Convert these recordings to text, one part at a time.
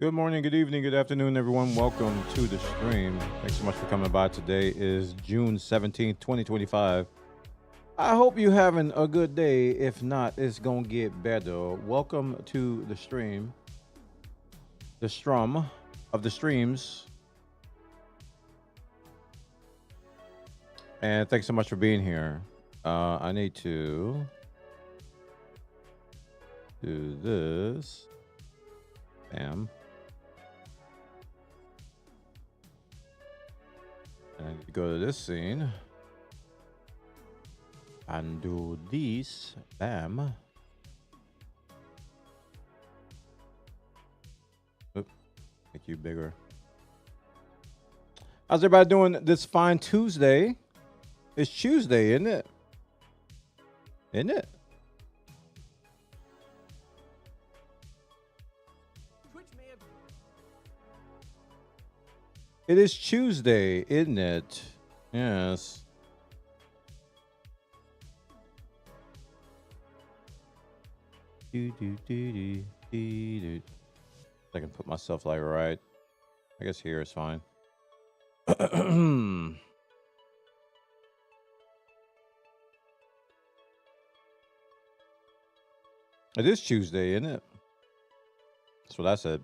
Good morning, good evening, good afternoon, everyone. Welcome to the stream. Thanks so much for coming by. Today is June 17th, 2025. I hope you're having a good day. If not, it's going to get better. Welcome to the stream, the strum of the streams. And thanks so much for being here. I need to do this. Bam. And I need to go to this scene and do this. Bam. Oop, make you bigger. How's everybody doing this fine Tuesday? It's Tuesday, isn't it? Isn't it? It is Tuesday, isn't it? Yes. I can put myself like right. I guess here is fine. It is Tuesday, isn't it? That's what I said.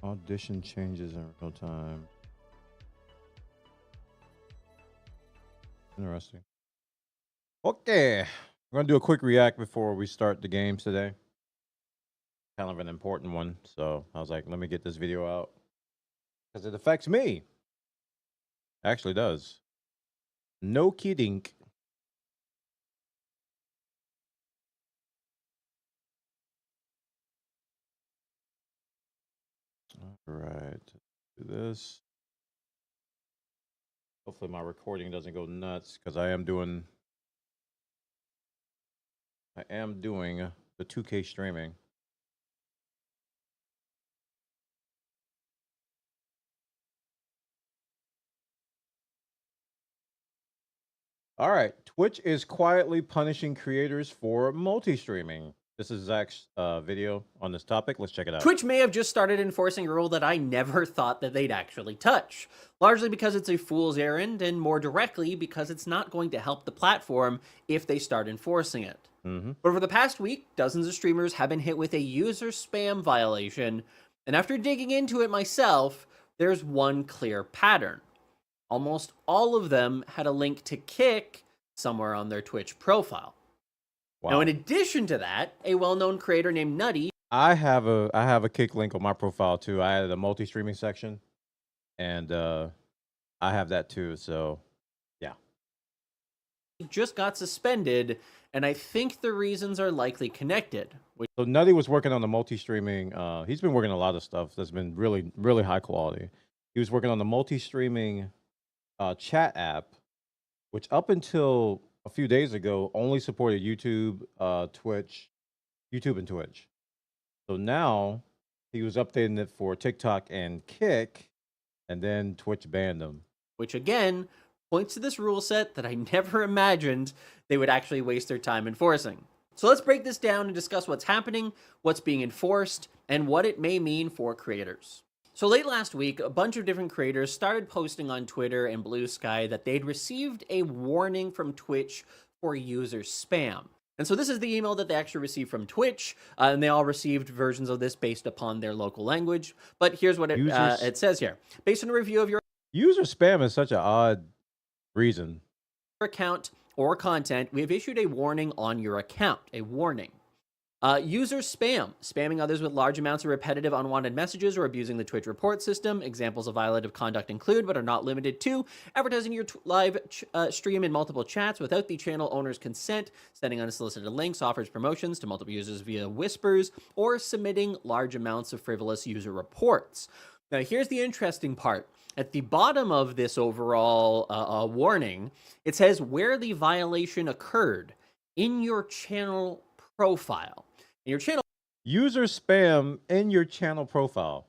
Audition changes in real time. Interesting. Okay. We're going to do a quick react before we start the games today. Kind of an important one. So I was like, let me get this video out. Because it affects me. Actually does. No kidding. All right. Do this. Hopefully my recording doesn't go nuts because I am doing the 2K streaming. All right. Twitch is quietly punishing creators for multi-streaming. This is Zach's video on this topic. Let's check it out. Twitch may have just started enforcing a rule that I never thought that they'd actually touch, largely because it's a fool's errand, and more directly because it's not going to help the platform if they start enforcing it. But over the past week, dozens of streamers have been hit with a user spam violation, and after digging into it myself, there's one clear pattern. Almost all of them had a link to Kick somewhere on their Twitch profile. Wow. Now, in addition to that, a well-known creator named Nutty. I have a Kick link on my profile too. I added a multi-streaming section, and I have that too. So, yeah. Just got suspended, and I think the reasons are likely connected. So Nutty was working on the multi-streaming. He's been working on a lot of stuff that's been really, really high quality. He was working on the multi-streaming chat app, which up until a few days ago only supported YouTube, YouTube and Twitch. So now he was updating it for TikTok and Kick, and then Twitch banned him. Which again points to this rule set that I never imagined they would actually waste their time enforcing. So let's break this down and discuss what's happening, what's being enforced, and what it may mean for creators. So late last week, a bunch of different creators started posting on Twitter and Blue Sky that they'd received a warning from Twitch for user spam. And so this is the email that they actually received from Twitch, and they all received versions of this based upon their local language. But here's what it says here. Based on a review of your user spam is such an odd reason. Account or content, we have issued a warning on your account, a warning. User spam, spamming others with large amounts of repetitive unwanted messages or abusing the Twitch report system. Examples of violative conduct include, but are not limited to, advertising your live stream in multiple chats without the channel owner's consent, sending unsolicited links, offers, promotions to multiple users via whispers, or submitting large amounts of frivolous user reports. Now, here's the interesting part. At the bottom of this overall warning, it says where the violation occurred in your channel profile. Your channel user spam in your channel profile.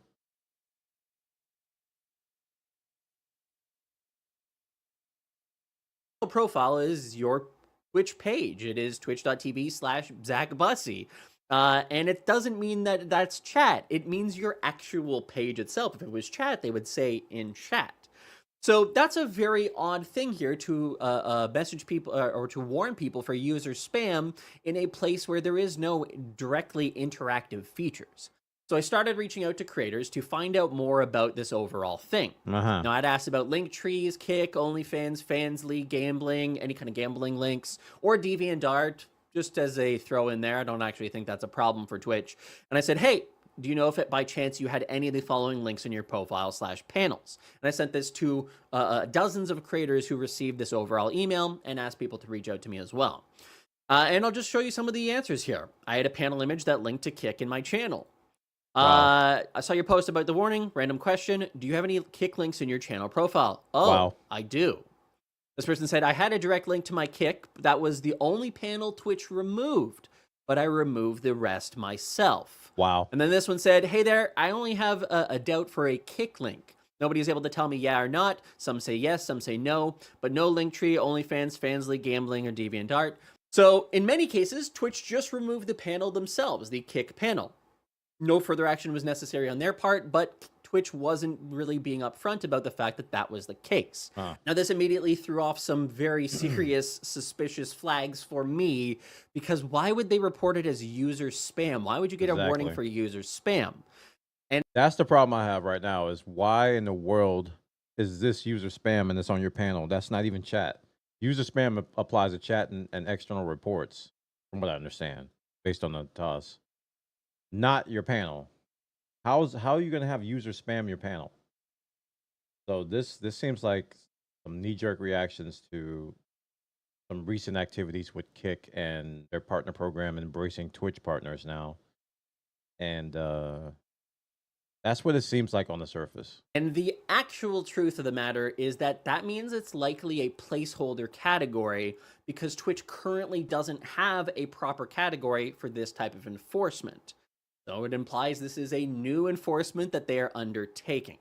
Profile is your Twitch page. It is twitch.tv/ZachBussy. And it doesn't mean that that's chat. It means your actual page itself. If it was chat, they would say in chat. So that's a very odd thing here to message people or to warn people for user spam in a place where there is no directly interactive features. So I started reaching out to creators to find out more about this overall thing. Now, I'd asked about link trees, Kick, OnlyFans, Fansly, gambling, any kind of gambling links, or DeviantArt, just as a throw in there. I don't actually think that's a problem for Twitch. And I said, hey, do you know if by chance you had any of the following links in your profile/panels? And I sent this to dozens of creators who received this overall email and asked people to reach out to me as well. And I'll just show you some of the answers here. I had a panel image that linked to Kick in my channel. Wow. I saw your post about the warning. Random question. Do you have any Kick links in your channel profile? Oh, wow. I do. This person said, I had a direct link to my Kick. That was the only panel Twitch removed, but I removed the rest myself. Wow. And then this one said, hey there, I only have a doubt for a Kick link. Nobody's able to tell me yeah or not. Some say yes, some say no, but no Linktree, OnlyFans, Fansly, gambling, or DeviantArt. So in many cases, Twitch just removed the panel themselves, the Kick panel. No further action was necessary on their part, but Twitch wasn't really being upfront about the fact that that was the case. Now, this immediately threw off some very serious suspicious flags for me, because why would they report it as user spam? Why would you get a warning for user spam? And that's the problem I have right now, is why in the world is this user spam and it's on your panel? That's not even chat. User spam applies to chat and external reports, from what I understand, based on the TOS. Not your panel. How are you going to have user spam your panel? So this seems like some knee-jerk reactions to some recent activities with Kick and their partner program embracing Twitch partners now. And that's what it seems like on the surface. And the actual truth of the matter is that that means it's likely a placeholder category, because Twitch currently doesn't have a proper category for this type of enforcement. So it implies this is a new enforcement that they are undertaking.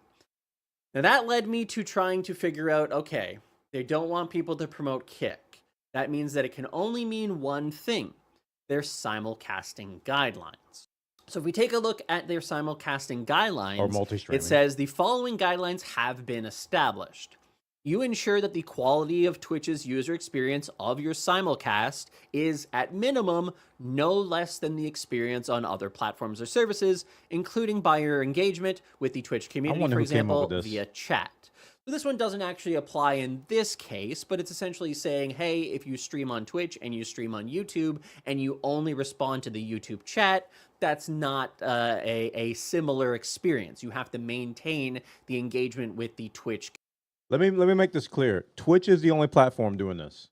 Now that led me to trying to figure out, okay, they don't want people to promote Kick. That means that it can only mean one thing: their simulcasting guidelines. So if we take a look at their simulcasting guidelines, or multi-streaming, it says the following guidelines have been established. You ensure that the quality of Twitch's user experience of your simulcast is, at minimum, no less than the experience on other platforms or services, including by your engagement with the Twitch community, for example, via chat. So this one doesn't actually apply in this case, but it's essentially saying, hey, if you stream on Twitch and you stream on YouTube and you only respond to the YouTube chat, that's not a similar experience. You have to maintain the engagement with the Twitch. Let me make this clear. Twitch is the only platform doing this.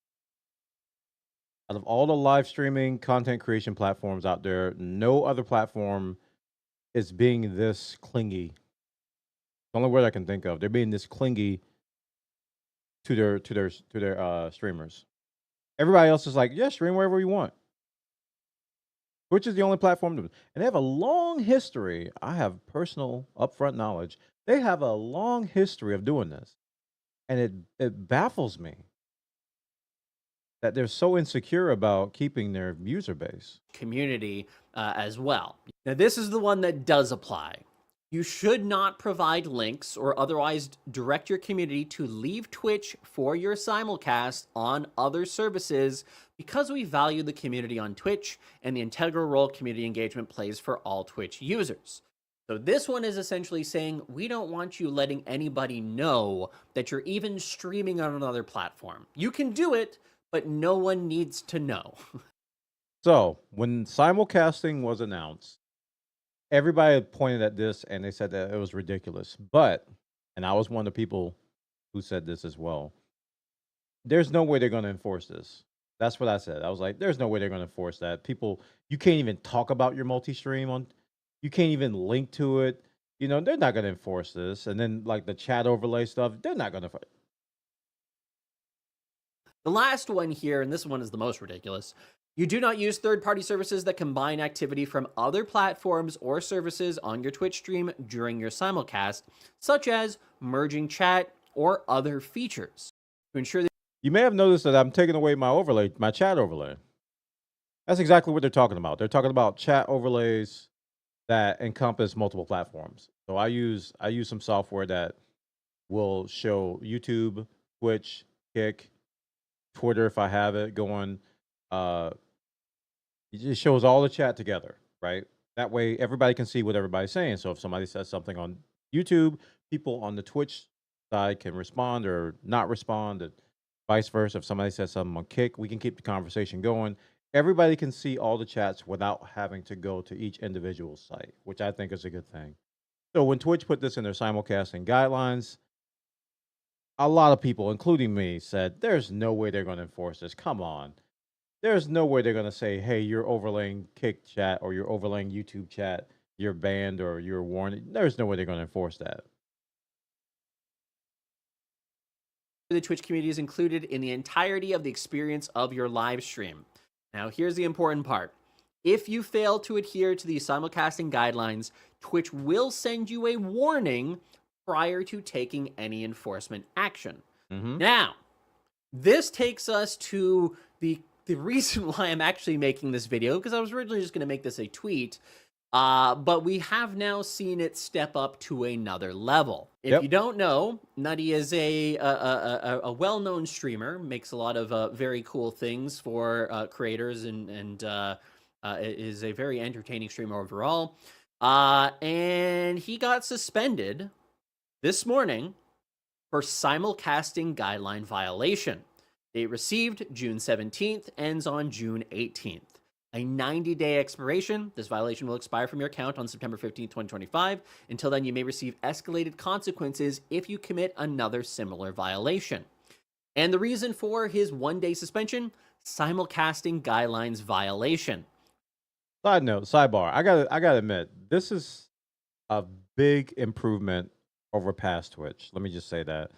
Out of all the live streaming content creation platforms out there, no other platform is being this clingy. The only word I can think of. They're being this clingy to their streamers. Everybody else is like, yeah, stream wherever you want. Twitch is the only platform doing it. And they have a long history. I have personal upfront knowledge. They have a long history of doing this. And it baffles me that they're so insecure about keeping their user base. Community as well. Now, this is the one that does apply. You should not provide links or otherwise direct your community to leave Twitch for your simulcast on other services, because we value the community on Twitch and the integral role community engagement plays for all Twitch users. So this one is essentially saying, we don't want you letting anybody know that you're even streaming on another platform. You can do it, but no one needs to know. So when simulcasting was announced, everybody pointed at this and they said that it was ridiculous. But, and I was one of the people who said this as well, there's no way they're going to enforce this. That's what I said. I was like, there's no way they're going to enforce that. People, you can't even talk about your multi-stream on, you can't even link to it. You know, they're not going to enforce this. And then like the chat overlay stuff, they're not going to. The last one here, and this one is the most ridiculous. You do not use third-party services that combine activity from other platforms or services on your Twitch stream during your simulcast, such as merging chat or other features. To ensure that You may have noticed that I'm taking away my overlay, my chat overlay. That's exactly what they're talking about. They're talking about chat overlays that encompass multiple platforms. So I use some software that will show YouTube, Twitch, Kick, Twitter if I have it going. Uh, it just shows all the chat together, right? That way everybody can see what everybody's saying. So if somebody says something on YouTube, people on the Twitch side can respond or not respond, and vice versa. If somebody says something on Kick, we can keep the conversation going. Everybody can see all the chats without having to go to each individual site, which I think is a good thing. So when Twitch put this in their simulcasting guidelines, a lot of people, including me, said, "There's no way they're going to enforce this. Come on." There's no way they're gonna say, "Hey, you're overlaying Kick chat or you're overlaying YouTube chat, you're banned or you're warned." There's no way they're gonna enforce that. The Twitch community is included in the entirety of the experience of your live stream. Now, here's the important part. If you fail to adhere to these simulcasting guidelines, Twitch will send you a warning prior to taking any enforcement action. Now, this takes us to the reason why I'm actually making this video, because I was originally just going to make this a tweet, but we have now seen it step up to another level. If you don't know, Nutty is a well-known streamer, makes a lot of very cool things for creators, and is a very entertaining streamer overall. And he got suspended this morning for simulcasting guideline violation. Date received June 17th, ends on June 18th. A 90-day expiration. This violation will expire from your account on September 15th, 2025. Until then, you may receive escalated consequences if you commit another similar violation. And the reason for his one-day suspension, simulcasting guidelines violation. Side note, sidebar. I gotta admit, this is a big improvement over past Twitch. Let me just say that.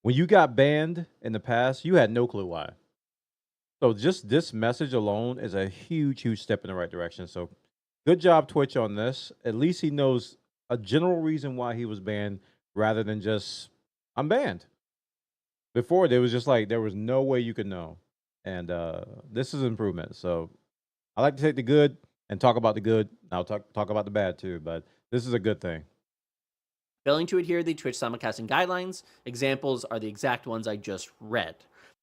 When you got banned in the past, you had no clue why. So just this message alone is a huge, huge step in the right direction. So good job, Twitch, on this. At least he knows a general reason why he was banned rather than just, "I'm banned." Before, there was just like, there was no way you could know. And this is improvement. So I like to take the good and talk about the good. I'll talk about the bad too, but this is a good thing. Failing to adhere to the Twitch simulcasting guidelines. Examples are the exact ones I just read.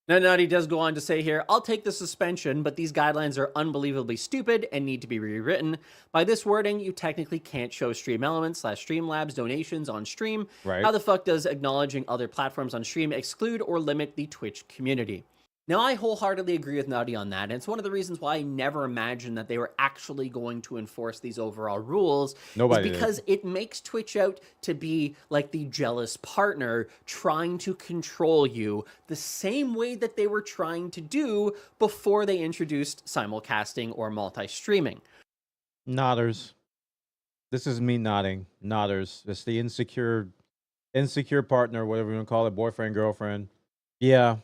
Now, Nutty does go on to say here, "I'll take the suspension, but these guidelines are unbelievably stupid and need to be rewritten. By this wording, you technically can't show Stream Elements / Streamlabs donations on stream. Right. How the fuck does acknowledging other platforms on stream exclude or limit the Twitch community?" Now, I wholeheartedly agree with Nutty on that, and it's one of the reasons why I never imagined that they were actually going to enforce these overall rules. Nobody is because it makes Twitch out to be like the jealous partner trying to control you the same way that they were trying to do before they introduced simulcasting or multi-streaming. Nodders. This is me nodding. Nodders. It's the insecure partner, whatever you want to call it, boyfriend, girlfriend. Yeah.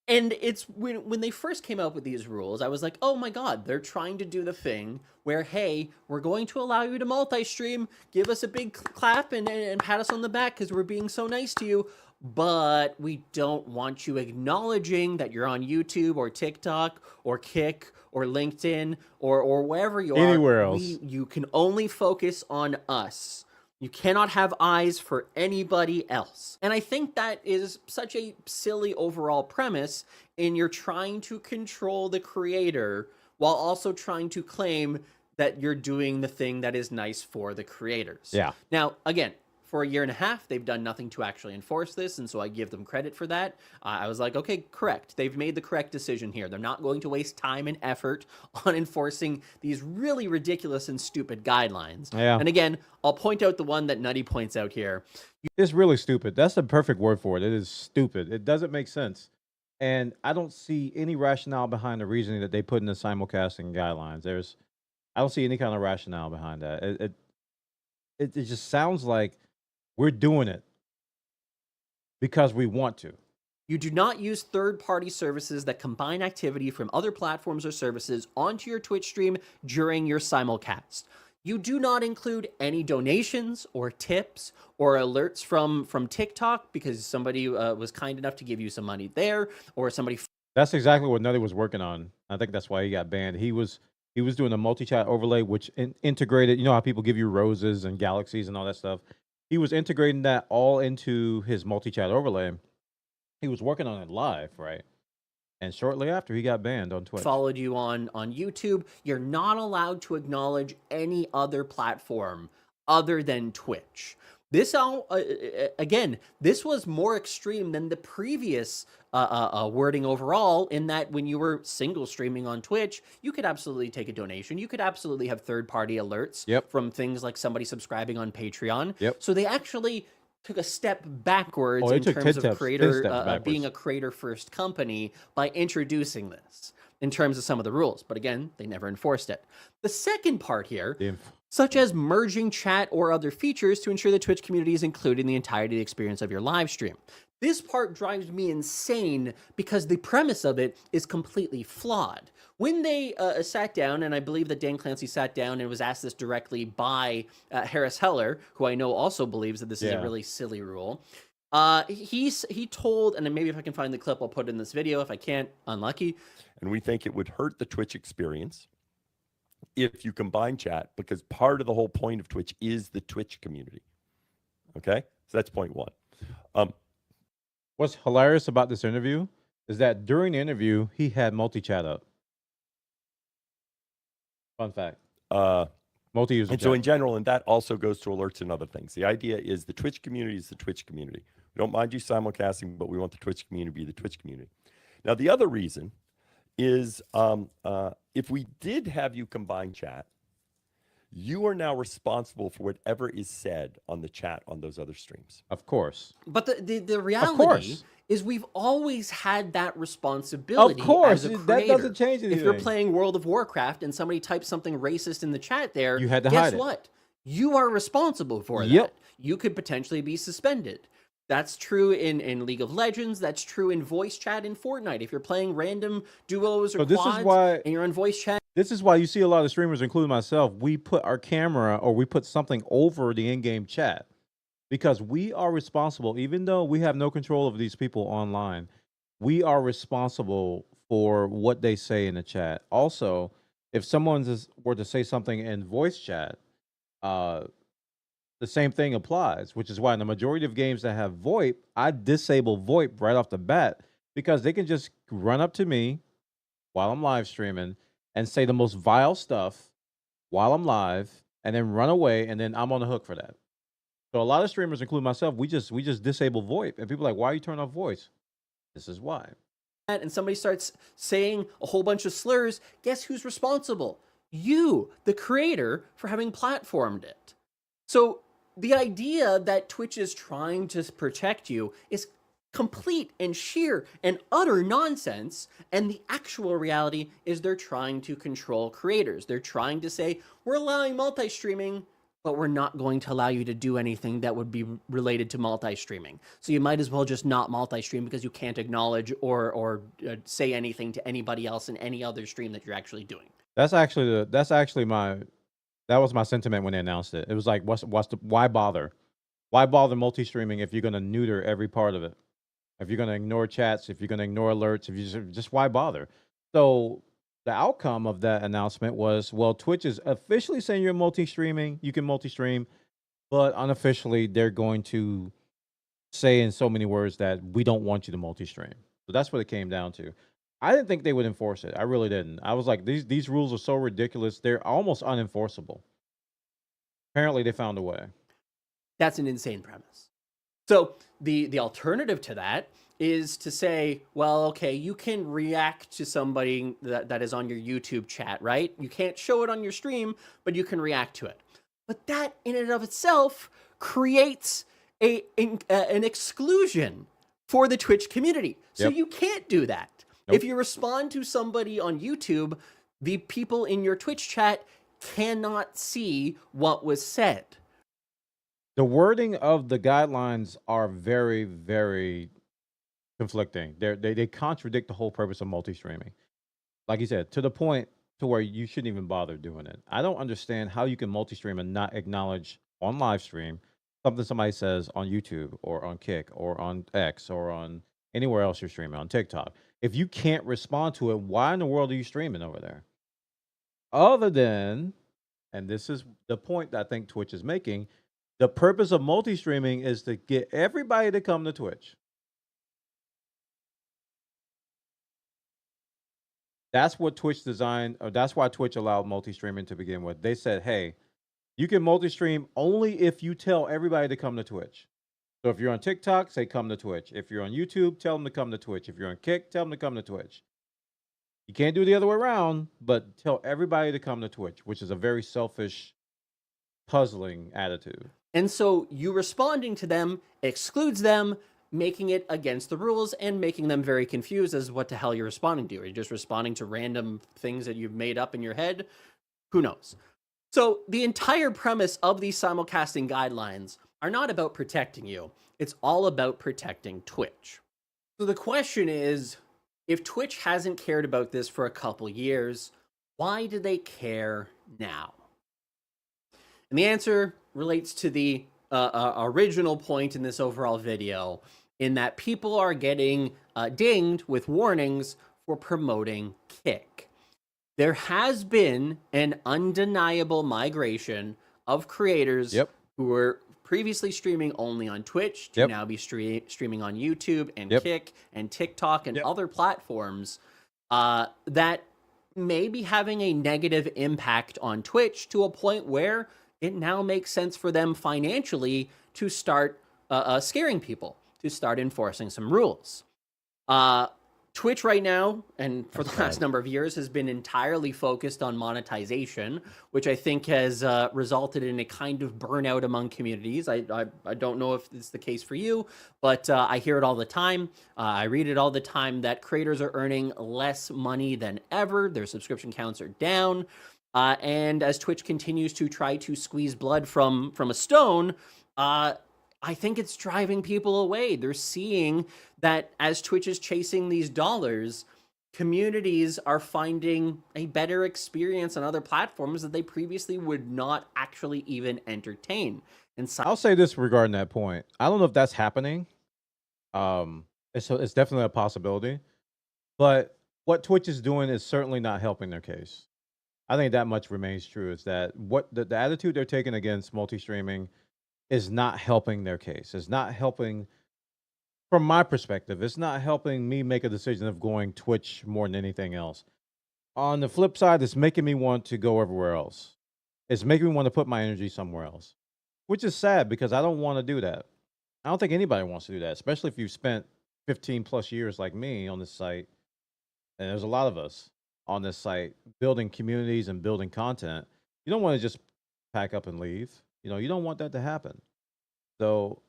And it's when they first came out with these rules, I was like, oh my god, they're trying to do the thing where, hey, we're going to allow you to multi-stream, give us a big clap and pat us on the back because we're being so nice to you, but we don't want you acknowledging that you're on YouTube or TikTok or Kick or LinkedIn or wherever you are. Anywhere else. You can only focus on us. You cannot have eyes for anybody else. And I think that is such a silly overall premise, and you're trying to control the creator while also trying to claim that you're doing the thing that is nice for the creators. Yeah. Now, again, for a year and a half, they've done nothing to actually enforce this, and so I give them credit for that. I was like, okay, correct. They've made the correct decision here. They're not going to waste time and effort on enforcing these really ridiculous and stupid guidelines. Yeah. And again, I'll point out the one that Nutty points out here. It's really stupid. That's the perfect word for it. It is stupid. It doesn't make sense. And I don't see any rationale behind the reasoning that they put in the simulcasting guidelines. I don't see any kind of rationale behind that. It just sounds like we're doing it because we want to. You do not use third-party services that combine activity from other platforms or services onto your Twitch stream during your simulcast. You do not include any donations or tips or alerts from TikTok because somebody was kind enough to give you some money there, or somebody. That's exactly what Nutty was working on. I think that's why he got banned. He was doing a multi-chat overlay, which integrated. You know how people give you roses and galaxies and all that stuff. He was integrating that all into his multi-chat overlay. He was working on it live, right? And shortly after, he got banned on Twitch. Followed you on YouTube, you're not allowed to acknowledge any other platform other than Twitch. This again, this was more extreme than the previous wording overall, in that when you were single streaming on Twitch, you could absolutely take a donation. You could absolutely have third-party alerts from things like somebody subscribing on Patreon. So they actually took a step backwards in terms of being a creator-first company by introducing this in terms of some of the rules. But again, they never enforced it. The second part here, such as merging chat or other features to ensure the Twitch community is included in the entirety of the experience of your live stream. This part drives me insane because the premise of it is completely flawed. When they sat down, and I believe that Dan Clancy sat down and was asked this directly by Harris Heller, who I know also believes that this is a really silly rule. He told, and maybe if I can find the clip, I'll put it in this video. If I can't, unlucky. And we think it would hurt the Twitch experience if you combine chat, because part of the whole point of Twitch is the Twitch community. Okay, so that's point one. What's hilarious about this interview is that during the interview, he had multi-chat up. Fun fact. Multi-user and chat. so in general, and that also goes to alerts and other things. The idea is the Twitch community is the Twitch community. We don't mind you simulcasting, but we want the Twitch community to be the Twitch community. Now, the other reason is if we did have you combine chat, you are now responsible for whatever is said on the chat on those other streams. Of course. But the reality is we've always had that responsibility. Of course. As a creator. That doesn't change anything. If you're playing World of Warcraft and somebody types something racist in the chat there, you had to guess hide what? You are responsible for that. You could potentially be suspended. That's true in League of Legends. That's true in voice chat in Fortnite. If you're playing random duos or quads and you're on voice chat. This is why you see a lot of streamers, including myself, we put our camera or we put something over the in-game chat because we are responsible, even though we have no control of these people online, we are responsible for what they say in the chat. Also, if someone were to say something in voice chat, the same thing applies, which is why in the majority of games that have VoIP, I disable VoIP right off the bat because they can just run up to me while I'm live streaming and say the most vile stuff while I'm live and then run away, and then I'm on the hook for that. So a lot of streamers, including myself, we just disable VoIP, and people are like, why are you turning off voice? This is why. And somebody starts saying a whole bunch of slurs, guess who's responsible? You, the creator, for having platformed it. So the idea that Twitch is trying to protect you is complete and sheer and utter nonsense, and the actual reality is they're trying to control creators. They're trying to say, we're allowing multi-streaming, but we're not going to allow you to do anything that would be related to multi-streaming. So you might as well just not multi-stream because you can't acknowledge or say anything to anybody else in any other stream that you're actually doing. That was my sentiment when they announced it. It was like, why bother? Why bother multi-streaming if you're going to neuter every part of it? If you're going to ignore chats, if you're going to ignore alerts, if you just why bother? So the outcome of that announcement was, well, Twitch is officially saying you're multi-streaming, you can multi-stream, but unofficially they're going to say in so many words that we don't want you to multi-stream. So that's what it came down to. I didn't think they would enforce it. I really didn't. I was like, these rules are so ridiculous, they're almost unenforceable. Apparently they found a way. That's an insane premise. So the alternative to that is to say, well, okay, you can react to somebody that is on your YouTube chat, right? You can't show it on your stream, but you can react to it. But that in and of itself creates an exclusion for the Twitch community. So you can't do that. Nope. If you respond to somebody on YouTube, the people in your Twitch chat cannot see what was said. The wording of the guidelines are very, very conflicting. They contradict the whole purpose of multi-streaming. Like you said, to the point to where you shouldn't even bother doing it. I don't understand how you can multi-stream and not acknowledge on live stream something somebody says on YouTube or on Kick or on X or on anywhere else you're streaming, on TikTok. If you can't respond to it, why in the world are you streaming over there? Other than, and this is the point that I think Twitch is making, the purpose of multi-streaming is to get everybody to come to Twitch. That's what Twitch designed, or that's why Twitch allowed multi-streaming to begin with. They said, hey, you can multi-stream only if you tell everybody to come to Twitch. So if you're on TikTok, say come to Twitch. If you're on YouTube, tell them to come to Twitch. If you're on Kick, tell them to come to Twitch. You can't do the other way around, but tell everybody to come to Twitch, which is a very selfish, puzzling attitude. And so you responding to them excludes them, making it against the rules and making them very confused as what the hell you're responding to. Are you just responding to random things that you've made up in your head? Who knows? So the entire premise of these simulcasting guidelines are not about protecting you. It's all about protecting Twitch. So the question is, if Twitch hasn't cared about this for a couple years, why do they care now? And the answer relates to the original point in this overall video, in that people are getting dinged with warnings for promoting Kick. There has been an undeniable migration of creators who were previously streaming only on Twitch to now be streaming on YouTube and Kick and TikTok and other platforms that may be having a negative impact on Twitch to a point where it now makes sense for them financially to start scaring people, to start enforcing some rules. Twitch right now, and for the last number of years, has been entirely focused on monetization, which I think has resulted in a kind of burnout among communities. I don't know if it's the case for you, but I hear it all the time. I read it all the time that creators are earning less money than ever. Their subscription counts are down. And as Twitch continues to try to squeeze blood from a stone, I think it's driving people away. They're seeing that as Twitch is chasing these dollars, communities are finding a better experience on other platforms that they previously would not actually even entertain. And so I'll say this regarding that point. I don't know if that's happening. It's definitely a possibility. But what Twitch is doing is certainly not helping their case. I think that much remains true, is that what the attitude they're taking against multi-streaming is not helping their case. It's not helping, from my perspective, it's not helping me make a decision of going Twitch more than anything else. On the flip side, it's making me want to go everywhere else. It's making me want to put my energy somewhere else, which is sad because I don't want to do that. I don't think anybody wants to do that, especially if you've spent 15 plus years like me on this site. And there's a lot of us on this site building communities and building content. You don't want to just pack up and leave. You know, you don't want that to happen. So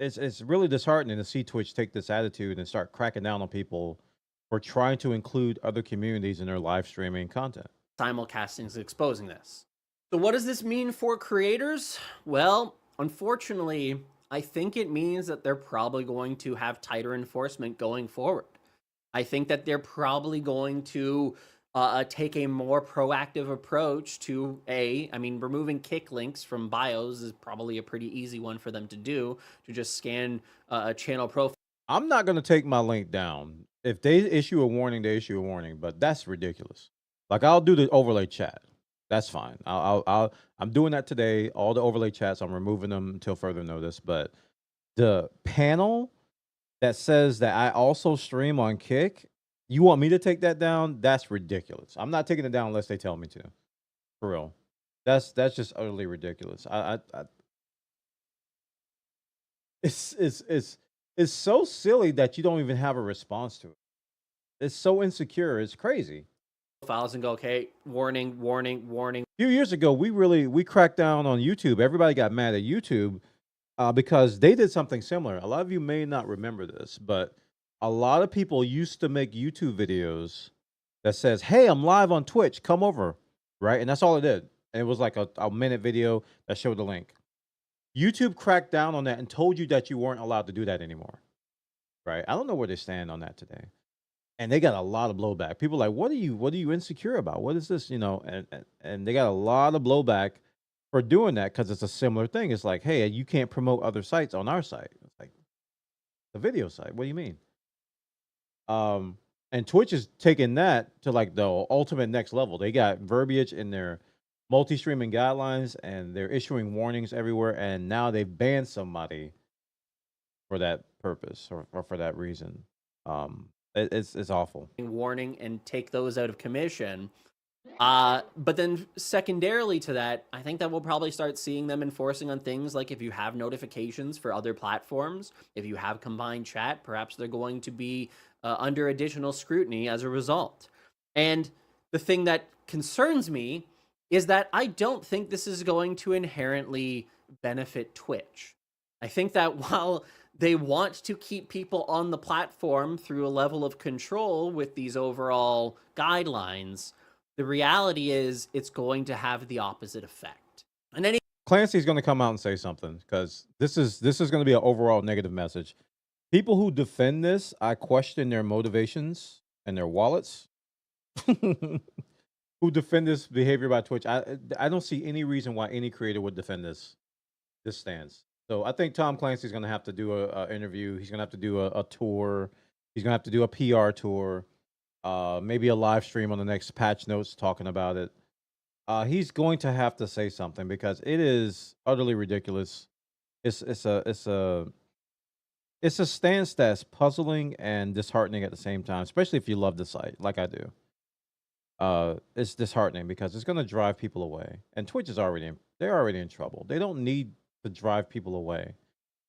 it's really disheartening to see Twitch take this attitude and start cracking down on people for trying to include other communities in their live streaming content. Simulcasting is exposing this. So what does this mean for creators? Well, unfortunately, I think it means that they're probably going to have tighter enforcement going forward. I think that they're probably going to take a more proactive approach to removing Kick links from bios is probably a pretty easy one for them to do, to just scan a channel profile. I'm not going to take my link down. If they issue a warning, they issue a warning, but that's ridiculous. Like, I'll do the overlay chat. That's fine. I'm doing that today. All the overlay chats, I'm removing them until further notice. But the panel that says that I also stream on Kick, you want me to take that down? That's ridiculous. I'm not taking it down unless they tell me to. For real. That's just utterly ridiculous. It's so silly that you don't even have a response to it. It's so insecure. It's crazy. Files and go, okay, warning, warning, warning. A few years ago, we cracked down on YouTube. Everybody got mad at YouTube because they did something similar. A lot of you may not remember this, but a lot of people used to make YouTube videos that says, hey, I'm live on Twitch, come over, right? And that's all it did. And it was like a minute video that showed the link. YouTube cracked down on that and told you that you weren't allowed to do that anymore, right? I don't know where they stand on that today. and they got a lot of blowback. People are like, what are you insecure about? What is this? You know, and they got a lot of blowback for doing that because it's a similar thing. It's like, hey, you can't promote other sites on our site. It's like the video site. What do you mean? And Twitch is taking that to like the ultimate next level. They got verbiage in their multi-streaming guidelines, and they're issuing warnings everywhere. And now they've banned somebody for that purpose or for that reason. It's awful. Warning and take those out of commission. But then secondarily to that, I think that we'll probably start seeing them enforcing on things like if you have notifications for other platforms, if you have combined chat, perhaps they're going to be under additional scrutiny as a result. And the thing that concerns me is that I don't think this is going to inherently benefit Twitch. I think that while they want to keep people on the platform through a level of control with these overall guidelines, the reality is it's going to have the opposite effect. And Clancy's going to come out and say something because this is going to be an overall negative message. People who defend this, I question their motivations and their wallets. Who defend this behavior by Twitch? I don't see any reason why any creator would defend this stance. So I think Tom Clancy's going to have to do a interview. He's going to have to do a tour. He's going to have to do a PR tour. Maybe a live stream on the next patch notes talking about it. He's going to have to say something because it is utterly ridiculous. It's a stance that's puzzling and disheartening at the same time, especially if you love the site like I do. It's disheartening because it's going to drive people away, and Twitch is they're already in trouble. They don't need to drive people away.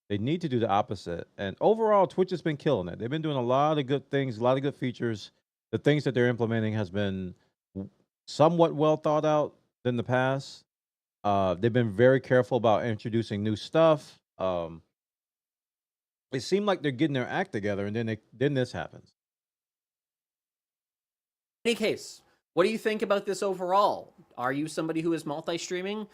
They need to do the opposite. And overall, Twitch has been killing it. They've been doing a lot of good things, a lot of good features. The things that they're implementing has been somewhat well thought out in the past. They've been very careful about introducing new stuff. It seemed like they're getting their act together, and then this happens. In any case, what do you think about this overall? Are you somebody who is multi-streaming?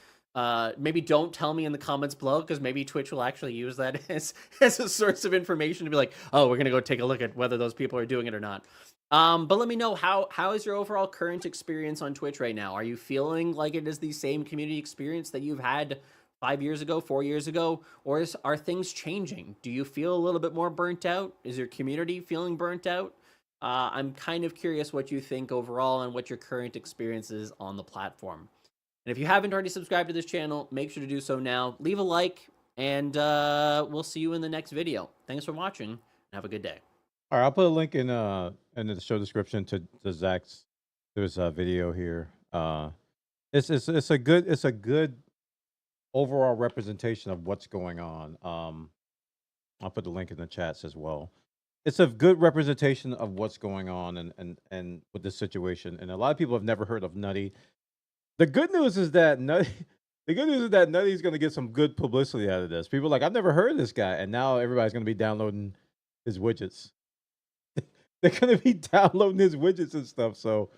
Maybe don't tell me in the comments below, because maybe Twitch will actually use that as a source of information to be like, oh, we're going to go take a look at whether those people are doing it or not. But let me know, how is your overall current experience on Twitch right now? Are you feeling like it is the same community experience that you've had 5 years ago, 4 years ago, or are things changing? Do you feel a little bit more burnt out? Is your community feeling burnt out? I'm kind of curious what you think overall and what your current experience is on the platform. And if you haven't already subscribed to this channel, make sure to do so now. Leave a like, and we'll see you in the next video. Thanks for watching, and have a good day. All right, I'll put a link in the show description to Zach's video here. It's a good overall representation of what's going on. I'll put the link in the chats as well. It's a good representation of what's going on and with this situation. And a lot of people have never heard of Nutty. The good news is that Nutty's going to get some good publicity out of this. People are like, I've never heard of this guy, and now everybody's going to be downloading his widgets. They're going to be downloading his widgets and stuff. So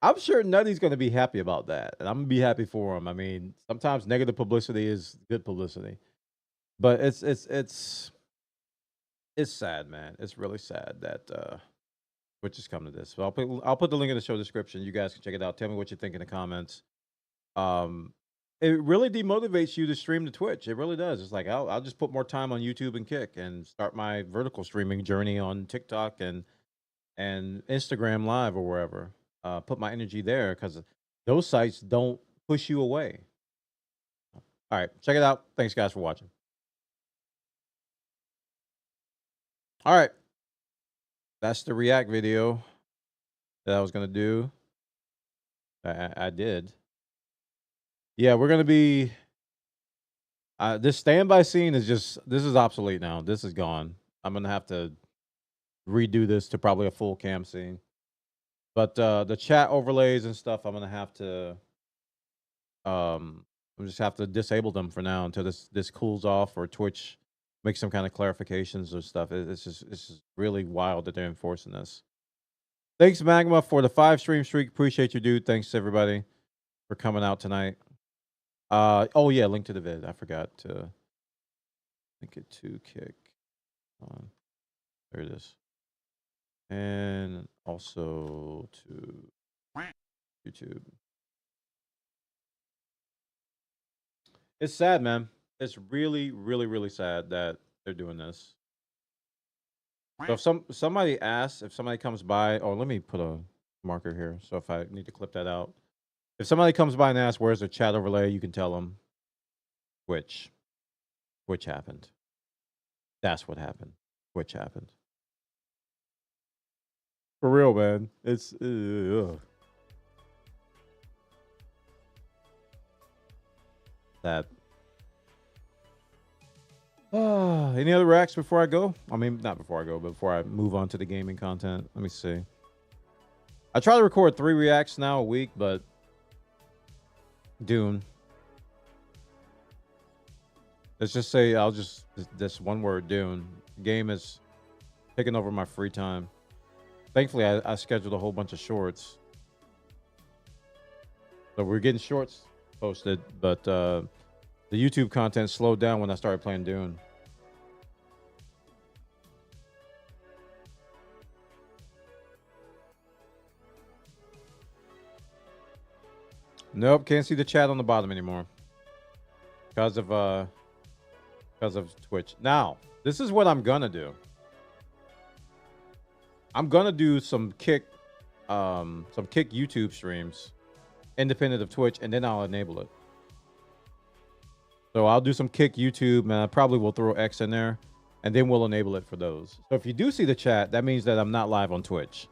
I'm sure Nutty's going to be happy about that, and I'm going to be happy for him. I mean, sometimes negative publicity is good publicity, but it's sad, man. It's really sad that Twitch has come to this. So I'll put the link in the show description. You guys can check it out. Tell me what you think in the comments. It really demotivates you to stream to Twitch. It really does. It's like I'll just put more time on YouTube and Kick and start my vertical streaming journey on TikTok and Instagram Live or wherever. Put my energy there because those sites don't push you away. All right, check it out. Thanks, guys, for watching. All right, that's the React video that I was gonna do. I did. Yeah, we're gonna be. This standby scene is this is obsolete now. This is gone. I'm gonna have to redo this to probably a full cam scene. But the chat overlays and stuff, I'm gonna have to. I just have to disable them for now until this cools off or Twitch makes some kind of clarifications or stuff. It's just really wild that they're enforcing this. Thanks, Magma, for the 5 stream streak. Appreciate you, dude. Thanks, everybody, for coming out tonight. Oh, yeah, link to the vid. I forgot to link it to Kick. There it is. and also to YouTube. It's sad, man. It's really, really, really sad that they're doing this. So if somebody asks, if somebody comes by, oh, let me put a marker here. So if I need to clip that out, if somebody comes by and asks, where's the chat overlay, you can tell them which happened. That's what happened. Which happened. For real, man. It's that. Any other reacts before I go? I mean, not before I go, but before I move on to the gaming content. Let me see. I try to record 3 reacts now a week, but Dune. Let's just say this one word, Dune. Game is taking over my free time. Thankfully, I scheduled a whole bunch of shorts. So we're getting shorts posted, but the YouTube content slowed down when I started playing Dune. Nope, can't see the chat on the bottom anymore because of Twitch. Now, this is what I'm gonna do. I'm gonna do some kick YouTube streams, independent of Twitch, and then I'll enable it. So I'll do some kick YouTube, and I probably will throw X in there, and then we'll enable it for those. So if you do see the chat, that means that I'm not live on Twitch.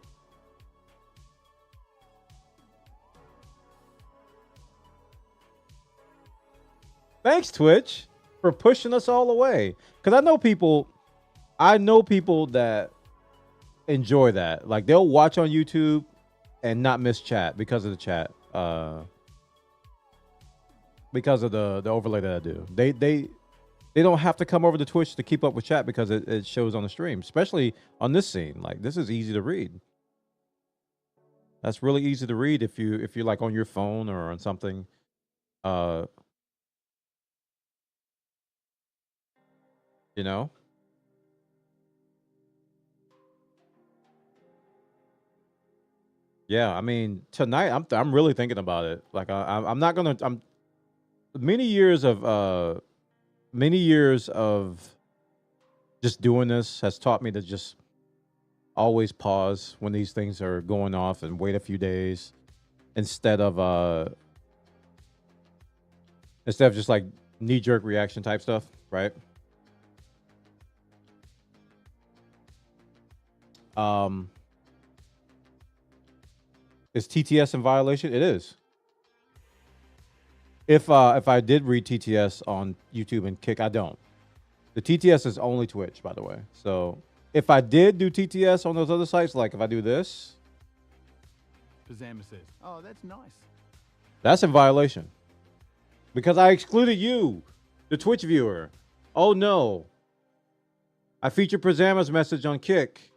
Thanks, Twitch, for pushing us all away. Because I know people that enjoy that. Like, they'll watch on YouTube and not miss chat because of the chat. Because of the overlay that I do. They don't have to come over to Twitch to keep up with chat because it shows on the stream, especially on this scene. Like, this is easy to read. That's really easy to read if you're like on your phone or on something. You know? Yeah, I mean, tonight I'm really thinking about it. Like I'm not gonna. Many years of just doing this has taught me to just always pause when these things are going off and wait a few days instead of just like knee-jerk reaction type stuff, right? Is TTS in violation? It is. If I did read TTS on YouTube and Kick, I don't. The TTS is only Twitch, by the way. So if I did do TTS on those other sites, like if I do this, Pazama says, "Oh, that's nice." That's in violation because I excluded you, the Twitch viewer. Oh no! I featured Pazama's message on Kick.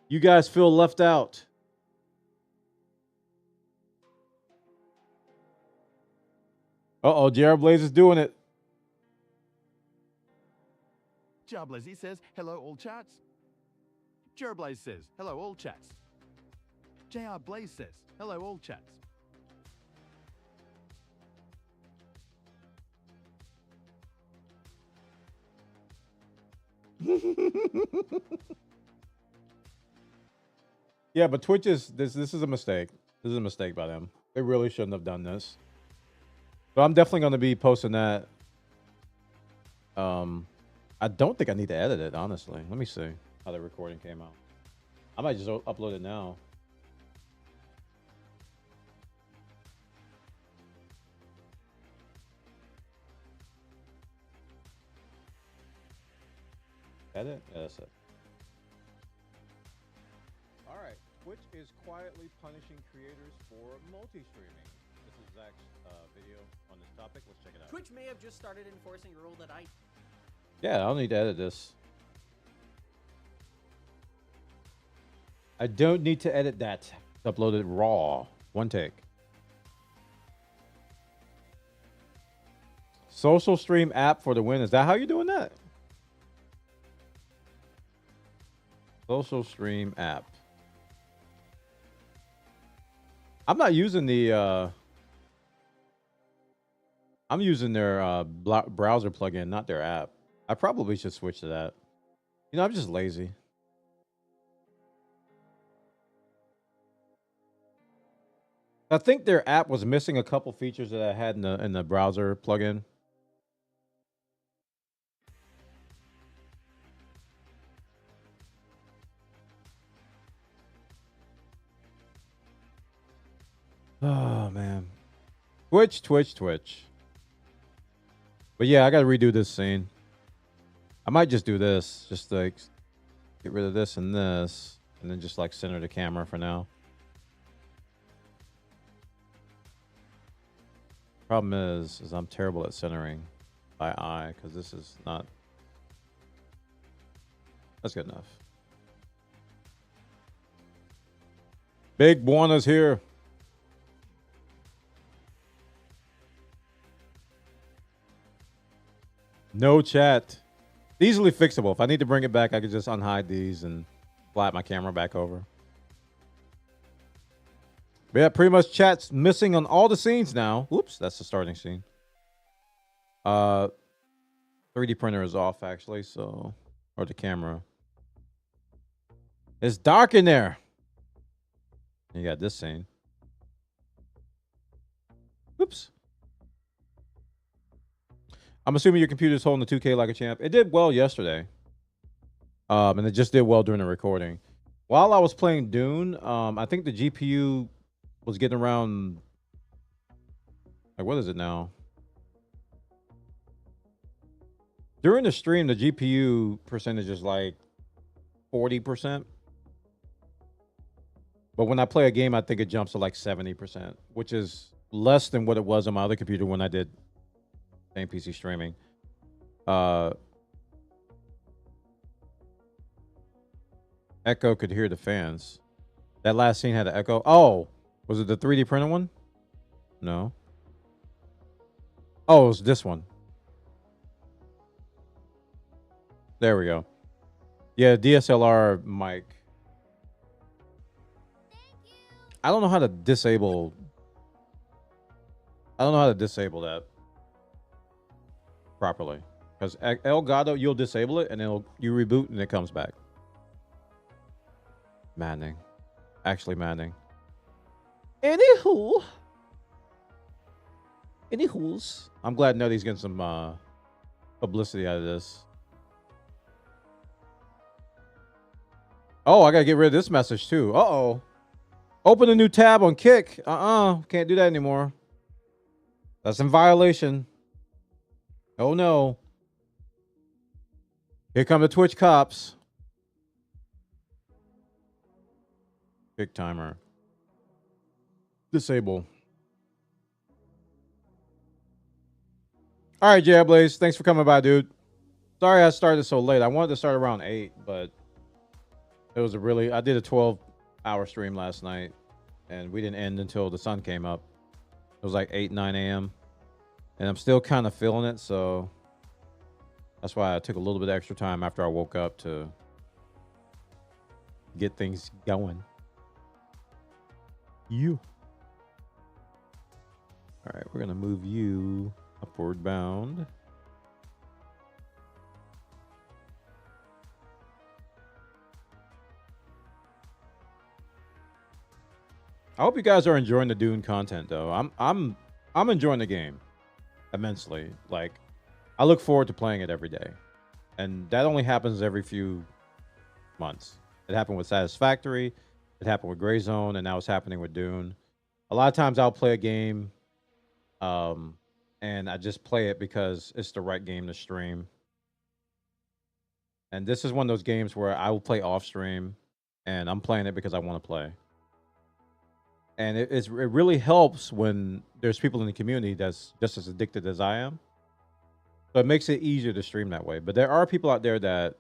You guys feel left out. Uh-oh, Jared Blaze is doing it. Jar Blaze says, "Hello, all chats." Jar Blaze says, "Hello, all chats." JR Blaze says, "Hello, all chats." Yeah, but Twitch is this is a mistake. This is a mistake by them. They really shouldn't have done this. So I'm definitely going to be posting that. I don't think I need to edit it, honestly. Let me see how the recording came out. I might just upload it now. Edit? Yeah, that's it. All right. Twitch is quietly punishing creators for multi-streaming. This is Zach's video on this topic. Let's check it out. Twitch may have just started enforcing a rule that I... Yeah, I don't need to edit this. I don't need to edit that. Upload it raw. One take. Social stream app for the win. Is that how you're doing that? Social stream app. I'm not using the. I'm using their browser plugin, not their app. I probably should switch to that. You know, I'm just lazy. I think their app was missing a couple features that I had in the browser plugin. Oh man. Twitch. But yeah, I gotta redo this scene. I might just do this. Just like get rid of this and this. And then just like center the camera for now. Problem is I'm terrible at centering by eye because this is not. That's good enough. Big Buona's here. No chat. Easily fixable. If I need to bring it back, I could just unhide these and flat my camera back over. But yeah, pretty much chat's missing on all the scenes now. Whoops, that's the starting scene. 3D printer is off actually, so or the camera. It's dark in there. You got this scene. Whoops. I'm assuming your computer's holding the 2K like a champ. It did well yesterday. And it just did well during the recording. While I was playing Dune, I think the GPU was getting around, like, what is it now? During the stream, the GPU percentage is like 40%. But when I play a game, I think it jumps to like 70%, which is less than what it was on my other computer when I did same PC streaming. Echo could hear the fans. That last scene had an echo. Oh, was it the 3D printer one? No. Oh, it was this one. There we go. Yeah, DSLR mic. I don't know how to disable. I don't know how to disable that properly. Because Elgato, you'll disable it and you reboot and it comes back. Maddening. Actually maddening. Anywho's. I'm glad Nutty's getting some publicity out of this. Oh, I gotta get rid of this message too. Uh-oh. Open a new tab on Kick. Can't do that anymore. That's in violation. Oh no. Here come the Twitch cops. Kick timer. Disable. All right, Jablaze. Thanks for coming by, dude. Sorry I started so late. I wanted to start around 8, but it was I did a 12-hour stream last night, and we didn't end until the sun came up. It was like 8, 9 a.m. And I'm still kind of feeling it, so that's why I took a little bit extra time after I woke up to get things going. You. All right, we're going to move you upward bound. I hope you guys are enjoying the Dune content though. I'm enjoying the game immensely. Like, I look forward to playing it every day. And that only happens every few months. It happened with Satisfactory, it happened with Gray Zone, and now it's happening with Dune. A lot of times I'll play a game and I just play it because it's the right game to stream. And this is one of those games where I will play off stream and I'm playing it because I want to play. And it really helps when there's people in the community that's just as addicted as I am. So it makes it easier to stream that way. But there are people out there that,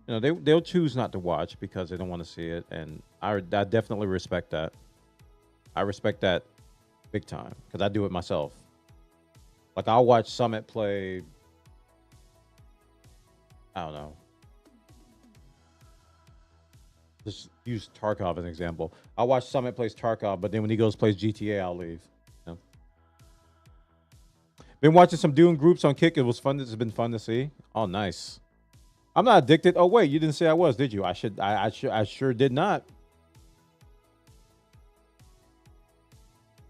they'll choose not to watch because they don't want to see it. And I definitely respect that. I respect that big time because I do it myself. Like, I'll watch Summit play, I don't know, Just use Tarkov as an example. I watch Summit plays Tarkov, but then when he goes plays GTA, I'll leave. Yeah. Been watching some Dune groups on Kick. It was fun. It's been fun to see. Oh, nice. I'm not addicted. Oh wait, you didn't say I was, did you? I sure did not.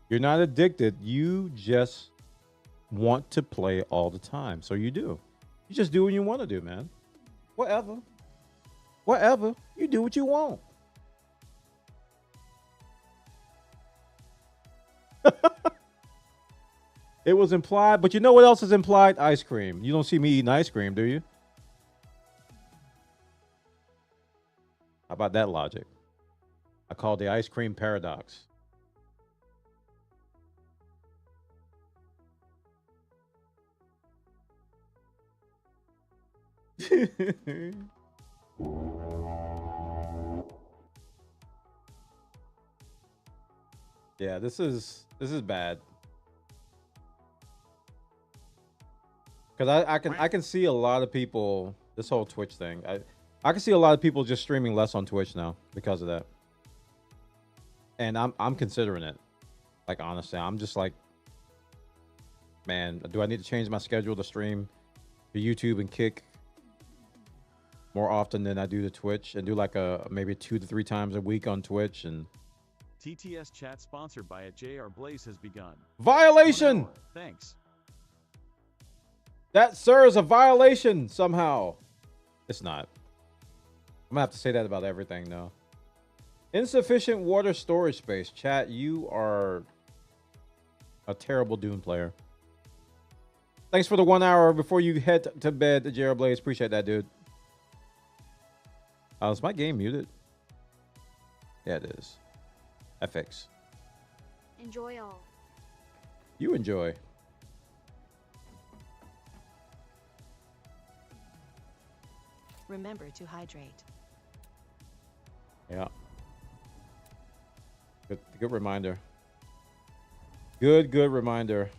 You're not addicted. You just want to play all the time. So you do. You just do what you want to do, man. Whatever. Whatever. You do what you want. It was implied, but you know what else is implied? Ice cream. You don't see me eating ice cream, do you? How about that logic? I call it the ice cream paradox. Yeah, this is bad. Because I can see a lot of people, this whole Twitch thing. I can see a lot of people just streaming less on Twitch now because of that. And I'm considering it. Like honestly, I'm just like, man, do I need to change my schedule to stream to YouTube and Kick more often than I do to Twitch, and do like maybe 2 to 3 times a week on Twitch? And TTS chat sponsored by JR Blaze has begun. violation. 1 hour. Thanks. That, sir, is a violation somehow. It's not. I'm gonna have to say that about everything now. Insufficient water storage space. Chat, you are a terrible Dune player. Thanks for the 1 hour before you head to bed, JR Blaze. Appreciate that, dude. Is my game muted? Yeah, it is. FX. Enjoy all. You enjoy. Remember to hydrate. Yeah. Good reminder. Good reminder.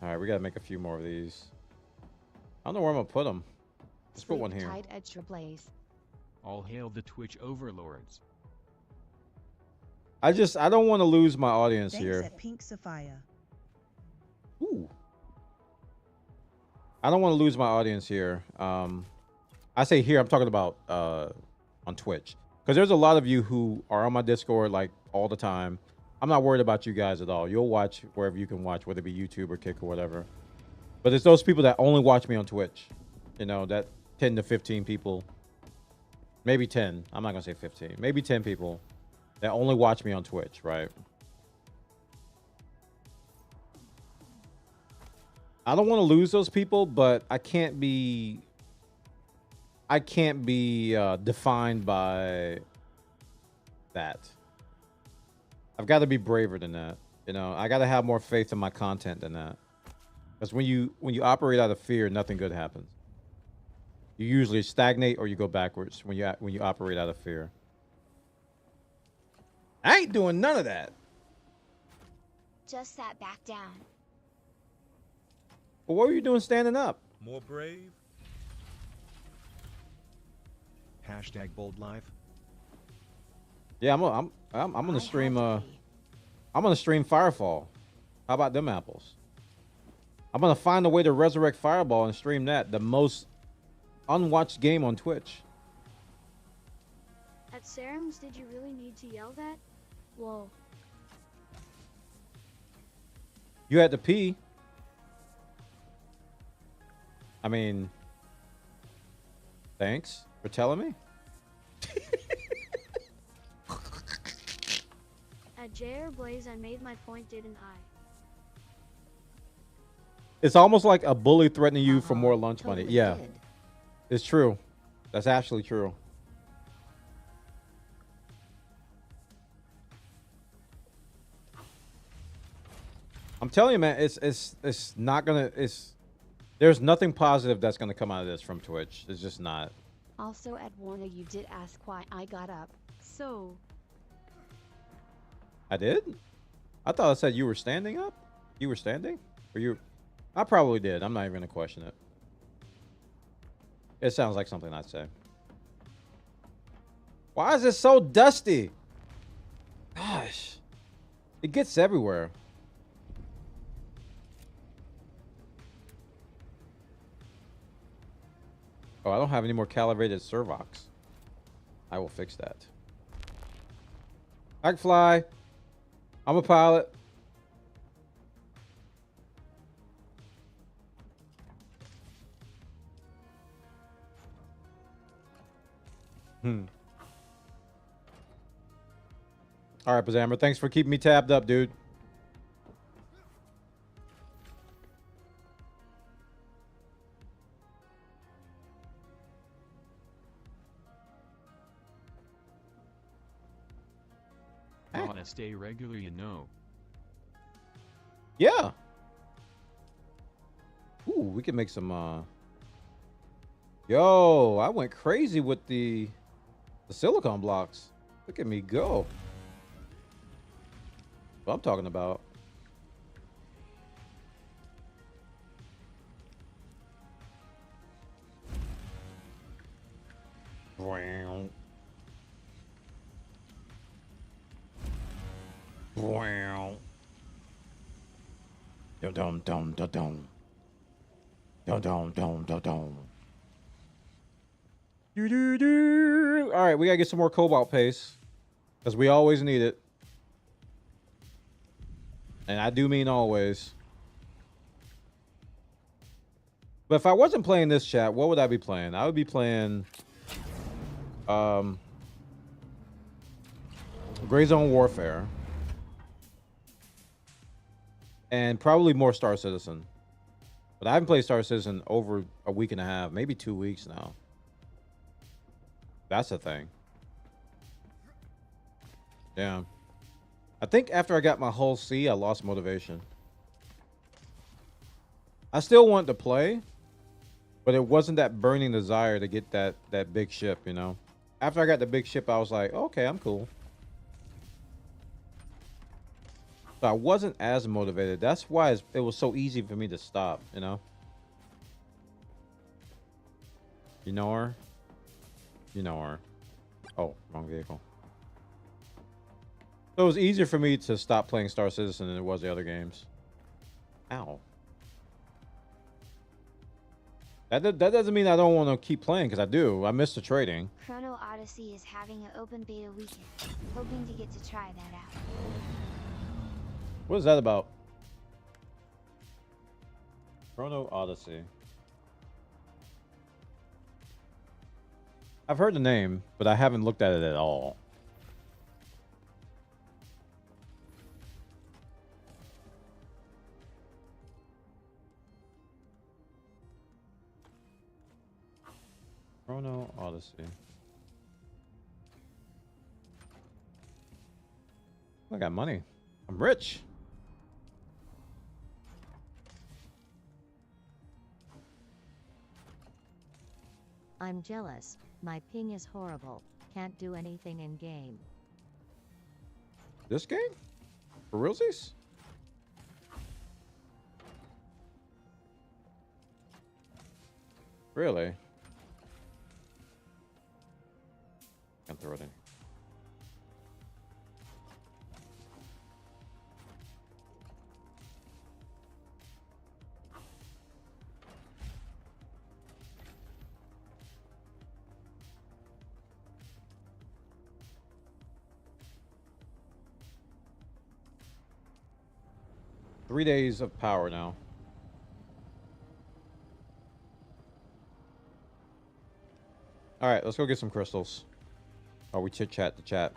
All right, we gotta make a few more of these. I don't know where I'm gonna put them. Let's put one here. Tight edge Blaze. All hail the Twitch overlords. I don't want to lose my audience Thanks here. at Pink Sapphire. Ooh. I don't want to lose my audience here. I say here, I'm talking about on Twitch, because there's a lot of you who are on my Discord like all the time. I'm not worried about you guys at all. You'll watch wherever you can watch, whether it be YouTube or Kick or whatever. But it's those people that only watch me on Twitch. You know, that 10 to 15 people. Maybe 10. I'm not going to say 15. Maybe 10 people that only watch me on Twitch, right? I don't want to lose those people, but I can't be defined by that. I've got to be braver than that. You know, I got to have more faith in my content than that. Because when you operate out of fear, nothing good happens. You usually stagnate or you go backwards when you operate out of fear. I ain't doing none of that. Just sat back down. But what were you doing standing up? More brave. Hashtag bold life. Yeah, I'm gonna stream I'm gonna stream Firefall. How about them apples? I'm gonna find a way to resurrect Fireball and stream that, the most unwatched game on Twitch. At Serums, did you really need to yell that? Whoa. You had to pee. I mean, thanks for telling me. At JR Blaze, I made my point, didn't I? It's almost like a bully threatening you for more lunch money. Totally Yeah, did. it's true. That's actually true. I'm telling you, man, it's not gonna. There's nothing positive that's gonna come out of this from Twitch. It's just not. Also at Warner, you did ask why I got up. So I did? I thought I said you were standing up. You were standing? Or you? I probably did. I'm not even gonna question it. It sounds like something I'd say. Why is it so dusty? Gosh. It gets everywhere. Oh, I don't have any more calibrated servox. I will fix that. I can fly. I'm a pilot. All right, Bazammer. Thanks for keeping me tabbed up, dude. Gotta stay regular, you know. Yeah. Ooh, we can make some Yo, I went crazy with the silicone blocks. Look at me go. What I'm talking about. Wow. Wow. Dum dum dum dum dum. Dum dum dum dum dum. Do do do. All right, we gotta get some more cobalt paste because we always need it, and I do mean always. But if I wasn't playing this, chat, what would I be playing? I would be playing Gray Zone Warfare. And probably more Star Citizen. But I haven't played Star Citizen over a week and a half, maybe 2 weeks now. That's the thing. Yeah. I think after I got my hull C, I lost motivation. I still want to play, but it wasn't that burning desire to get that big ship, you know? After I got the big ship, I was like, okay, I'm cool. So I wasn't as motivated. That's why it was so easy for me to stop, you know? You know her? You know her. Oh, wrong vehicle. So it was easier for me to stop playing Star Citizen than it was the other games. Ow. That doesn't mean I don't want to keep playing, because I do. I miss the trading. Chrono Odyssey is having an open beta weekend. Hoping to get to try that out. What is that about? Chrono Odyssey. I've heard the name, but I haven't looked at it at all. Chrono Odyssey. I got money. I'm rich. I'm jealous. My ping is horrible. Can't do anything in game. This game? For realsies? Really? Can't throw it in. Three days of power now. All right, let's go get some crystals. Oh, we chit-chat the chat.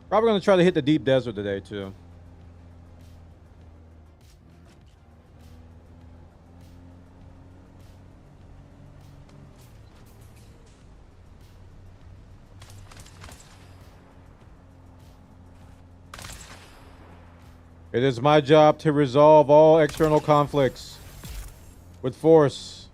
Probably gonna try to hit the deep desert today too. It is my job to resolve all external conflicts with force.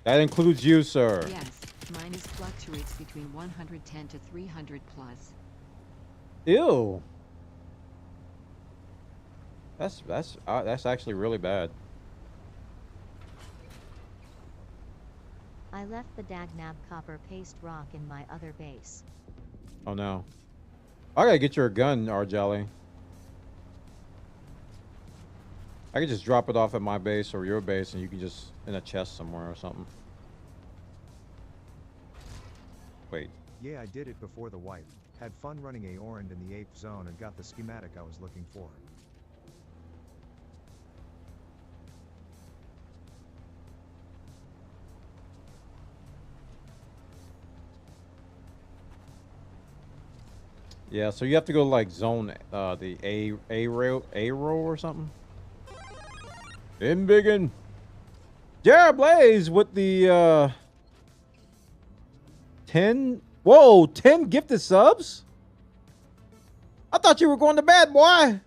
That includes you, sir. Yes, mine fluctuates between 110 to 300 plus. Ew. That's actually really bad. I left the Dagnab copper paste rock in my other base. Oh no. I gotta get your gun, R Jelly. I could just drop it off at my base or your base, and you can just in a chest somewhere or something. Wait. Yeah, I did it before the wipe. Had fun running a Orand in the 8th zone and got the schematic I was looking for. Yeah, so you have to go like zone the A row or something. In biggin. Jared Blaze with the 10. Whoa, 10 gifted subs? I thought you were going to bed, boy.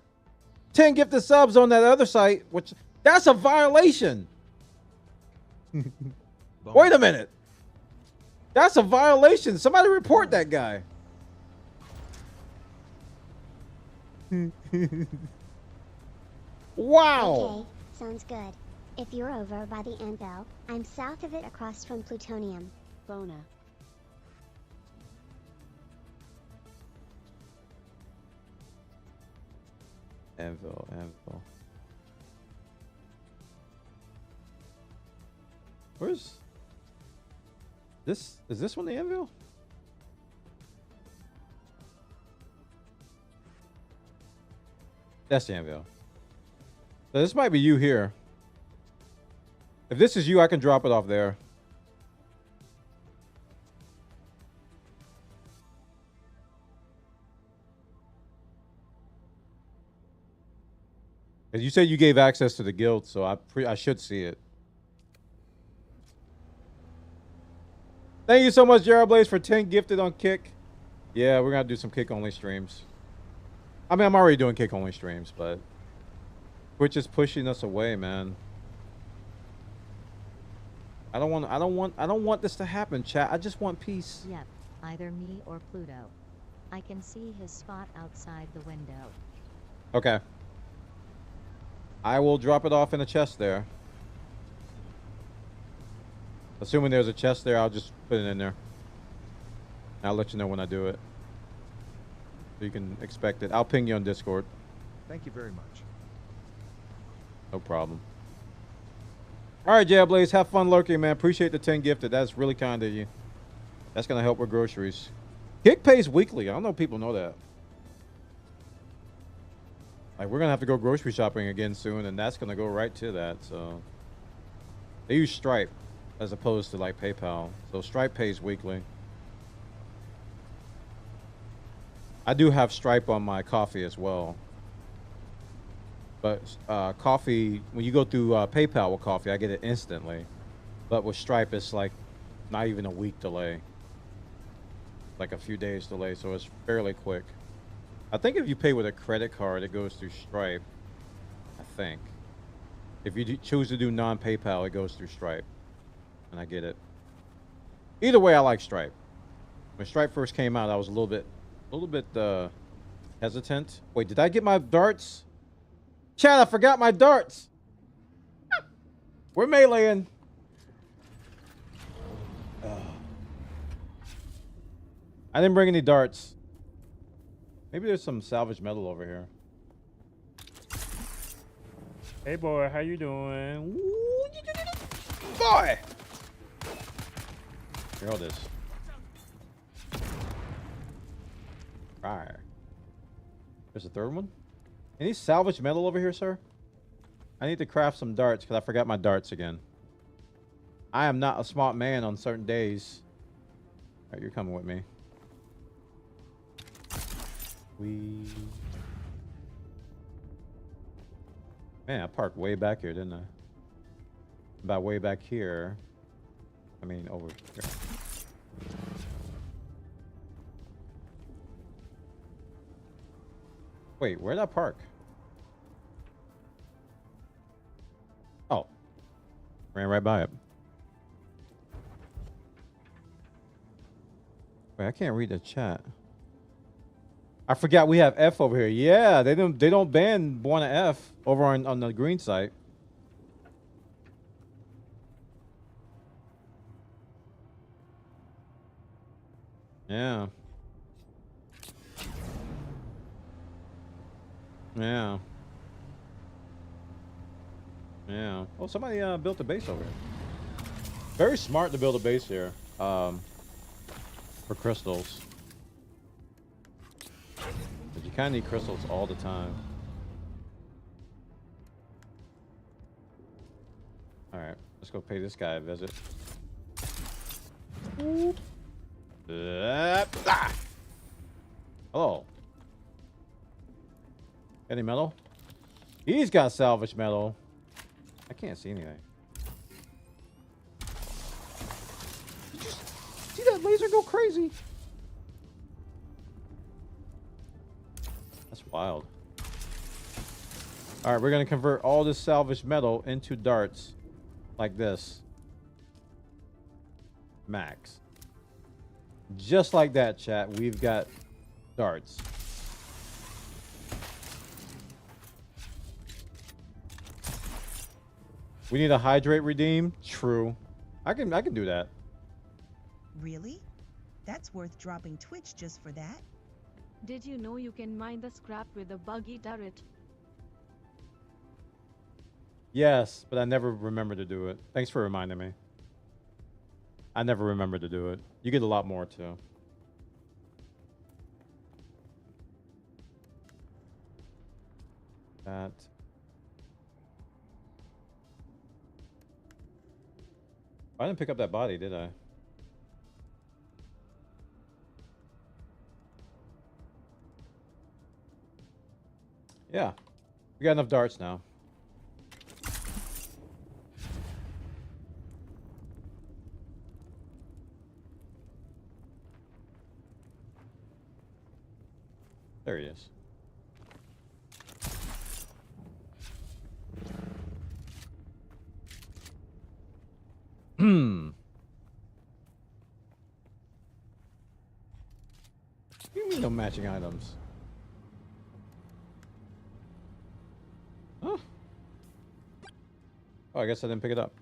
10 gifted subs on that other site, which that's a violation. Wait a minute. That's a violation. Somebody report that guy. Wow. Okay, sounds good. If you're over by the anvil, I'm south of it across from plutonium. Bona. Anvil. Where's this? Is this one the anvil? That's the anvil. So this might be you here. If this is you, I can drop it off there. As you said, you gave access to the guild, so I should see it. Thank you so much, Jared Blaze, for 10 gifted on Kick. Yeah, we're gonna do some Kick only streams. I mean, I'm already doing Kick only streams, but Twitch is pushing us away, man. I don't want this to happen, chat. I just want peace. Yep, either me or Pluto. I can see his spot outside the window. Okay. I will drop it off in a chest there. Assuming there's a chest there, I'll just put it in there. I'll let you know when I do it. So you can expect it. I'll ping you on Discord. Thank you very much. No problem. All right, Jailblaze, have fun lurking, man. Appreciate the 10 gifted. That's really kind of you. That's going to help with groceries. Kick pays weekly. I don't know if people know that. Like, we're going to have to go grocery shopping again soon, and that's going to go right to that. So they use Stripe as opposed to, like, PayPal. So Stripe pays weekly. I do have Stripe on my coffee as well. But coffee, when you go through PayPal with coffee, I get it instantly. But with Stripe, it's like not even a week delay. Like a few days delay, so it's fairly quick. I think if you pay with a credit card, it goes through Stripe. I think. If you choose to do non-PayPal, it goes through Stripe. And I get it. Either way, I like Stripe. When Stripe first came out, I was a little bit hesitant. Wait, did I get my darts? Chad, I forgot my darts. We're meleeing. I didn't bring any darts. Maybe there's some salvage metal over here. Hey, boy, how you doing? Boy! Here, hold this. Alright. There's a third one. Any salvage metal over here, sir? I need to craft some darts because I forgot my darts again. I am not a smart man on certain days. All right, you're coming with me. Man, I parked way back here, didn't I? By way back here, I mean over here. Wait, where'd I park? Oh. Ran right by it. Wait, I can't read the chat. I forgot we have F over here. Yeah, they don't ban Buona F over on the green site. Yeah. Yeah. Yeah. Oh, somebody built a base over here. Very smart to build a base here. For crystals. But you kind of need crystals all the time. Alright, let's go pay this guy a visit. Hello. Any metal? He's got salvage metal. I can't see anything. Did you see that laser go crazy? That's wild. Alright, we're going to convert all this salvage metal into darts. Like this. Max. Just like that, chat. We've got darts. We need a hydrate redeem. True. I can do that. Really? That's worth dropping Twitch just for that? Did you know you can mine the scrap with a buggy turret? Yes, but I never remember to do it. Thanks for reminding me. I never remember to do it. You get a lot more too. That. I didn't pick up that body, did I? Yeah. We got enough darts now. There he is. What do you mean no matching items? Huh? Oh, I guess I didn't pick it up.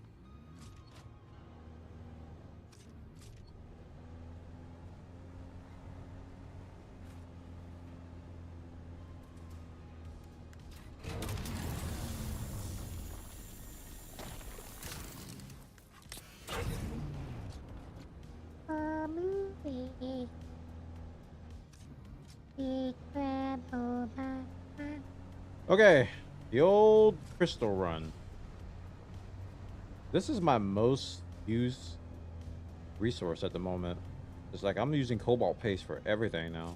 Okay, the old crystal run. This is my most used resource at the moment. It's like I'm using cobalt paste for everything now.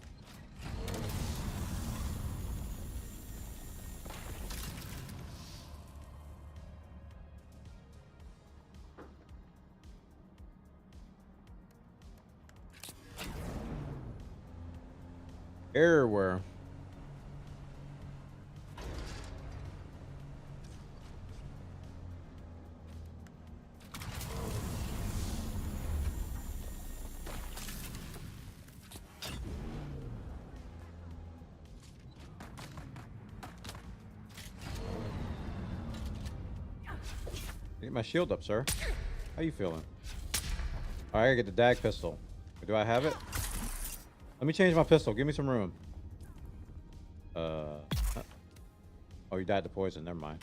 Everywhere. Get my shield up, sir. How you feeling? All right, I gotta get the dag pistol. Do I have it? Let me change my pistol. Give me some room. Oh, you died to poison. Never mind.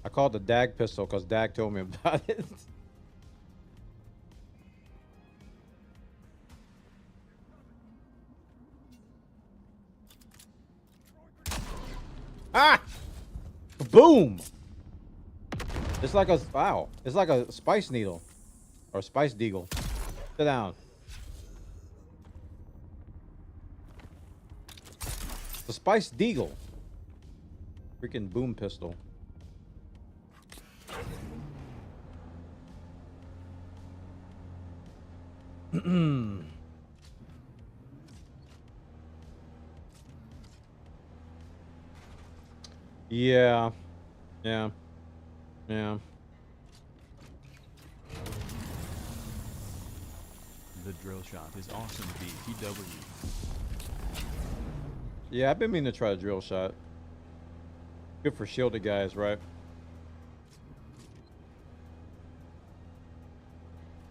I called the dag pistol because Dag told me about it. Ah! Boom! It's like a wow. It's like a spice needle or spice deagle. Sit down. The spice deagle. Freaking boom pistol. Yeah. Yeah. Yeah. The drill shot is awesome. BTW. Yeah, I've been meaning to try a drill shot. Good for shielded guys, right?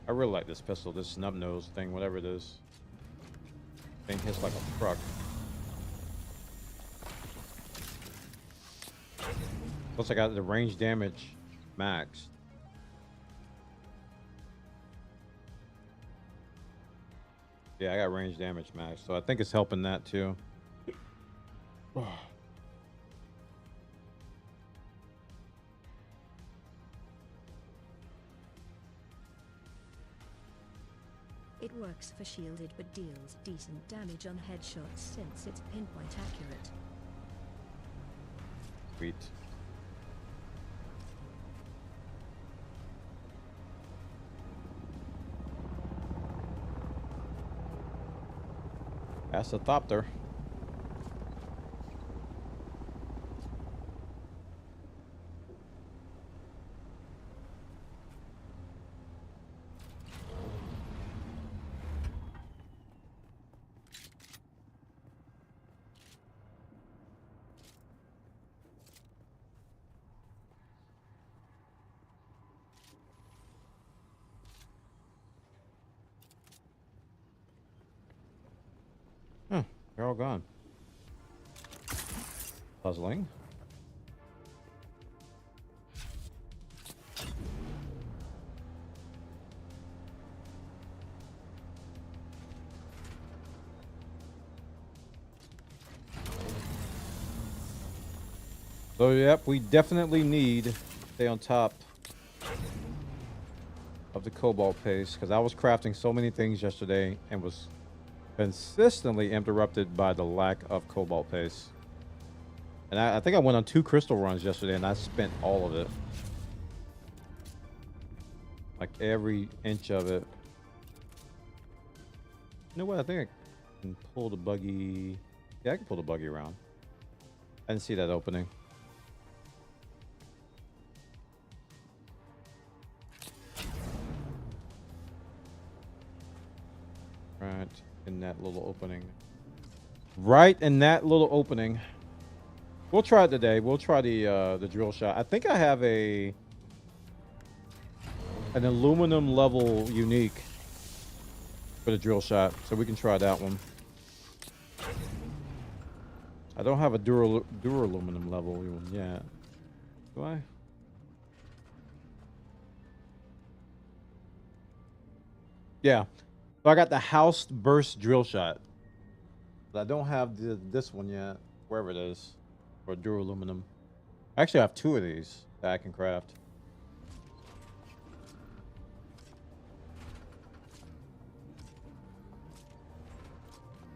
I really like this pistol, this snub nose thing, whatever it is. Thing hits like a truck. Plus I got the range damage max. Yeah, I got range damage max, so I think it's helping that too. It works for shielded but deals decent damage on headshots since it's pinpoint accurate. Sweet. That's a thopter. They're all gone. Puzzling. So yep, we definitely need to stay on top of the cobalt paste because I was crafting so many things yesterday and was consistently interrupted by the lack of cobalt paste. And I think I went on 2 crystal runs yesterday and I spent all of it. Like every inch of it. You know what? I think I can pull the buggy. Yeah, I can pull the buggy around. I didn't see that opening. Right. In that little opening. Right in that little opening. We'll try it today. We'll try the drill shot. I think I have an aluminum level unique for the drill shot, so we can try that one. I don't have a duraluminum level one yet. Do I? Yeah. So I got the house burst drill shot. But I don't have this one yet, wherever it is, for duraluminum. I actually have 2 of these that I can craft.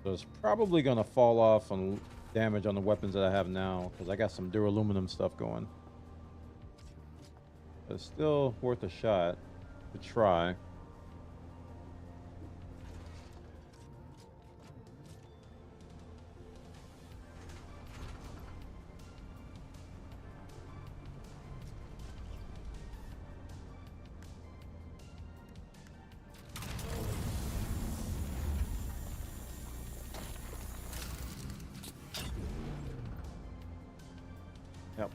So it's probably going to fall off on damage on the weapons that I have now, because I got some duraluminum stuff going. But it's still worth a shot to try. Yep.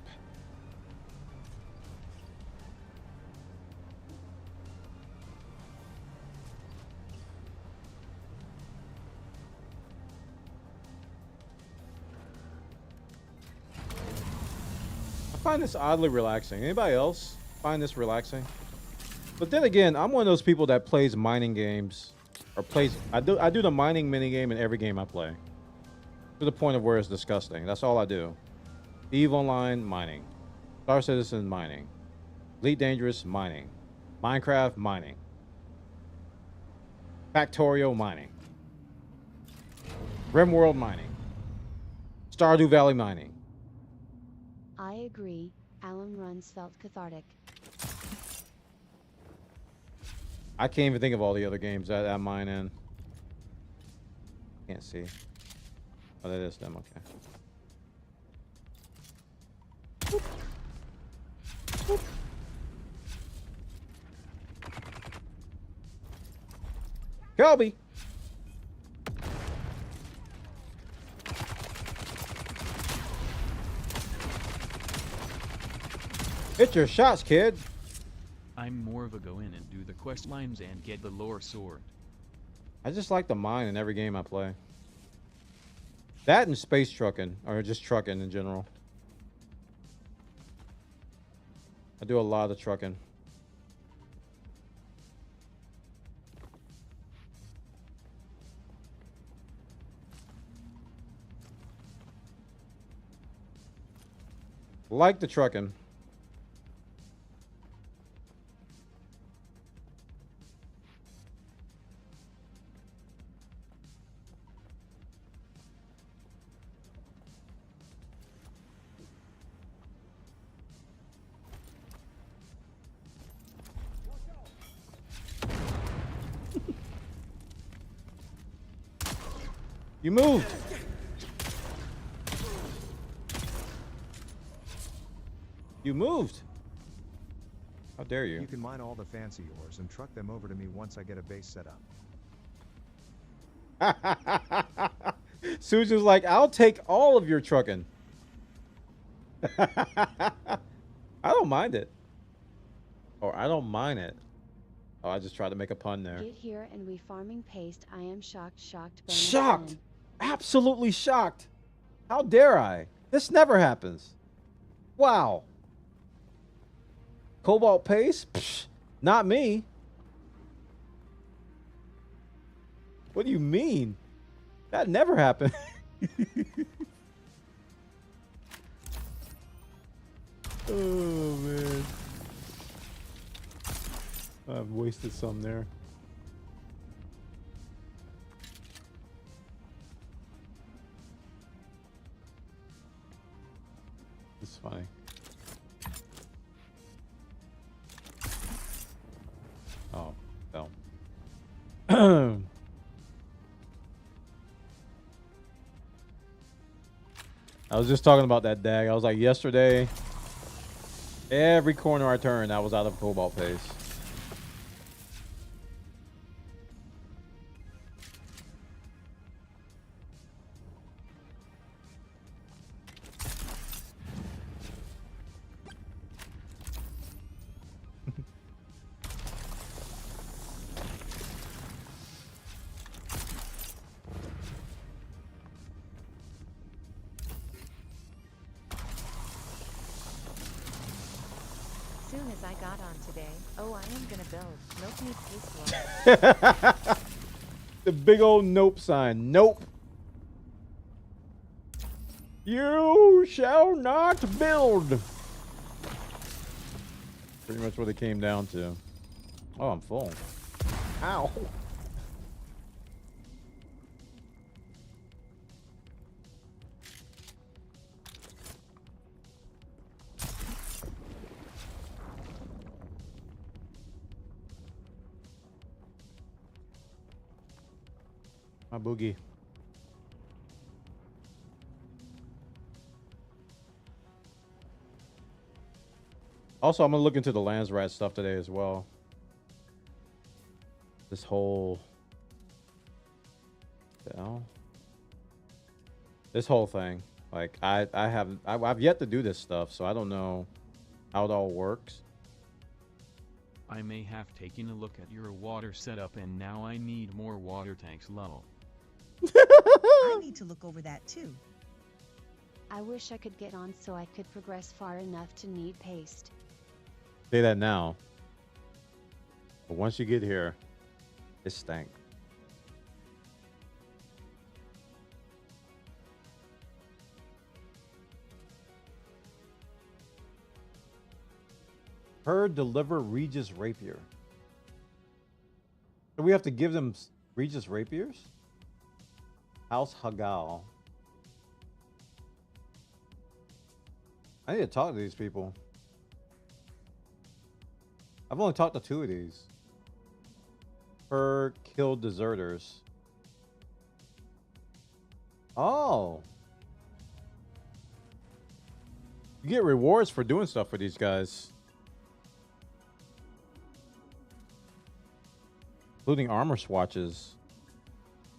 I find this oddly relaxing. Anybody else find this relaxing? But then again, I'm one of those people that plays mining games, or plays. I do the mining minigame in every game I play, to the point of where it's disgusting. That's all I do. EVE Online, mining. Star Citizen, mining. Elite Dangerous, mining. Minecraft, mining. Factorio, mining. RimWorld, mining. Stardew Valley, mining. I agree, Alan runs felt cathartic. I can't even think of all the other games that I mine in. Can't see. Oh, that is them, okay. Kelby. Hit your shots, kid. I'm more of a go in and do the quest lines and get the lore sword. I just like the mine in every game I play. That and space trucking, or just trucking in general. I do a lot of trucking. Like the trucking. You moved. You moved. How dare you? You can mine all the fancy ores and truck them over to me once I get a base set up. Susan's like, I'll take all of your trucking. I don't mind it. Or I don't mind it. Oh, I just tried to make a pun there. Get here and we farming paste. I am shocked. Shocked. Absolutely shocked. How dare I? This never happens. Wow. Cobalt paste? Psh, not me. What do you mean? That never happened. Oh, man. I've wasted some there. It's funny. Oh, no. I was just talking about that dag. I was like, yesterday, every corner I turned, I was out of cobalt paste. Soon as I got on today, oh, I am gonna build. Nope, need paste one. The big old nope sign. Nope. You shall not build. Pretty much what it came down to. Oh, I'm full. Ow. My boogie. Also, I'm gonna look into the Lands Rat stuff today as well. This whole... This whole thing. Like, I've yet to do this stuff, so I don't know how it all works. I may have taken a look at your water setup and now I need more water tanks, lol. I need to look over that too. I wish I could get on so I could progress far enough to need paste. Say that now. But once you get here, it stank. Her deliver Regis Rapier. Do we have to give them Regis Rapiers? House Hagal. I need to talk to these people. I've only talked to 2 of these. Her killed deserters. Oh. You get rewards for doing stuff for these guys. including armor swatches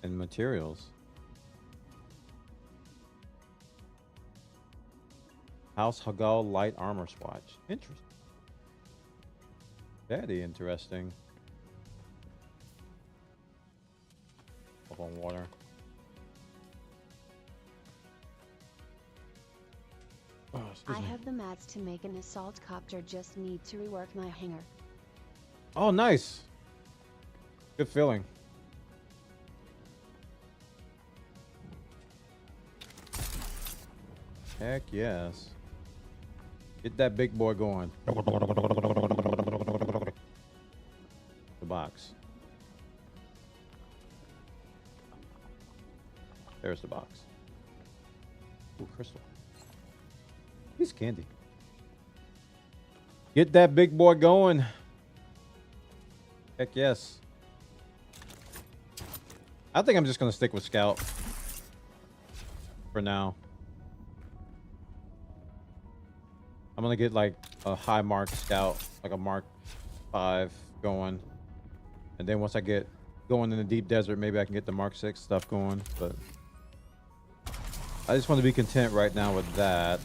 and materials. House Hagal light armor swatch. Interesting. Very interesting. Up on water. Oh, excuse I me. have the mats to make an assault copter, just need to rework my hanger. Oh, nice. Good feeling. Heck yes. Get that big boy going. The box. There's the box. Ooh, crystal. Piece of candy. Get that big boy going. Heck yes. I think I'm just gonna stick with Scout for now. I'm gonna get like a high mark Scout, like a Mark 5 going, and then once I get going in the deep desert, maybe I can get the Mark 6 stuff going. But I just want to be content right now with that.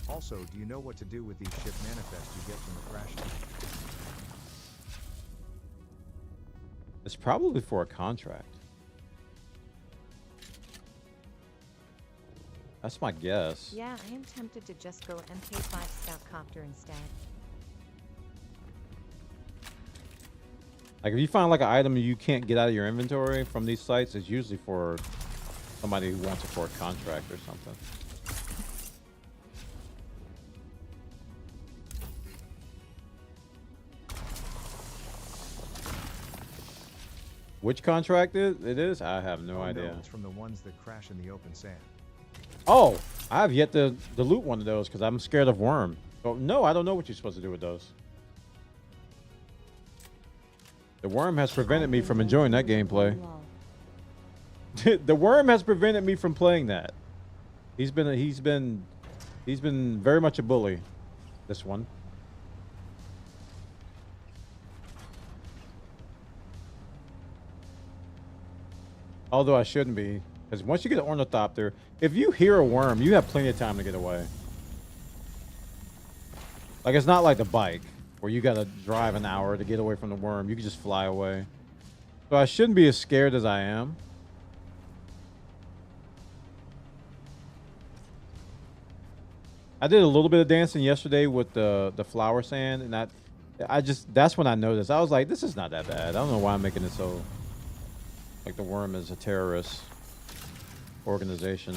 Also, do you know what to do with these ship manifests you get from the crashing? It's probably for a contract. That's my guess. Yeah, I am tempted to just go MK5 Scout Copter instead. Like if you find like an item you can't get out of your inventory from these sites, it's usually for somebody who wants it for a contract or something. Which contract it is? I have no idea. No, it's from the ones that crash in the open sand. Oh, I have yet to loot one of those because I'm scared of worm. So no, I don't know what you're supposed to do with those. The worm has prevented me from enjoying that gameplay. The worm has prevented me from playing that. He's been very much a bully. This one. Although I shouldn't be, because once you get an ornithopter, if you hear a worm, you have plenty of time to get away. Like it's not like the bike where you gotta drive an hour to get away from the worm. You can just fly away. So I shouldn't be as scared as I am. I did a little bit of dancing yesterday with the flower sand, and that's when I noticed. I was like, this is not that bad. I don't know why I'm making it so like the worm is a terrorist organization.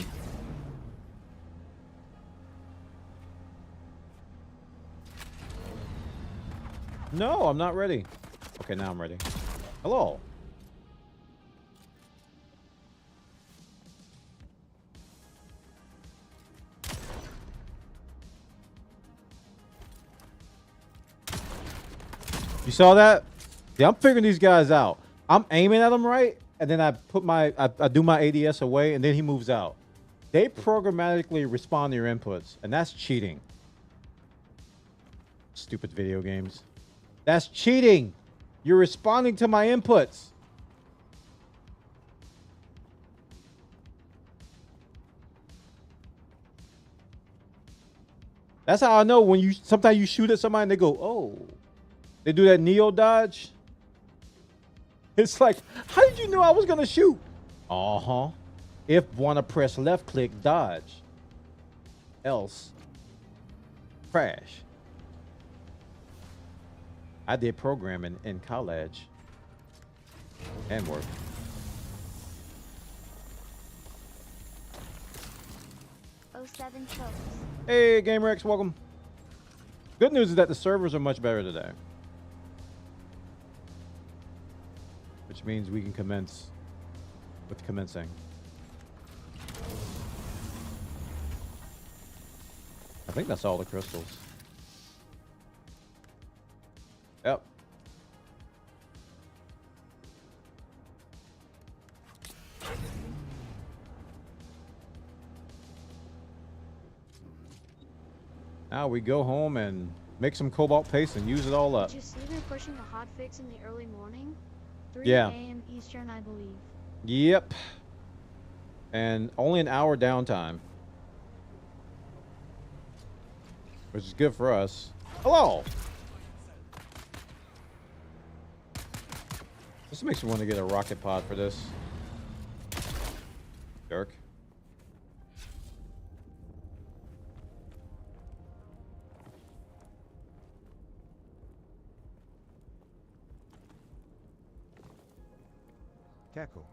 No, I'm not ready. Okay, now I'm ready. Hello. You saw that? Yeah, I'm figuring these guys out. I'm aiming at them right, and then I put I do my ADS away, and then he moves out. They programmatically respond to your inputs, and that's cheating. Stupid video games. That's cheating. You're responding to my inputs. That's how I know when sometimes you shoot at somebody and they go, oh. They do that Neo dodge. It's like, how did you know I was gonna shoot? Uh-huh. If wanna press left click, dodge. Else, crash. I did programming in college and work. Oh, 07 folks. Hey, GameRex, welcome. Good news is that the servers are much better today. Which means we can commence with commencing. I think that's all the crystals. Yep. Now we go home and make some cobalt paste and use it all up. Did you see they're pushing the hotfix in the early morning? 3 Yeah. a.m. Eastern, I believe. Yep. And only an hour downtime. Which is good for us. Hello! This makes me want to get a rocket pod for this. Jerk. Keku.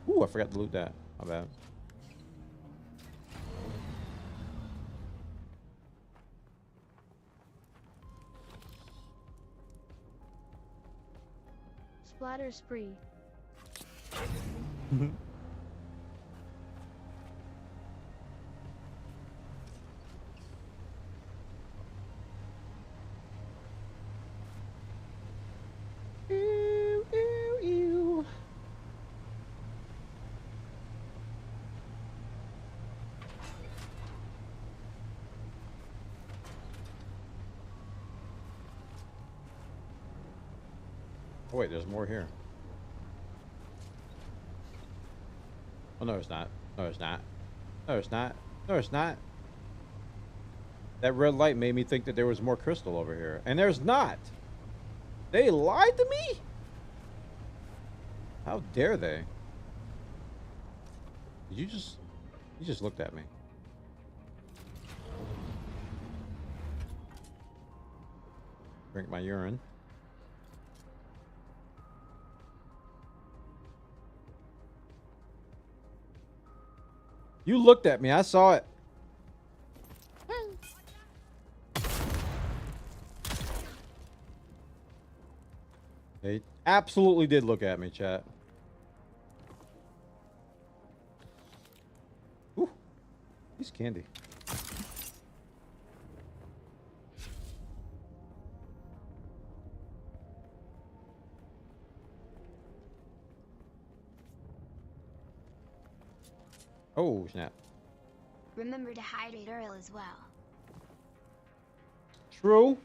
Ooh, I forgot to loot that. My bad. Splatter spree. Ew, ew, ew. Oh wait, there's more here. Oh no, it's not. No, it's not. No, it's not. No, it's not. That red light made me think that there was more crystal over here, and there's not. They lied to me? How dare they? Did you just looked at me. Drink my urine. You looked at me. I saw it. They absolutely did look at me, chat. Ooh, he's candy. Oh, snap. Remember to hydrate Earl as well. True.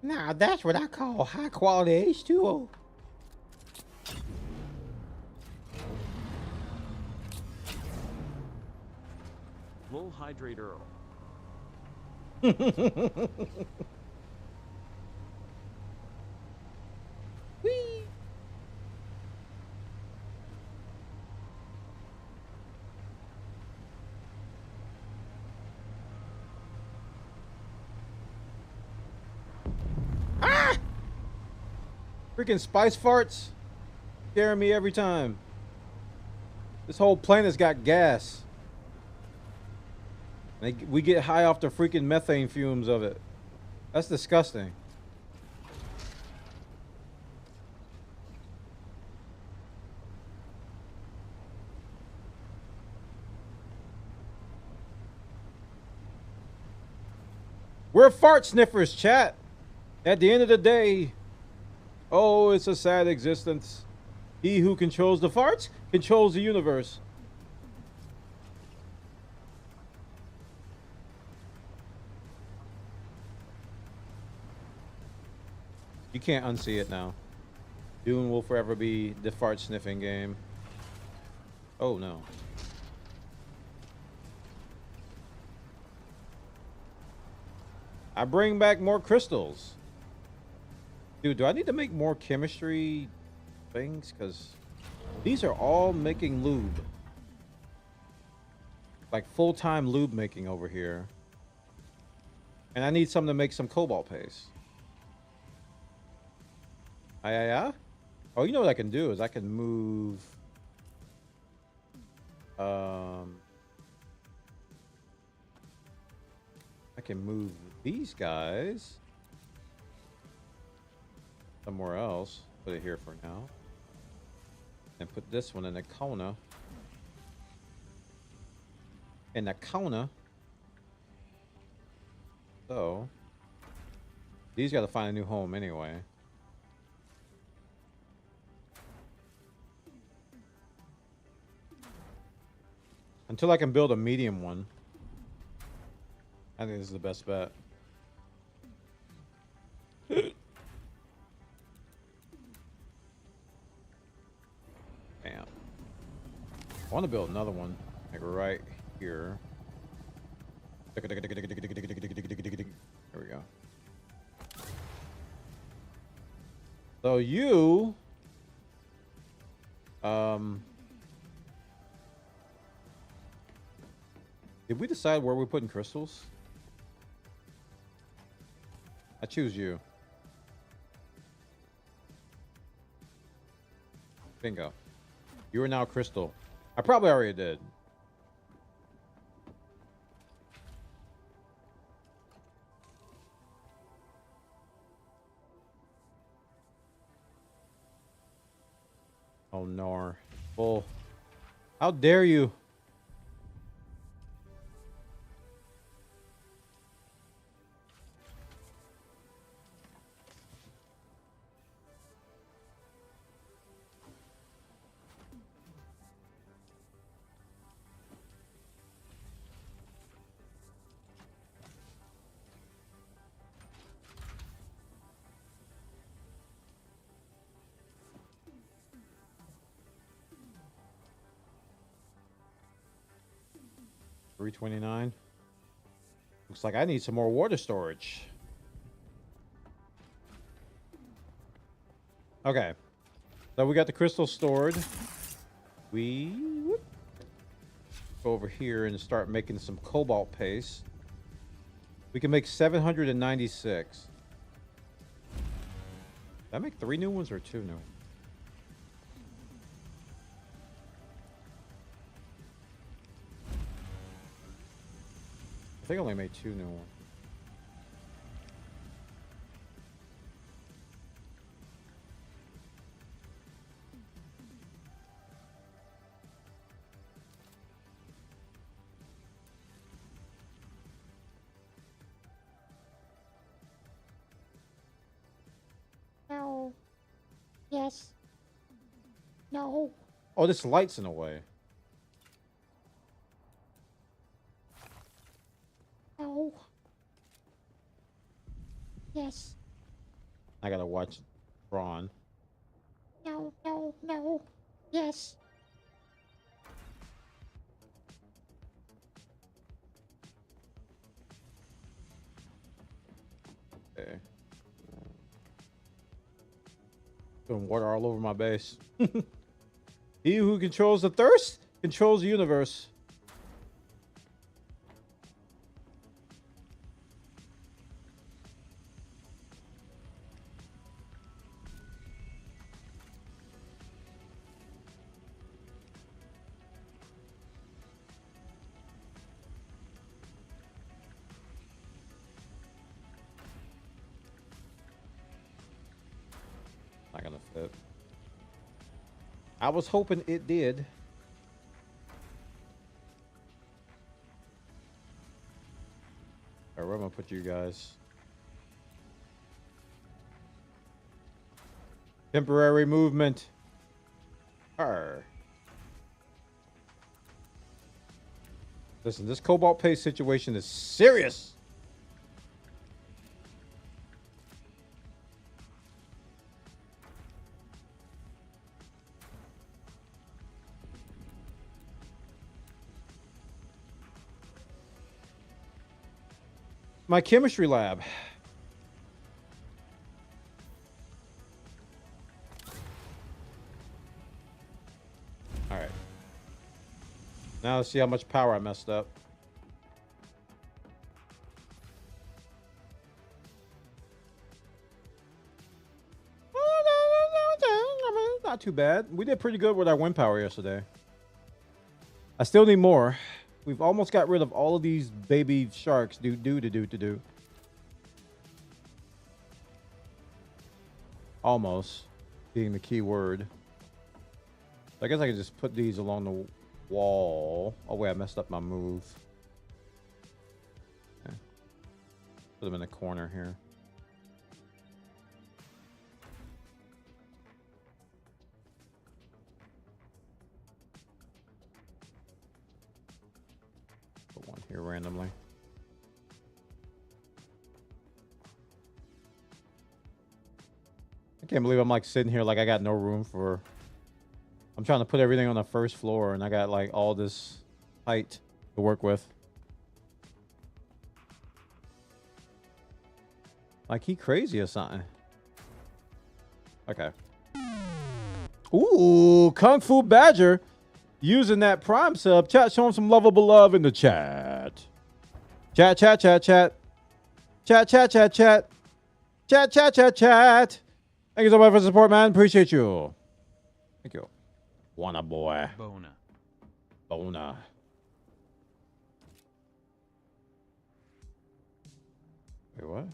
Now that's what I call high quality H2O. Lol hydrate Earl. Whee! Ah! Freaking spice farts scaring me every time. This whole planet's got gas. We get high off the freaking methane fumes of it. That's disgusting. We're fart sniffers, chat. At the end of the day, oh, it's a sad existence. He who controls the farts controls the universe. You can't unsee it now. DUNE will forever be the fart sniffing game. Oh no. I bring back more crystals. Dude, do I need to make more chemistry things? Because these are all making lube. Like full-time lube making over here. And I need something to make some cobalt paste. Yeah. Oh, you know what I can do is I can move. I can move these guys somewhere else. Put it here for now, and put this one in the corner. In the corner. So These got to find a new home anyway. Until I can build a medium one. I think this is the best bet. Bam. I want to build another one, like right here. There we go. So you, did we decide where we're putting crystals? I choose you. Bingo. You are now crystal. I probably already did. Oh no. Bull. How dare you? $329. Looks like I need some more water storage. Okay. So we got the crystal stored. We go over here and start making some cobalt paste. We can make 796. Did I make 3 new ones or 2 new? I think I only made 2 new ones. No. Yes. No. Oh, this light's in the way. No. Yes. I gotta watch Braun. No, no, no. Yes. Okay. Putting water all over my base. He who controls the thirst controls the universe. Not gonna fit. I was hoping it did. Alright, where am I gonna put you guys? Temporary movement. Arr. Listen, this cobalt paste situation is serious. My chemistry lab. All right. Now let's see how much power I messed up. Not too bad. We did pretty good with our wind power yesterday. I still need more. We've almost got rid of all of these baby sharks. Do. Almost being the key word. I guess I could just put these along the wall. Oh wait, I messed up my move. Okay. Put them in the corner here. can't believe I'm like sitting here like I got no room for. I'm trying to put everything on the first floor, and I got like all this height to work with. Like he crazy or something. Okay. Ooh, Kung Fu Badger using that Prime sub. Chat, showing some lovable love in the chat. Chat, chat, chat, chat. Chat, chat, chat, chat. Chat, chat, chat, chat. Thank you so much for the support, man. Appreciate you. Thank you. Wanna boy. Bona. Bona. Wait, what?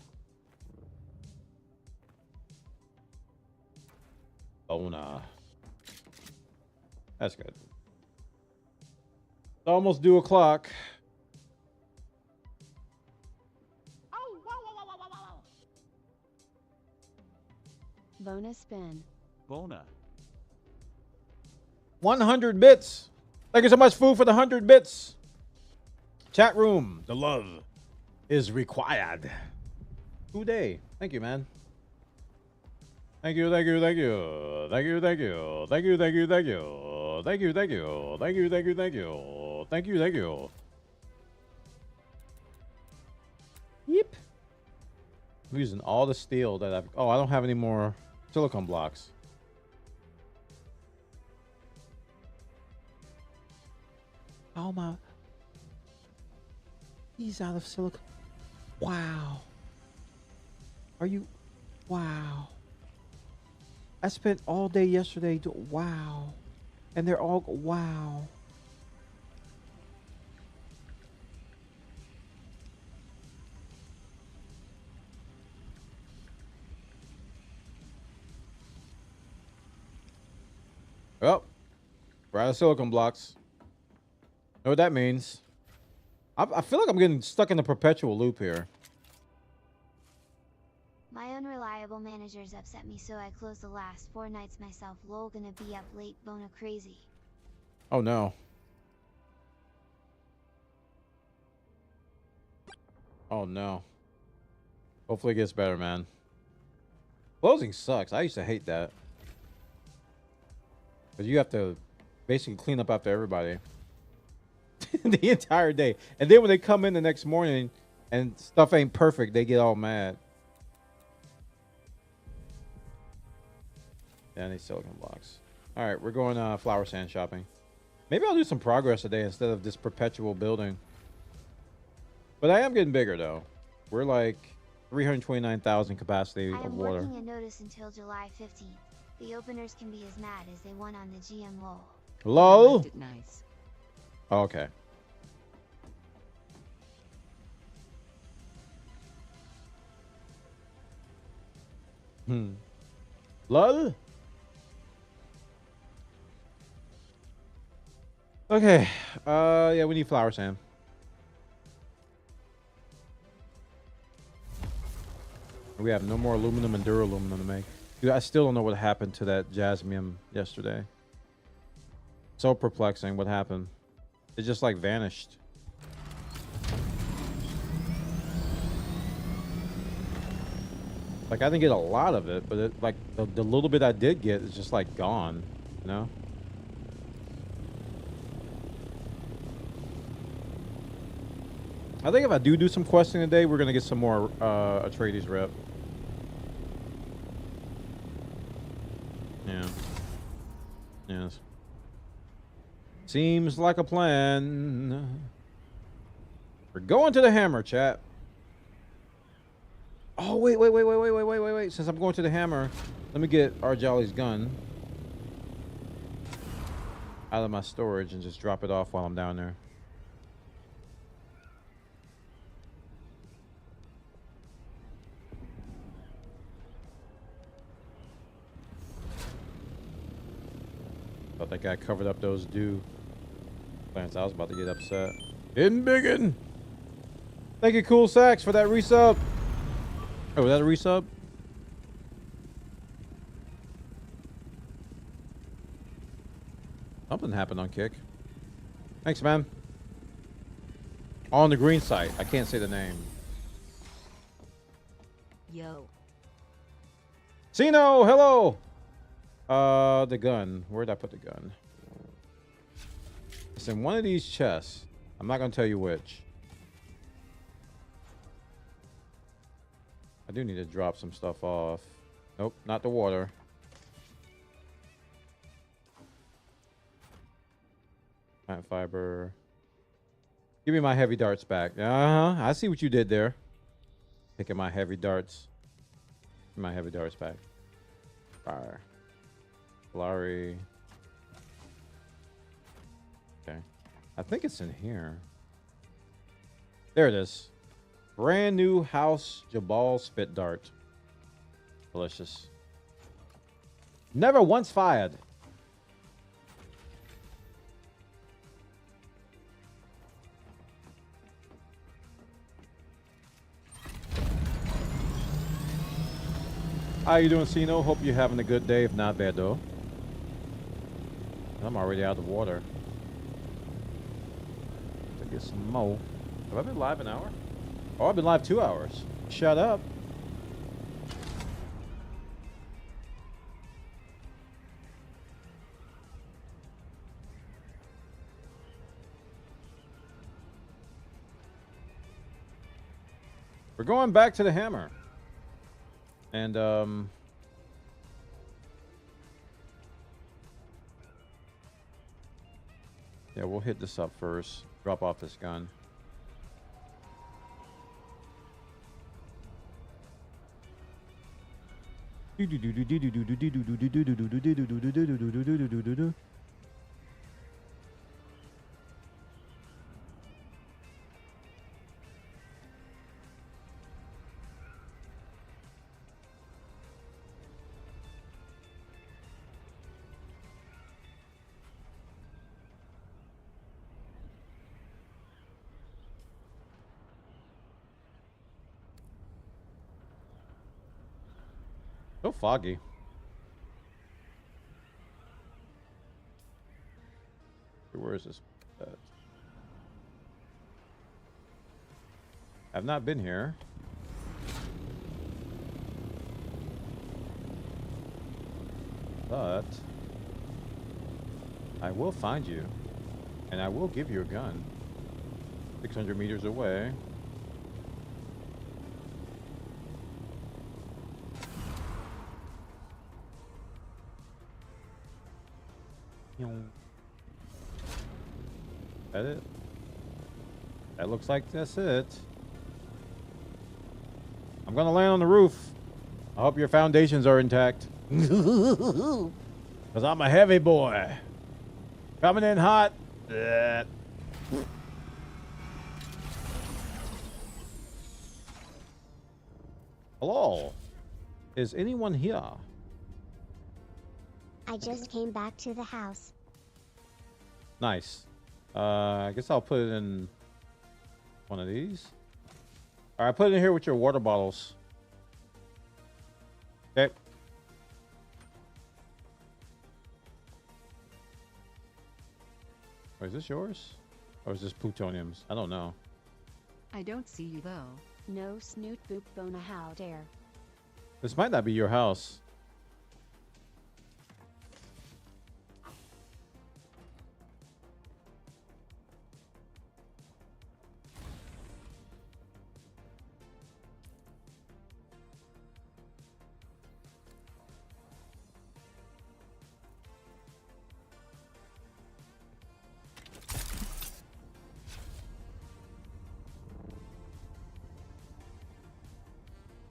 Bona. That's good. It's almost due o'clock. Bonus spin. Bona. 100 bits. Thank you so much, Foo, for the 100 bits. Chat room. The love is required. Today. Thank you, man. Thank you, thank you, thank you. Thank you, thank you. Thank you, thank you, thank you. Thank you, thank you. Thank you, thank you, thank you. Thank you, thank you. Yep. I'm using all the steel that I've... Oh, I don't have any more silicone blocks. Oh my... He's out of silicone. Wow. Are you... Wow. I spent all day yesterday to... Wow. And they're all... Wow. Well, we're out of silicone blocks. Know what that means? I feel like I'm getting stuck in a perpetual loop here. My unreliable managers upset me, so I closed the last 4 nights myself. Lol, gonna be up late, bona crazy. Oh no. Oh no. Hopefully it gets better, man. Closing sucks. I used to hate that. Because you have to basically clean up after everybody. The entire day. And then when they come in the next morning and stuff ain't perfect, they get all mad. Yeah, I need silicone blocks. Alright, we're going flower sand shopping. Maybe I'll do some progress today instead of this perpetual building. But I am getting bigger though. We're like 329,000 capacity of water. I am working a notice until July 15th. The openers can be as mad as they want on the GM lol. Lol? Nice. Oh, okay. Lol? Okay. Yeah, we need flower sand. We have no more aluminum and duraluminum to make. Dude, I still don't know what happened to that jasmine yesterday. So perplexing what happened. It just like vanished. Like I didn't get a lot of it, but it like the little bit I did get is just like gone, you know? I think if I do some questing today, we're gonna get some more Atreides rep. Yeah. Yes. Seems like a plan. We're going to the hammer, chat. Oh, wait. Since I'm going to the hammer, let me get Arjali's gun out of my storage and just drop it off while I'm down there. Thought that guy covered up those dew plants. I was about to get upset. Hidden biggin. Thank you, Cool Sax, for that resub. Oh, was that a resub? Something happened on Kick. Thanks, man. On the green site. I can't say the name. Yo. Sino, hello. The gun. Where'd I put the gun? It's in one of these chests. I'm not gonna tell you which. I do need to drop some stuff off. Nope, not the water. Plant fiber. Give me my heavy darts back. I see what you did there. Taking my heavy darts. Give me my heavy darts back. Fire. Flurry. Okay. I think it's in here. There it is. Brand new house Jabal spit dart. Delicious. Never once fired. How you doing, Sino? Hope you're having a good day. If not bad, though. I'm already out of water. To get some more. Have I been live an hour? Oh, I've been live 2 hours. Shut up. We're going back to the hammer. And, yeah, we'll hit this up first. Drop off this gun. So foggy. Where is this? I've not been here. But I will find you. And I will give you a gun. 600 meters away. That it? That looks like that's it. I'm gonna land on the roof. I hope your foundations are intact. Because I'm a heavy boy. Coming in hot. Hello. Is anyone here? I just came back to the house. Nice. I guess I'll put it in one of these. All right, put it in here with your water bottles. Okay. Wait, is this yours? Or is this plutonium's? I don't know. I don't see you though. No snoot boop bona how dare. This might not be your house.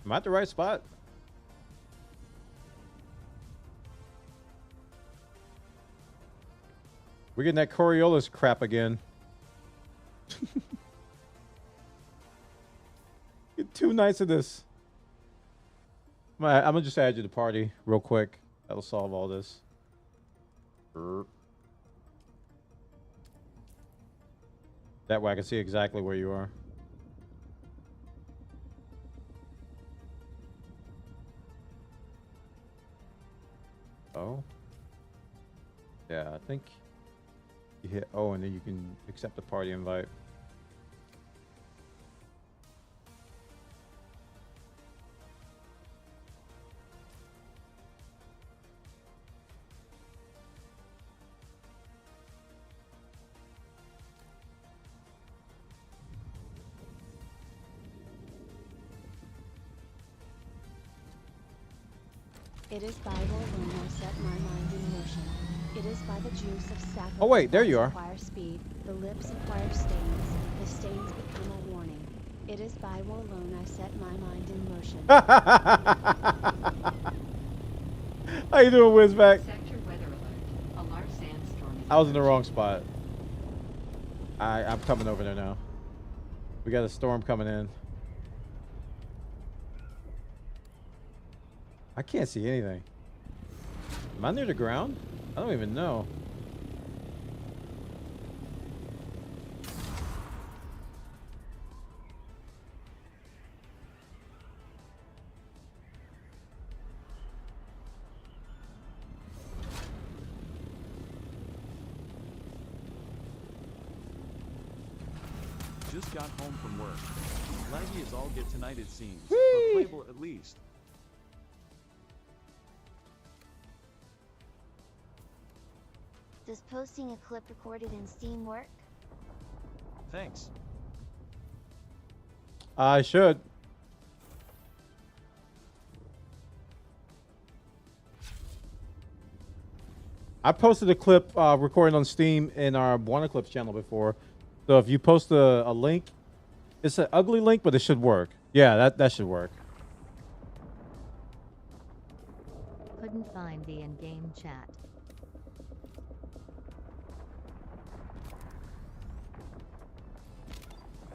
Am I at the right spot? We're getting that Coriolis crap again. Get 2 nights of this. I'm gonna just add you to the party real quick. That'll solve all this. That way I can see exactly where you are. Oh. Yeah, I think you hit O and then you can accept the party invite. It is by Warthog I set my mind in motion. It is by the juice of sack. Oh, wait, there you are. Acquire speed, the lips acquire stains, the stains become a warning. It is by Warthog I set my mind in motion. How you doing, Whizback? Sector weather alert. A large sandstorm. I was in the wrong spot. I'm coming over there now. We got a storm coming in. I can't see anything. Am I near the ground? I don't even know. Just got home from work. Laggy as all get tonight, it seems. But playable at least. Does posting a clip recorded in Steam work? Thanks. I should. I posted a clip recorded on Steam in our Warner Clips channel before. So if you post a link, it's an ugly link, but it should work. Yeah, that should work. Couldn't find the in-game chat.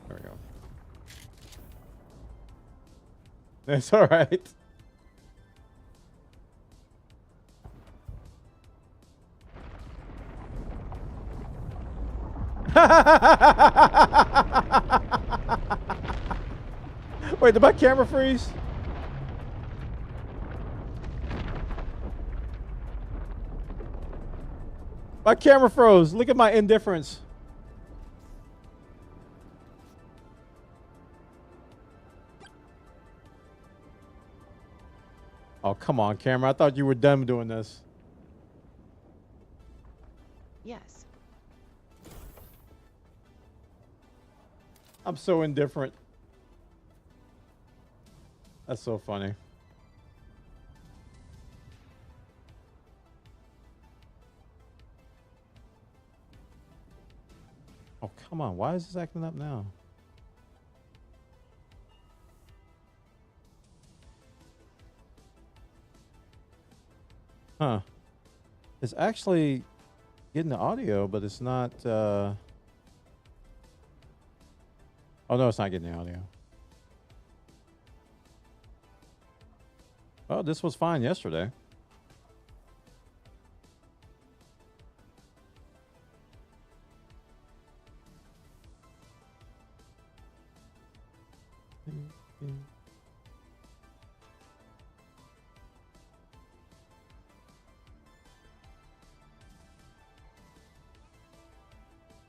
There we go. That's all right. Wait, did my camera freeze? My camera froze. Look at my indifference. Oh, come on, camera. I thought you were done doing this. Yes. I'm so indifferent. That's so funny. Oh, come on. Why is this acting up now? Huh. It's actually getting the audio, but it's not... Oh, no, it's not getting the audio. Oh, this was fine yesterday.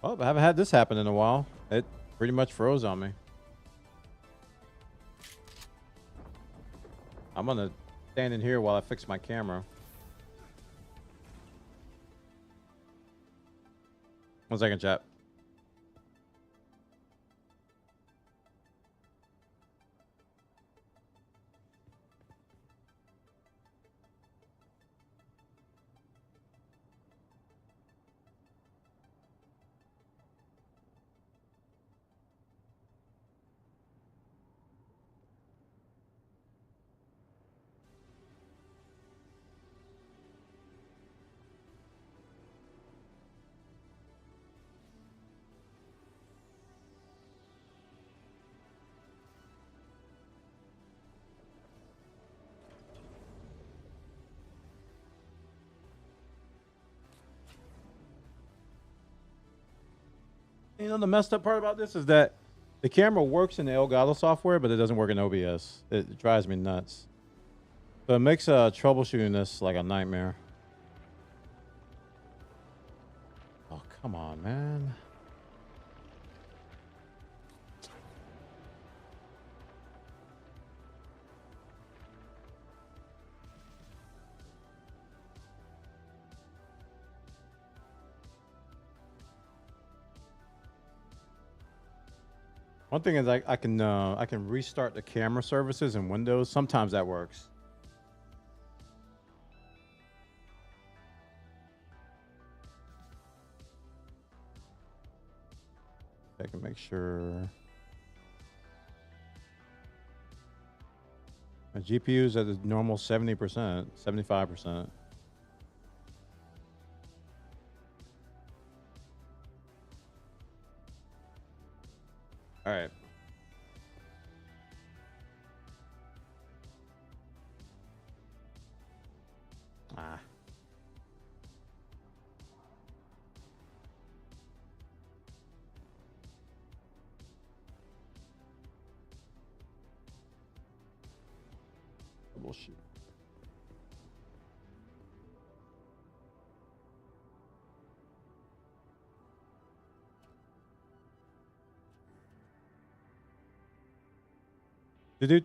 Well, I haven't had this happen in a while. It pretty much froze on me. I'm gonna stand in here while I fix my camera. 1 second, chat. You know, the messed up part about this is that the camera works in the Elgato software, but it doesn't work in OBS. It drives me nuts. So it makes troubleshooting this like a nightmare. Oh, come on, man. One thing is I can restart the camera services in Windows. Sometimes that works. check and make sure. My GPU's at the normal 70%, 75%. All right. Ah. Bullshit.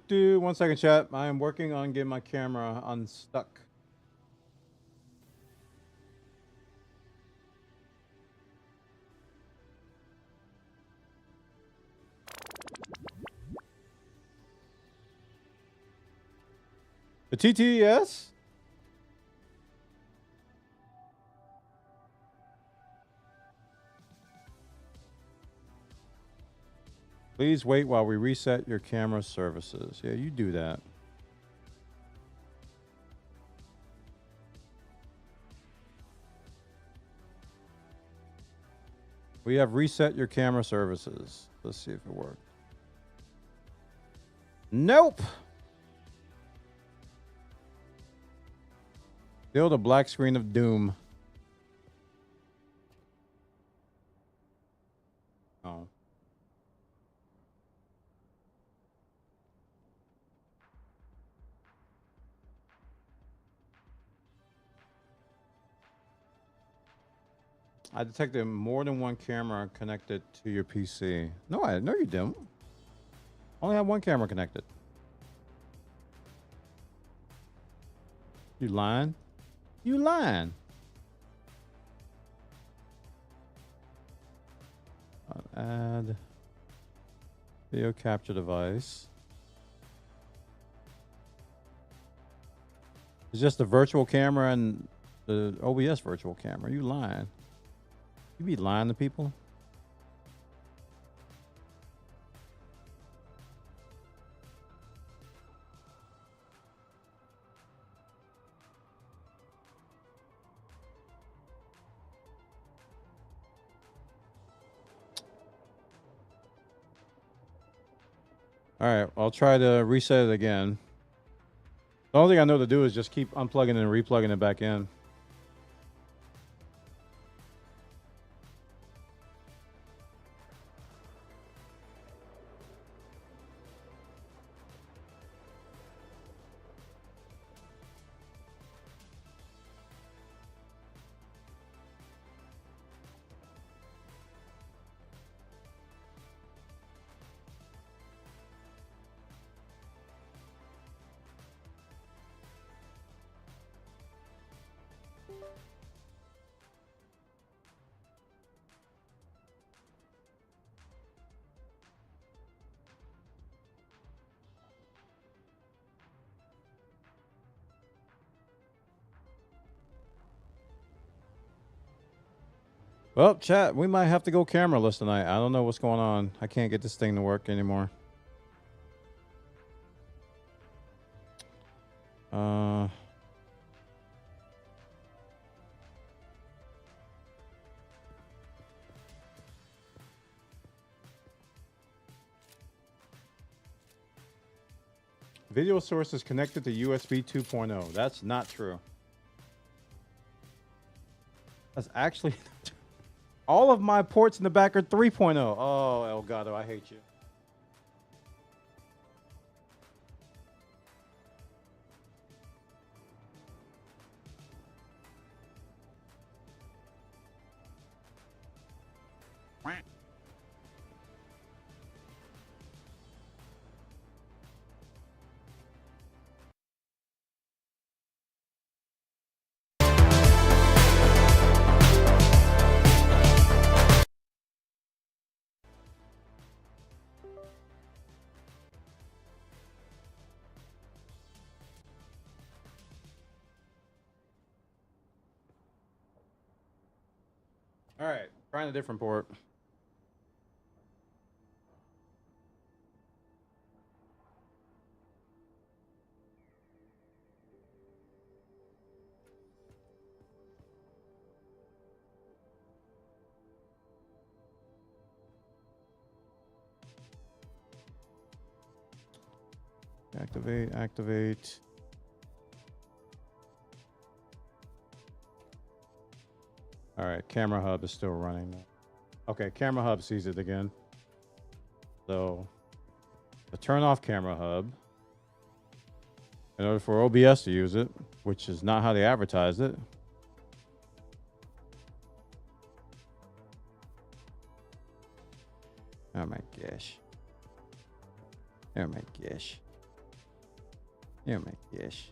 Do 1 second, chat. I am working on getting my camera unstuck. The TTS? Please wait while we reset your camera services. Yeah, you do that. We have reset your camera services. Let's see if it worked. Nope. Still the black screen of doom. Oh. I detected more than one camera connected to your PC. No, you didn't. Only have one camera connected. You lying? You lying? Add video capture device. It's just the virtual camera and the OBS virtual camera. You lying? You be lying to people? All right, I'll try to reset it again. The only thing I know to do is just keep unplugging and replugging it back in. Well, chat, we might have to go cameraless tonight. I don't know what's going on. I can't get this thing to work anymore. Video source is connected to USB 2.0. That's not true. That's actually all of my ports in the back are 3.0. Oh, Elgato, I hate you. All right, trying a different port. Activate, activate. All right, camera hub is still running. Okay, camera hub sees it again. So, to turn off camera hub, in order for OBS to use it, which is not how they advertise it. Oh my gosh. Oh my gosh. Oh my gosh.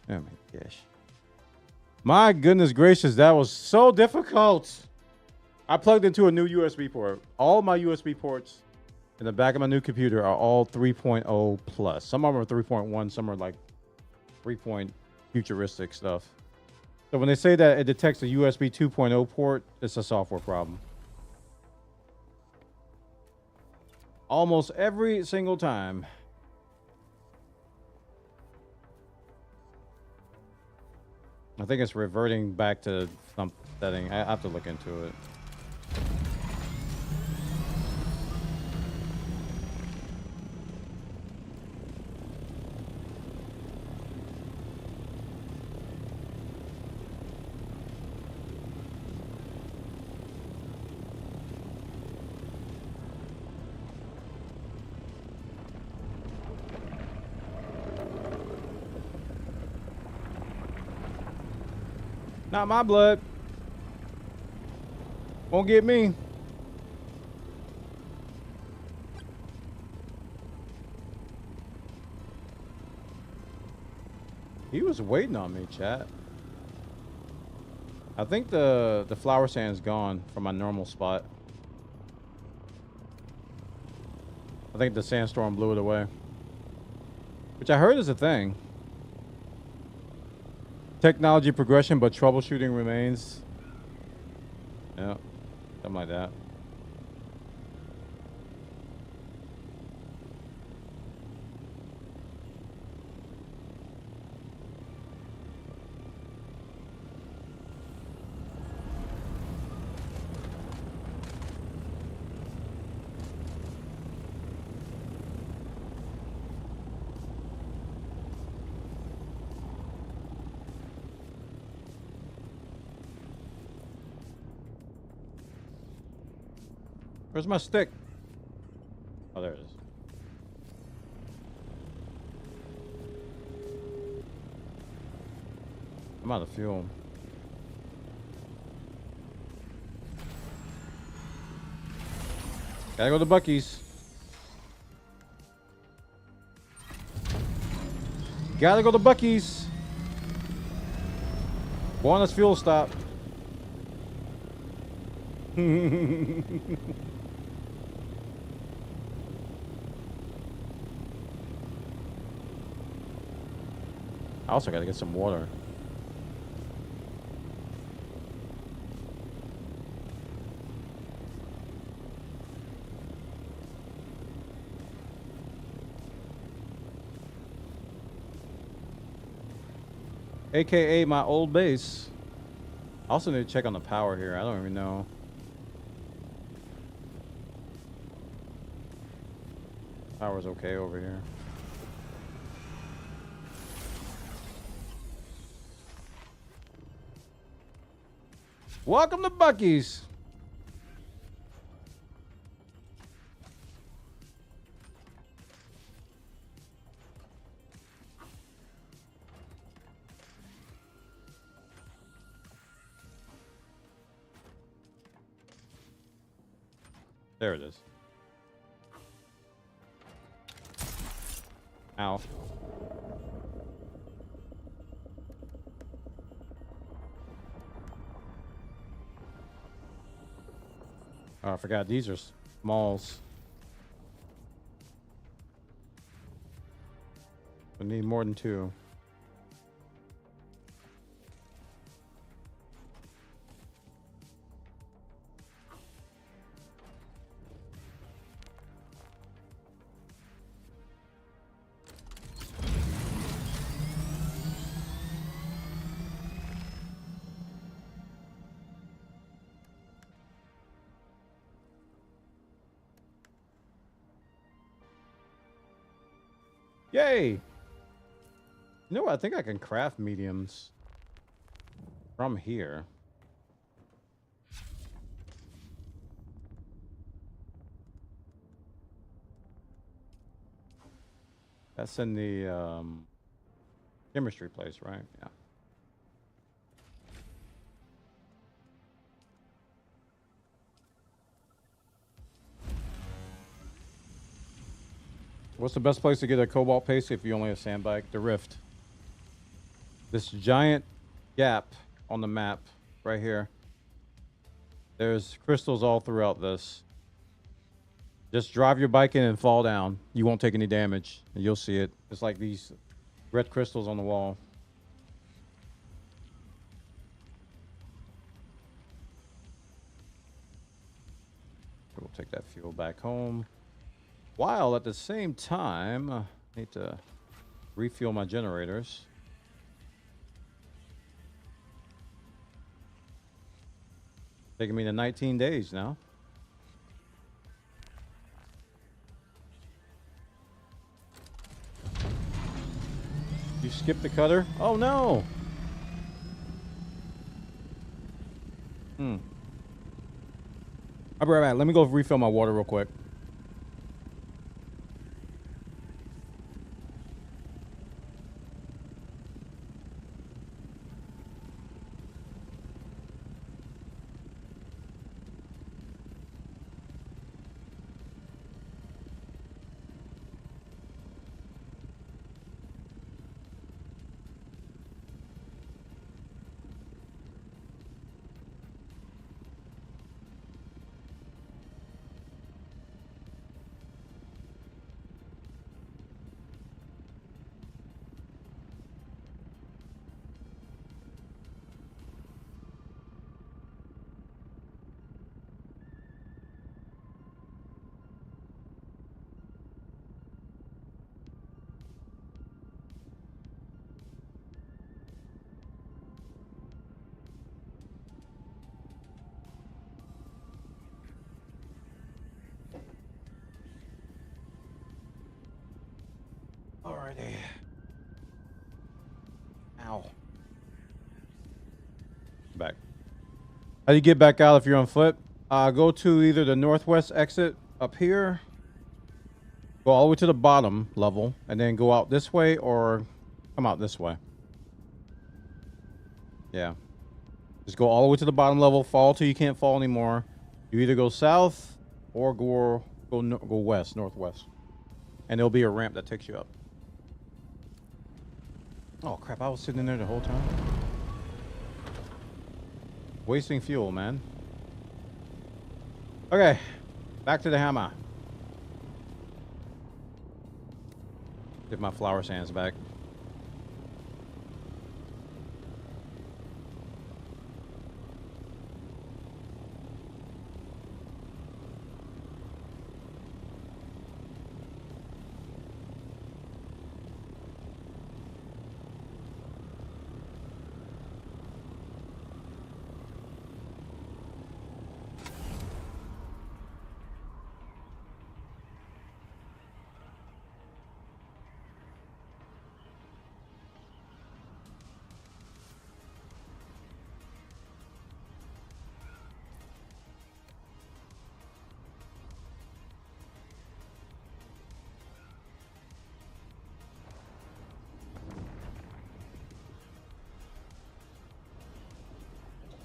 Oh my gosh. My goodness gracious, that was so difficult. I plugged into a new USB port. All my USB ports in the back of my new computer are all 3.0 plus. Some of them are 3.1, some are like 3. Futuristic stuff. So when they say that it detects a USB 2.0 port, it's a software problem. Almost every single time. I think it's reverting back to some setting. I have to look into it. Not my blood. Won't get me. He was waiting on me, chat. I think the flower sand's gone from my normal spot. I think the sandstorm blew it away. Which I heard is a thing. Technology progression, but troubleshooting remains. Yeah, something like that. Where's my stick? Oh, there it is. I'm out of fuel. Gotta go to Buc-ee's. Gotta go to Buc-ee's. Bonus fuel stop. I also gotta get some water. AKA my old base. I also need to check on the power here. I don't even know. Power's okay over here. Welcome to Buc-ee's. There it is. Ow. Oh, I forgot. These are smalls. We need more than 2. Yay! You know what? I think I can craft mediums from here. That's in the chemistry place, right? Yeah. What's the best place to get a cobalt paste if you only have sandbag? The Rift. This giant gap on the map right here. There's crystals all throughout this. Just drive your bike in and fall down. You won't take any damage. And you'll see it. It's like these red crystals on the wall. We'll take that fuel back home. While at the same time, I need to refuel my generators. Taking me to 19 days now. You skipped the cutter? Oh no! I'll be right back. Let me go refill my water real quick. Alrighty. Ow. Back. How do you get back out if you're on foot? Go to either the northwest exit up here. Go all the way to the bottom level and then go out this way or come out this way. Yeah. Just go all the way to the bottom level, fall till you can't fall anymore. You either go south or go west, northwest. And there'll be a ramp that takes you up. Oh crap, I was sitting in there the whole time. Wasting fuel, man. Okay, back to the hammer. Get my flower sands back.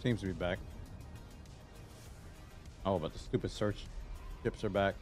Seems to be back. Oh, but the stupid search chips are back.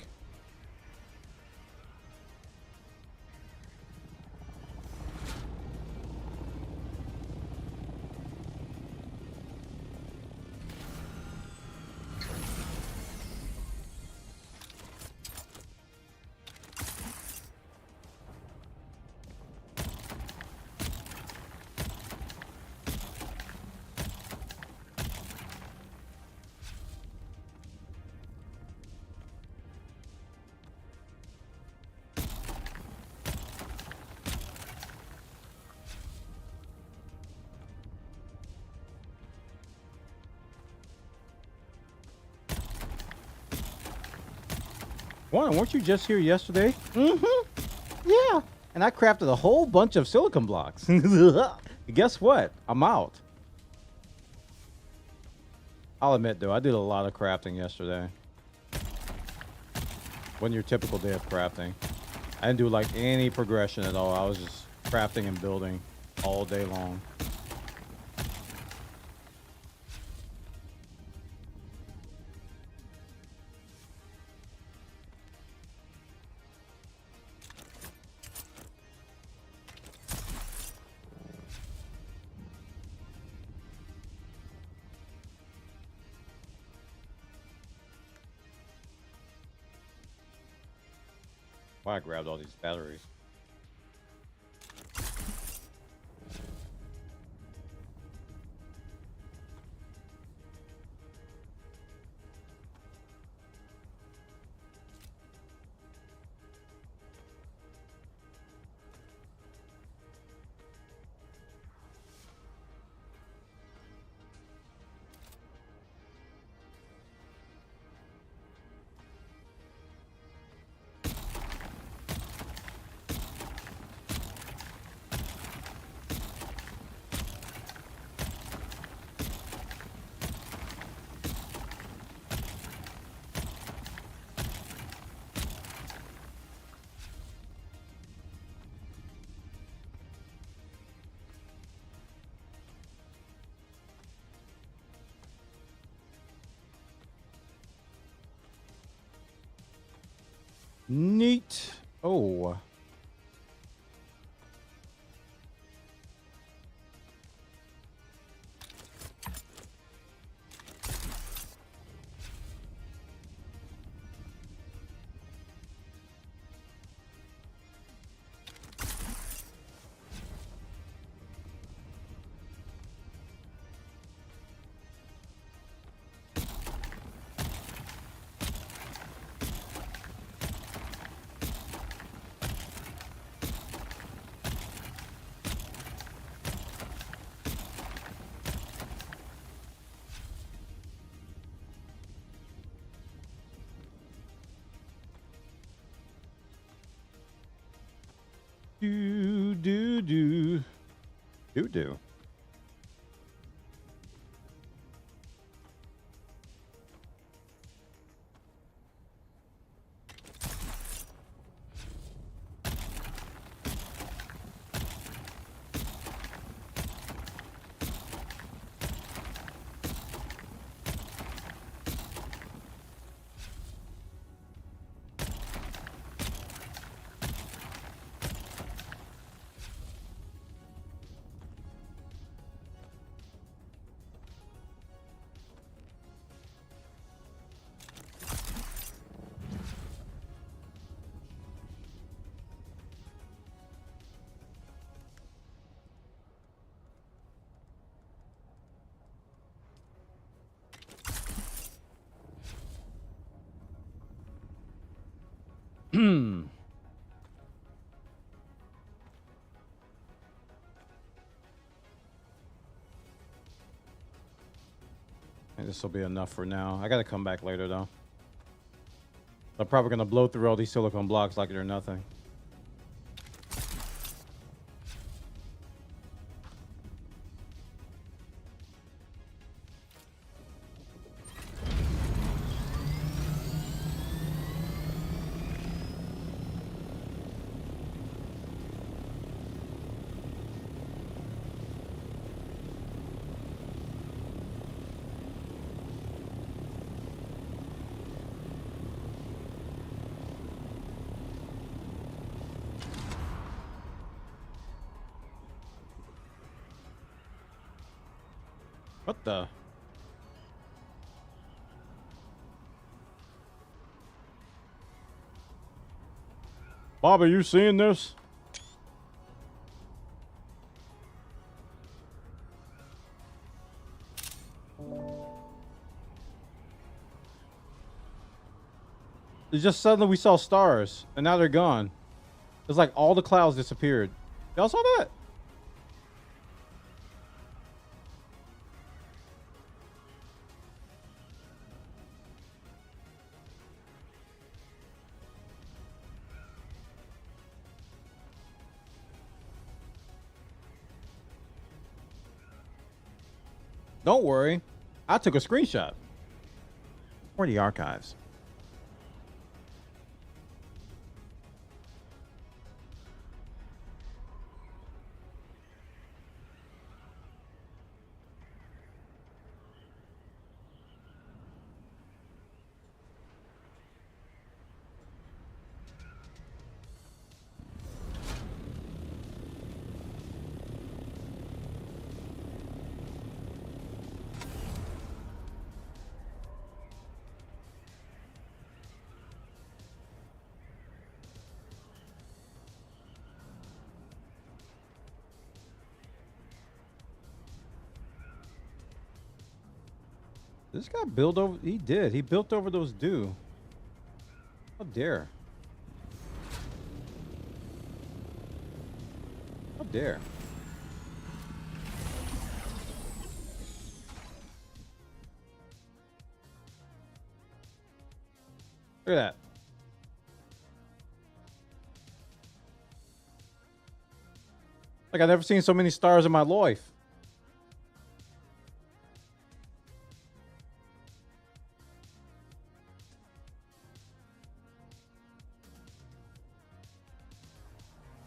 Warren, weren't you just here yesterday? Mm-hmm. Yeah, And I crafted a whole bunch of silicon blocks. Guess what? I'm out. I'll admit, though, I did a lot of crafting yesterday. Wasn't your typical day of crafting. I didn't do like any progression at all. I was just crafting and building all day long. Why I grabbed all these batteries. Neat. Oh. Do. This will be enough for now. I gotta come back later though. I'm probably gonna blow through all these silicone blocks like they're nothing. What the? Bob, are you seeing this? It's just suddenly we saw stars and now they're gone. It's like all the clouds disappeared. Y'all saw that? Don't worry. I took a screenshot. Or the archives. This guy built over. He did. He built over those DUNE. How dare? How dare? Look at that. Like I've never seen so many stars in my life.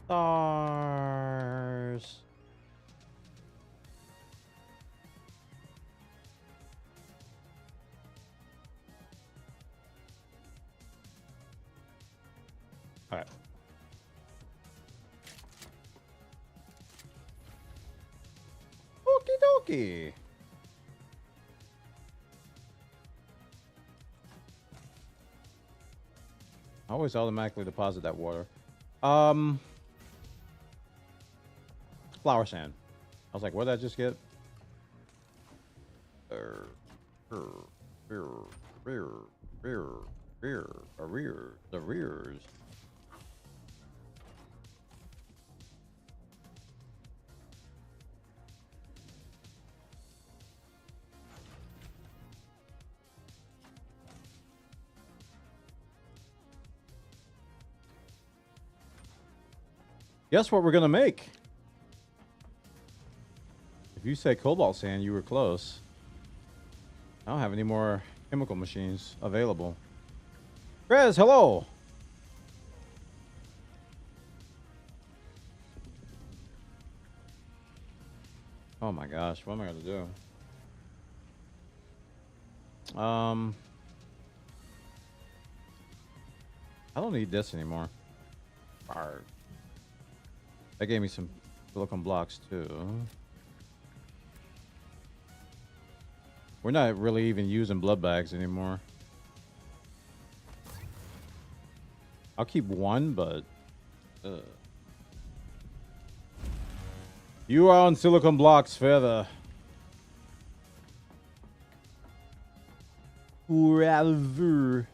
Stars. All right. Okie dokie. I always automatically deposit that water. Flower sand. I was like, what did I just get? The rears. Guess what we're gonna make? If you say cobalt sand, you were close. I don't have any more chemical machines available. Grez, hello. Oh my gosh, what am I gonna do? I don't need this anymore. Arr. That gave me some silicone blocks too. We're not really even using blood bags anymore. I'll keep one, but you are on silicone blocks further. Forever.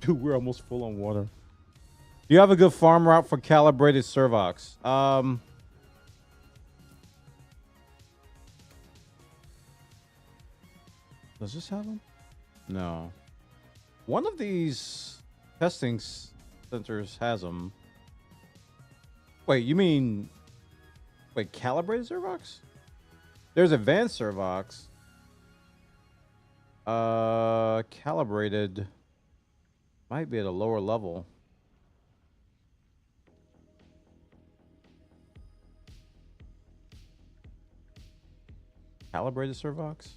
Dude, we're almost full on water. Do you have a good farm route for calibrated servox? Does this have them? No. One of these testing centers has them. Wait, you mean... Wait, calibrated servox? There's advanced servox. Calibrated... Might be at a lower level. Calibrated servox?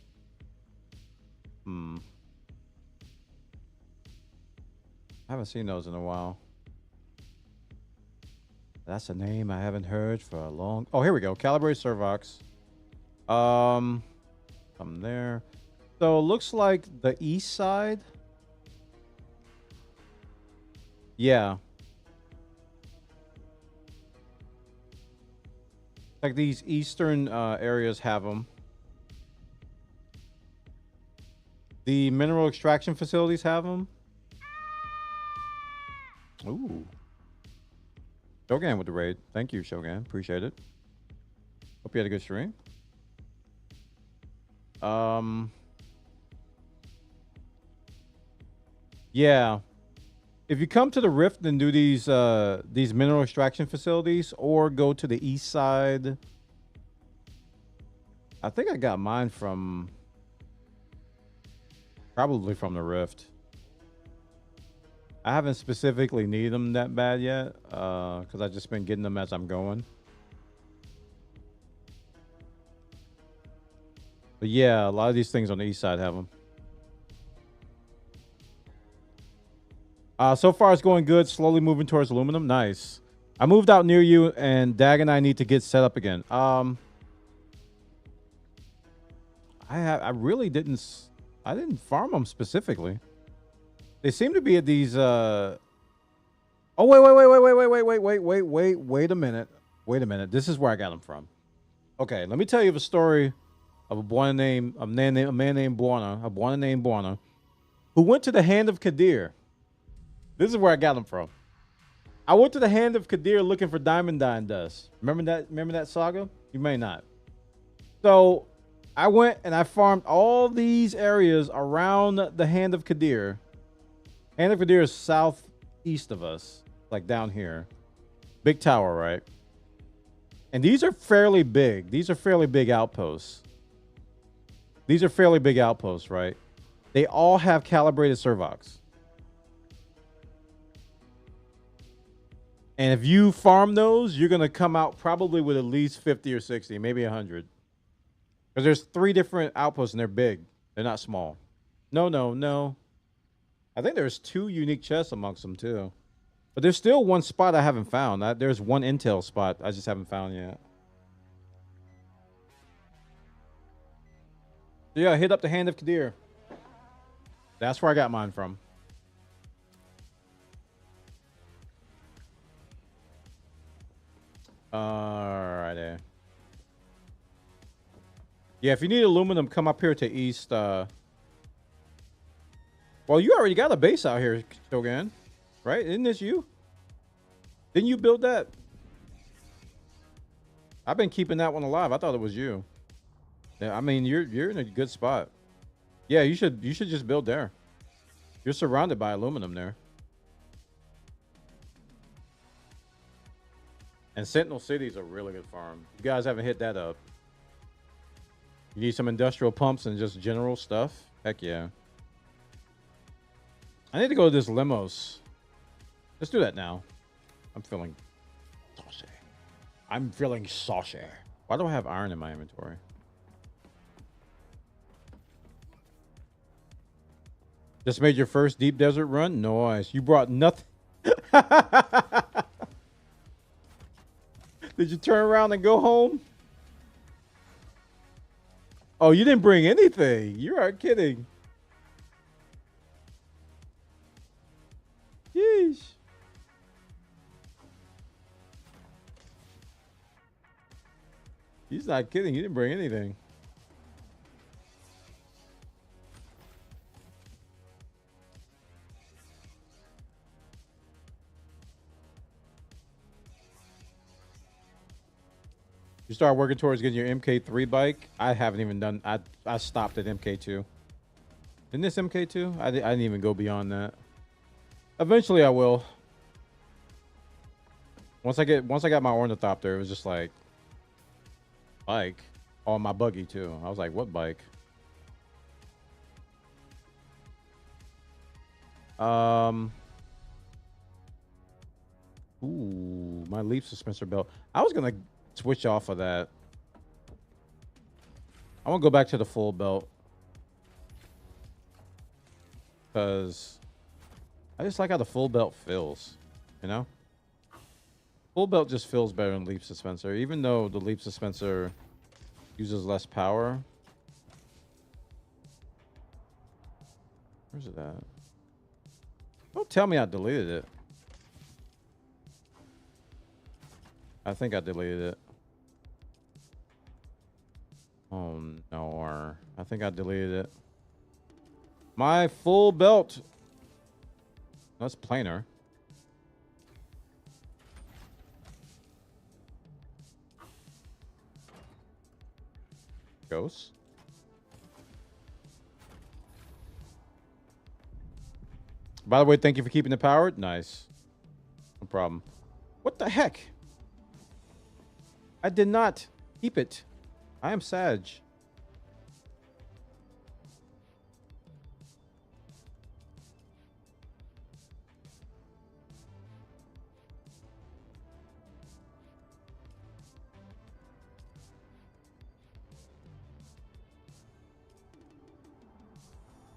I haven't seen those in a while. That's a name I haven't heard for a long... Oh, here we go. Calibrated servox. From there. So it looks like the east side... Yeah. Like these eastern areas have them. The mineral extraction facilities have them. Ooh. Shogun with the raid. Thank you, Shogun. Appreciate it. Hope you had a good stream. Yeah. if you come to the Rift and do these mineral extraction facilities, or go to the east side. I think I got mine from probably from the Rift. I haven't specifically needed them that bad yet, because I've just been getting them as I'm going. But yeah, a lot of these things on the east side have them. So far it's going good. Slowly moving towards aluminum. Nice. I moved out near you, and Dag and I need to get set up again. I really didn't. I didn't farm them specifically. They seem to be at these. Oh wait a minute. Wait a minute. This is where I got them from. Okay, let me tell you the story of a man named Buona, who went to the Hand of Kadir. This is where I got them from. I went to the Hand of Kadir looking for diamond dust. Remember that saga? You may not. So I went and I farmed all these areas around the Hand of Kadir. Hand of Kadir is southeast of us, like down here. Big tower, right? And these are fairly big. These are fairly big outposts. These are fairly big outposts, right? They all have calibrated servox. And if you farm those, you're going to come out probably with at least 50 or 60, maybe 100. Because there's 3 different outposts and they're big. They're not small. No. I think there's 2 unique chests amongst them too. But there's still one spot I haven't found. There's one intel spot I just haven't found yet. So yeah, hit up the Hand of Kadir. That's where I got mine from. Alrighty. Yeah, if you need aluminum, come up here to east. Well, you already got a base out here, Shogun. Right? Isn't this you? Didn't you build that? I've been keeping that one alive. I thought it was you. Yeah, I mean, you're in a good spot. Yeah, you should just build there. You're surrounded by aluminum there. And Sentinel City is a really good farm. You guys haven't hit that up. You need some industrial pumps and just general stuff? Heck yeah. I need to go to this Limos. Let's do that now. I'm feeling saucy. I'm feeling saucy. Why do I have iron in my inventory? Just made your first deep desert run? Nice. You brought nothing. Did you turn around and go home? Oh, you didn't bring anything. You aren't kidding. Yeesh. He's not kidding. He didn't bring anything. You start working towards getting your MK3 bike. I haven't even done. I stopped at MK2. Isn't this MK2? I didn't even go beyond that. Eventually, I will. Once I got my ornithopter, it was just like bike on my buggy too. I was like, what bike? Ooh, my leaf suspensor belt. I was gonna switch off of that. I want to go back to the full belt because I just like how the full belt feels, you know? Full belt just feels better than leaf suspensor, even though the leaf suspensor uses less power. Where's it at? Don't tell me I deleted it. I think I deleted it. Oh no, I think I deleted it. My full belt. That's planar. Ghosts. By the way, thank you for keeping it powered. Nice. No problem. What the heck? I did not keep it. I am Sag.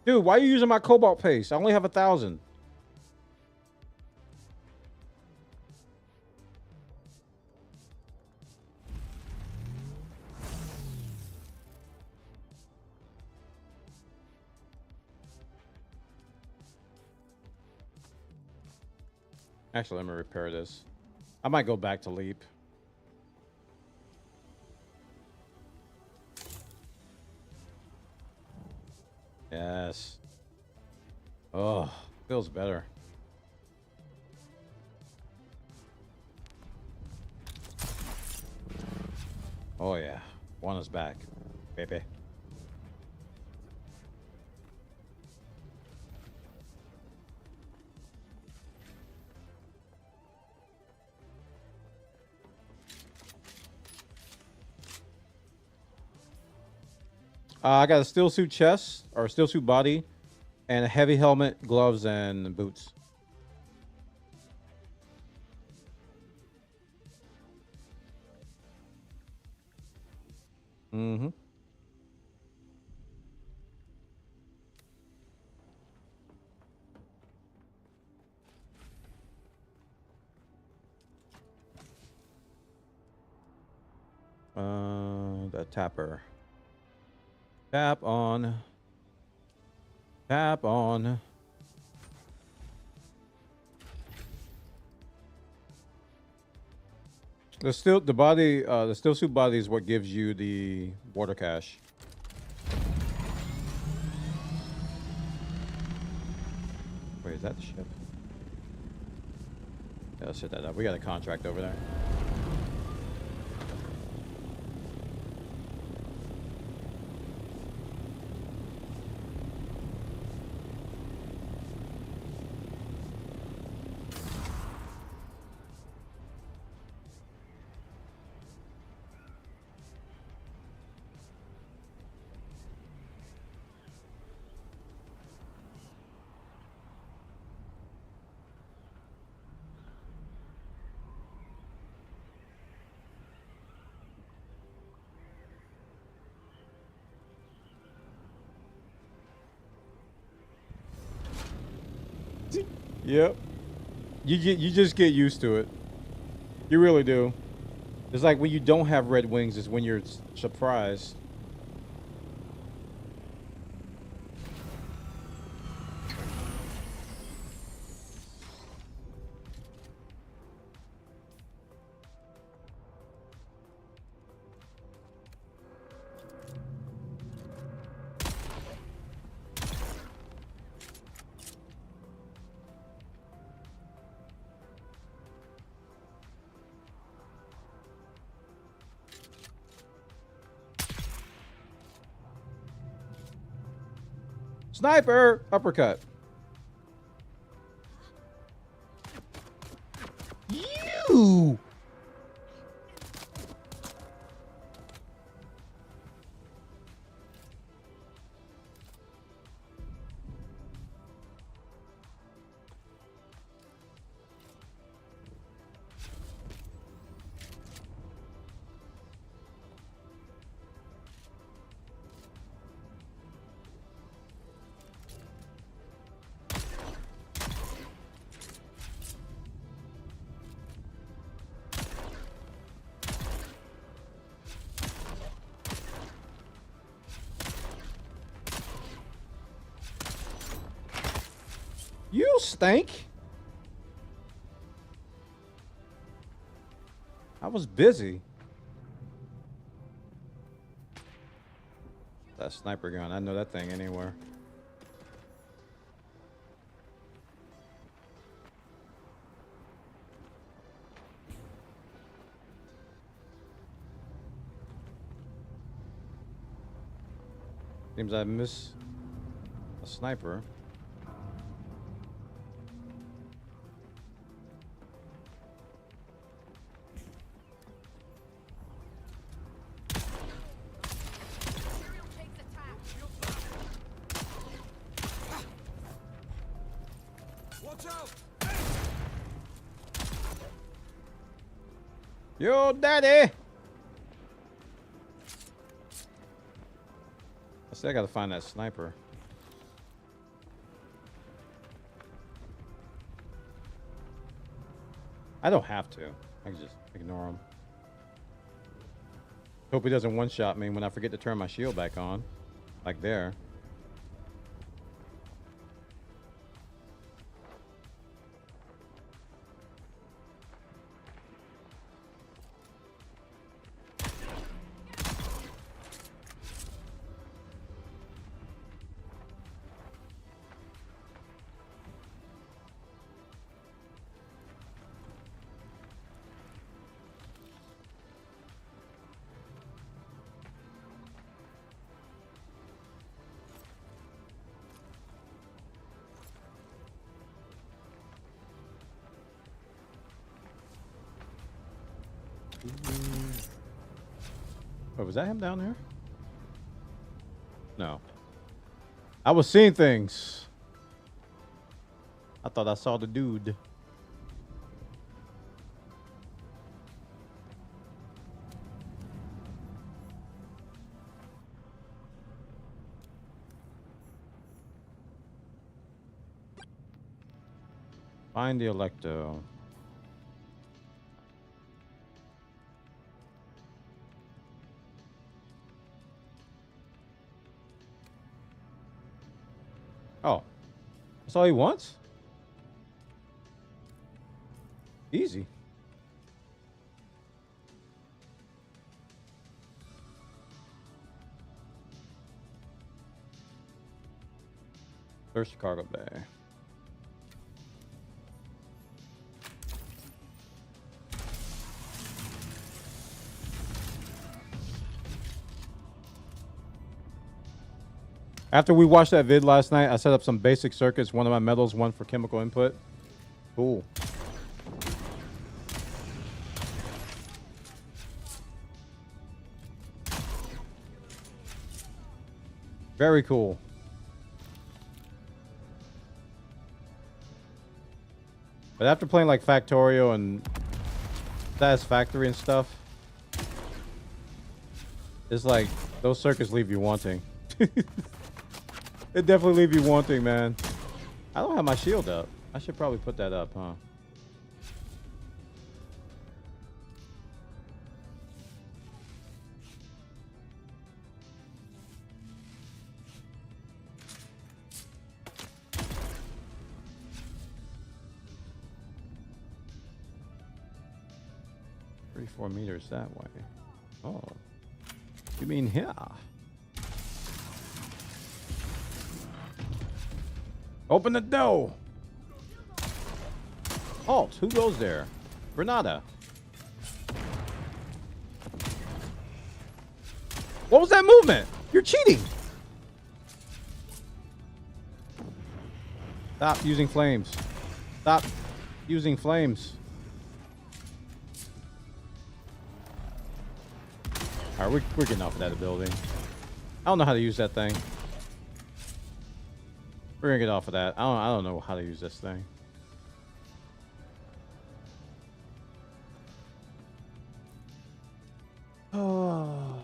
Dude, why are you using my cobalt paste? I only have 1,000. Actually, let me repair this. I might go back to Leap. Yes. Oh, feels better. Oh yeah, one is back, baby. I got a steel suit chest, or steel suit body, and a heavy helmet, gloves, and boots. Mm-hmm. The tapper. Tap on. Tap on. The steel suit body is what gives you the water cache. Wait, is that the ship? Yeah, let's hit that up. We got a contract over there. Yep. You just get used to it. You really do. It's like when you don't have red wings is when you're surprised. Sniper! Uppercut. You! You stink. I was busy. That sniper gun, I know that thing anywhere. Seems I miss a sniper. Yo, daddy! I say I gotta find that sniper. I don't have to. I can just ignore him. Hope he doesn't one-shot me when I forget to turn my shield back on. Like there. Wait, was that him down there? No. I was seeing things. I thought I saw the dude. Find the Electo. Oh, that's all he wants? Easy. First cargo bay. After we watched that vid last night, I set up some basic circuits. One of my metals, one for chemical input. Cool. Very cool. But after playing like Factorio and Satisfactory and stuff, it's like those circuits leave you wanting. It definitely leave you wanting, man. I don't have my shield up. I should probably put that up, huh? "34 meters that way." Oh, you mean here? Open the door. Halt. Who goes there? Renata. What was that movement? You're cheating. Stop using flames. Stop using flames. All right, we're getting off of that ability. I don't know how to use that thing. We're gonna get off of that. I don't know how to use this thing. Oh.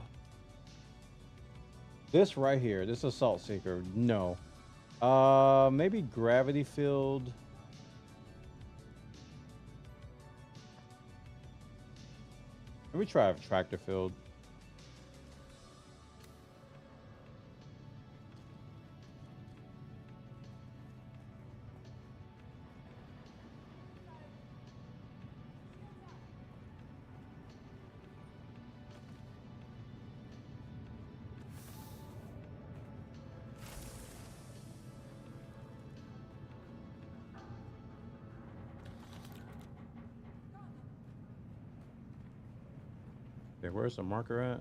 This right here, this Assault Seeker. No. Maybe Gravity Field. Let me try a Tractor Field. Okay, where's the marker at?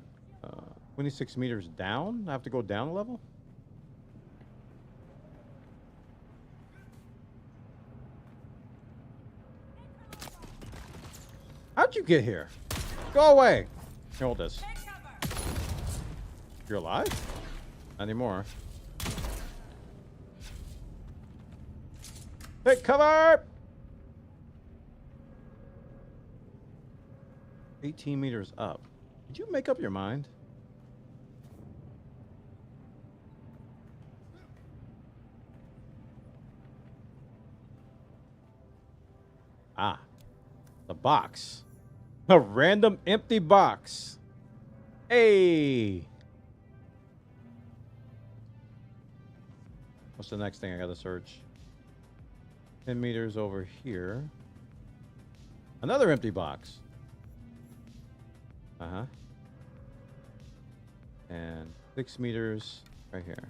26 meters down? I have to go down a level? How'd you get here? Go away! Here, hold this. You're alive? Not anymore. Take cover! 18 meters up. Did you make up your mind? Ah, the box. A random empty box. Hey. What's the next thing I gotta search? 10 meters over here. Another empty box. Uh-huh. And 6 meters right here.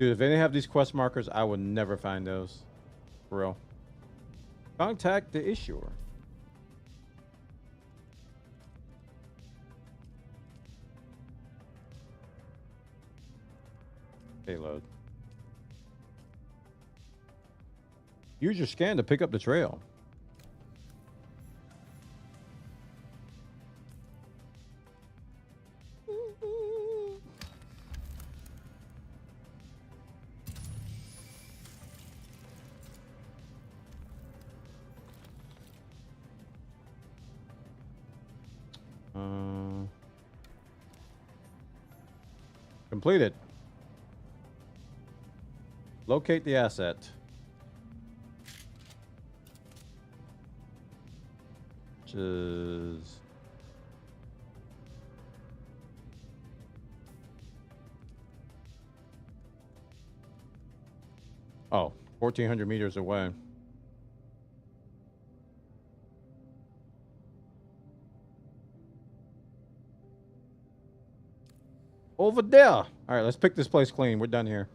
Dude, if they didn't have these quest markers, I would never find those. For real. Contact the issuer. Payload. Use your scan to pick up the trail. Completed. Locate the asset. Which is... Oh, 1,400 meters away. Over there. All right, let's pick this place clean. We're done here.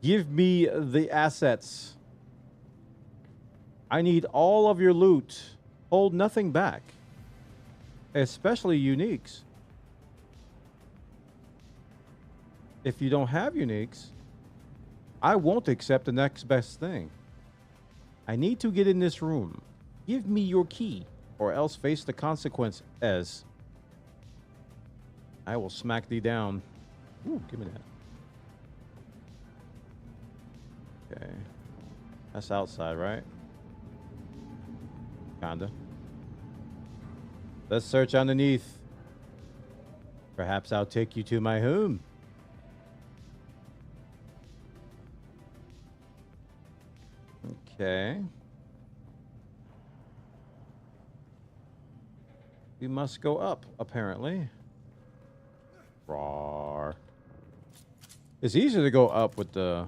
Give me the assets. I need all of your loot. Hold nothing back. Especially uniques. If you don't have uniques, I won't accept the next best thing. I need to get in this room. Give me your key, or else face the consequence as I will smack thee down. Ooh, give me that. Okay. That's outside, right? Kinda. Let's search underneath. Perhaps I'll take you to my home. Okay. We must go up, apparently. Roar. It's easier to go up with the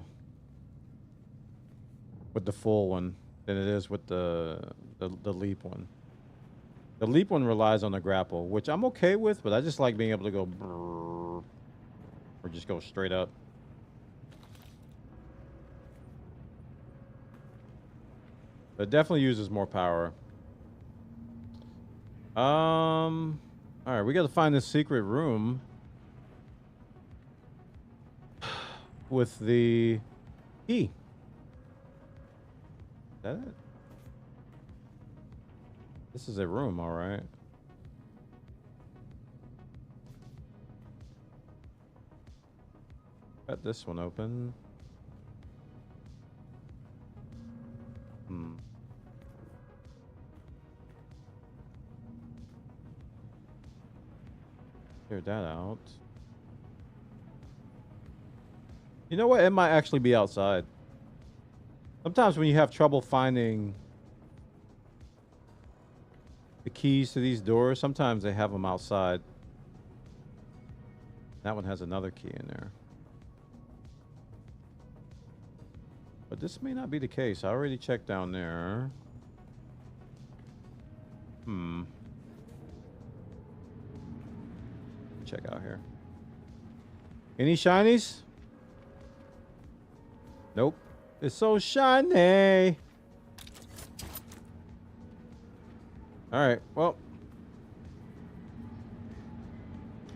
full one than it is with the leap one. The leap one relies on the grapple, which I'm okay with, but I just like being able to go brrr, or just go straight up. It definitely uses more power. All right, we got to find this secret room with the key. Is that it? This is a room, all right. Got this one open. Clear that out. You know what? It might actually be outside. Sometimes when you have trouble finding the keys to these doors, sometimes they have them outside. That one has another key in there. But this may not be the case. I already checked down there. Check out here. Any shinies? Nope. It's so shiny. All right. Well,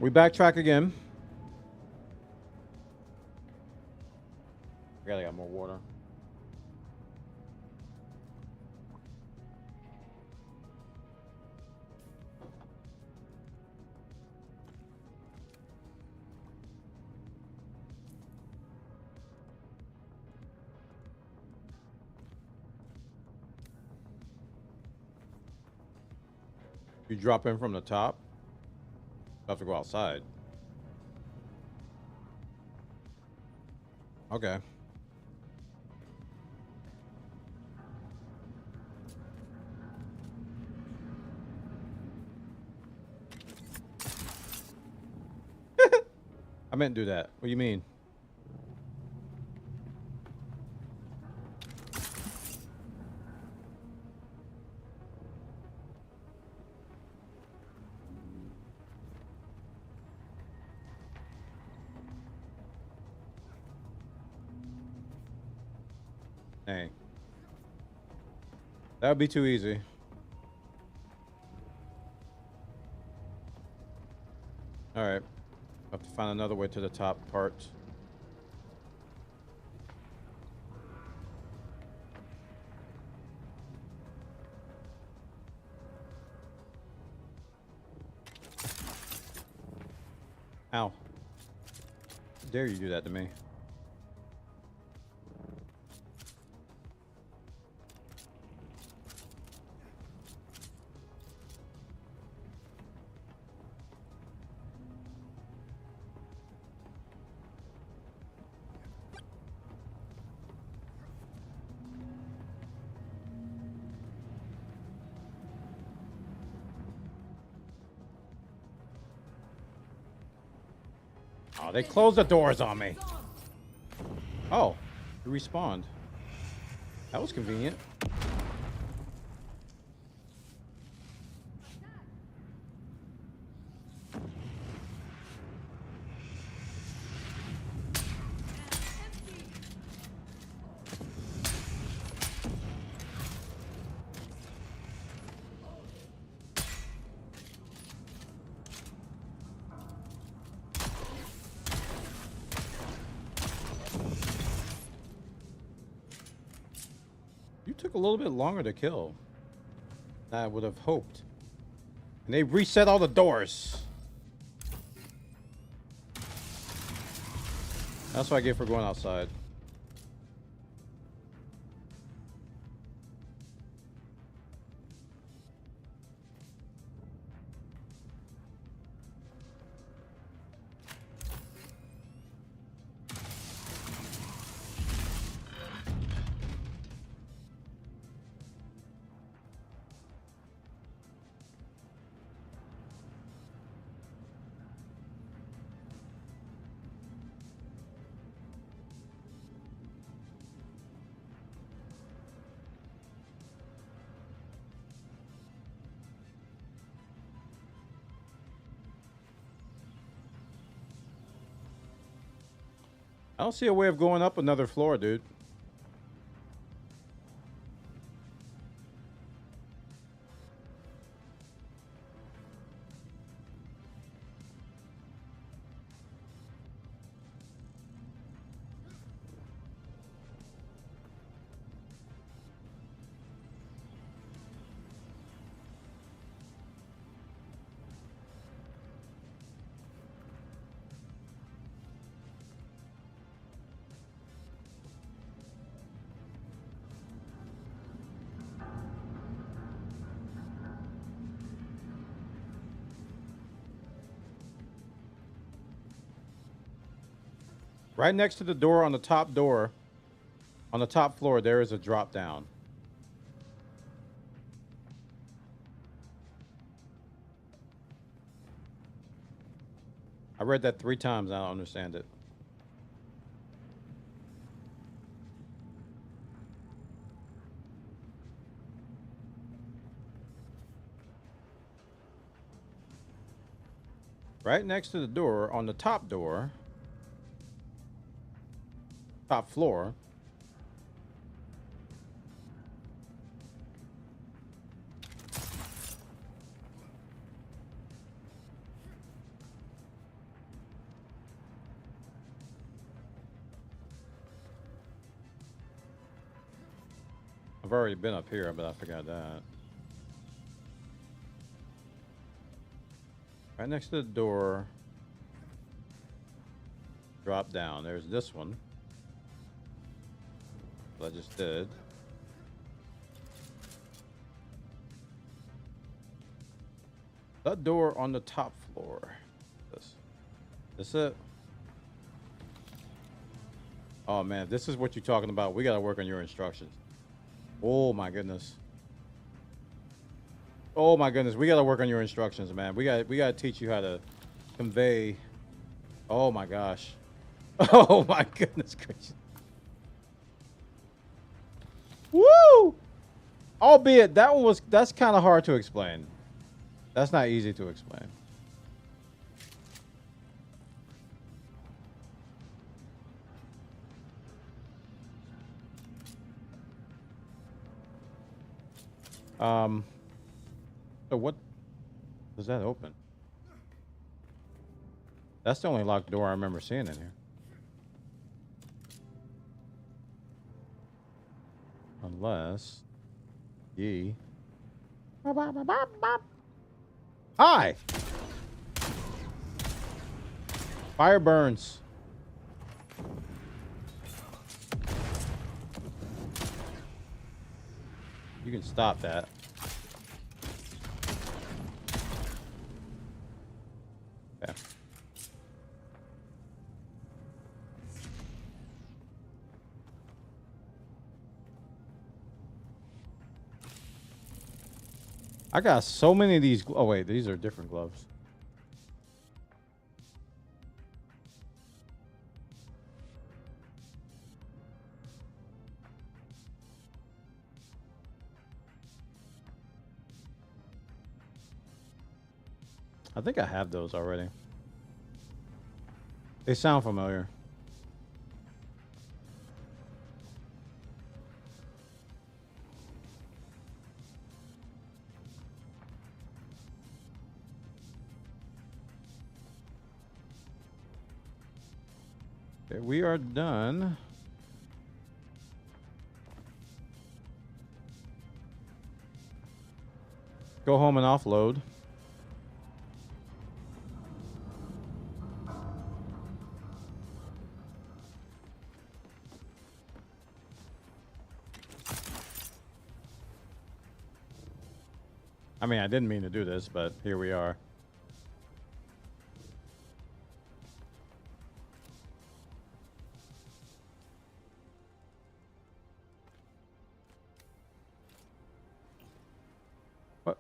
we backtrack again. I gotta get more water. You drop in from the top. You have to go outside. Okay. I meant do that. What do you mean? Dang. That would be too easy. All right. Have to find another way to the top part. Ow. How dare you do that to me? Oh, they closed the doors on me. Oh, you respawned. That was convenient. You took a little bit longer to kill than I would have hoped. And they reset all the doors. That's what I get for going outside. I don't see a way of going up another floor, dude. Right next to the door on the top door, on the top floor, there is a drop down. I read that 3 times. I don't understand it. Right next to the door, on the top door, top floor, I've already been up here, but I forgot that. Right next to the door, drop down. There's this one. I just did. The door on the top floor. This it. Oh man, this is what you're talking about. We gotta work on your instructions. Oh my goodness. Oh my goodness, we gotta work on your instructions, man. We gotta teach you how to convey. Oh my gosh. Oh my goodness gracious. Woo! Albeit that's kind of hard to explain. That's not easy to explain. So what does that open? That's the only locked door I remember seeing in here. Unless ye. Hi. Fire burns. You can stop that. Yeah. I got so many of these. Oh wait, these are different gloves. I think I have those already. They sound familiar. Okay, we are done. Go home and offload. I mean, I didn't mean to do this, but here we are. What?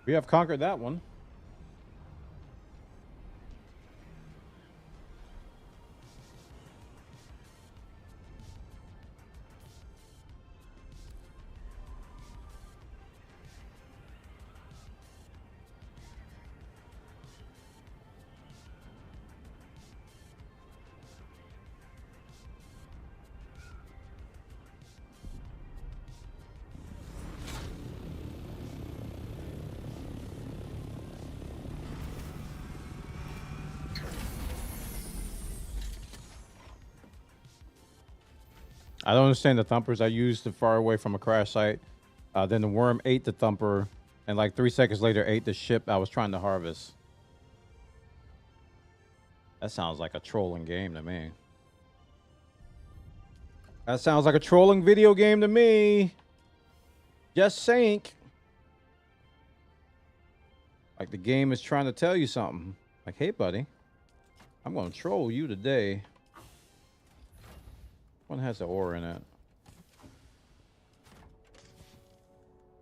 We have conquered that one. I don't understand the thumpers. I used it far away from a crash site. Then the worm ate the thumper, and like 3 seconds later ate the ship I was trying to harvest. That sounds like a trolling game to me. That sounds like a trolling video game to me. Just saying. Like the game is trying to tell you something. Like, hey, buddy, I'm going to troll you today. One has the ore in it.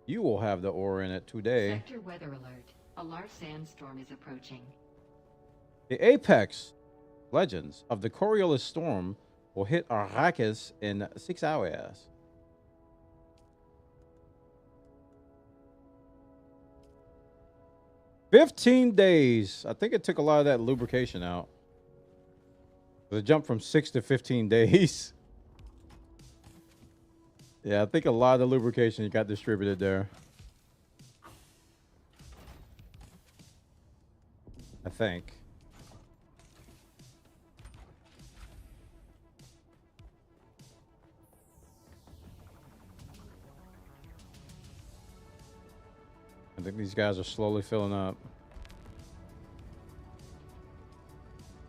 You will have the ore in it today. Sector weather alert. A large sandstorm is approaching. The apex legends of the Coriolis storm will hit Arrakis in 6 hours. $15 days. I think it took a lot of that lubrication out. It jumped from 6 to 15 days. Yeah, I think a lot of the lubrication got distributed there. I think. I think these guys are slowly filling up.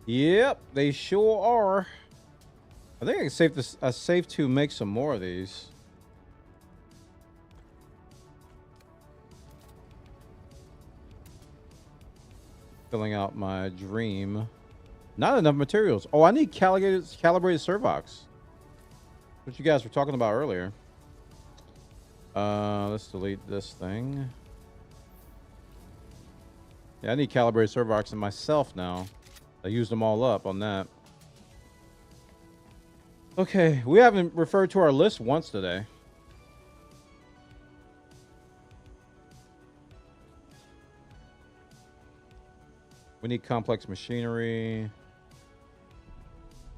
Yep, they sure are. I think it's safe to make some more of these. Filling out my dream. Not enough materials. Oh, I need calibrated servox. What you guys were talking about earlier. Let's delete this thing. Yeah, I need calibrated servox in myself now. I used them all up on that. Okay, we haven't referred to our list once today. We need complex machinery.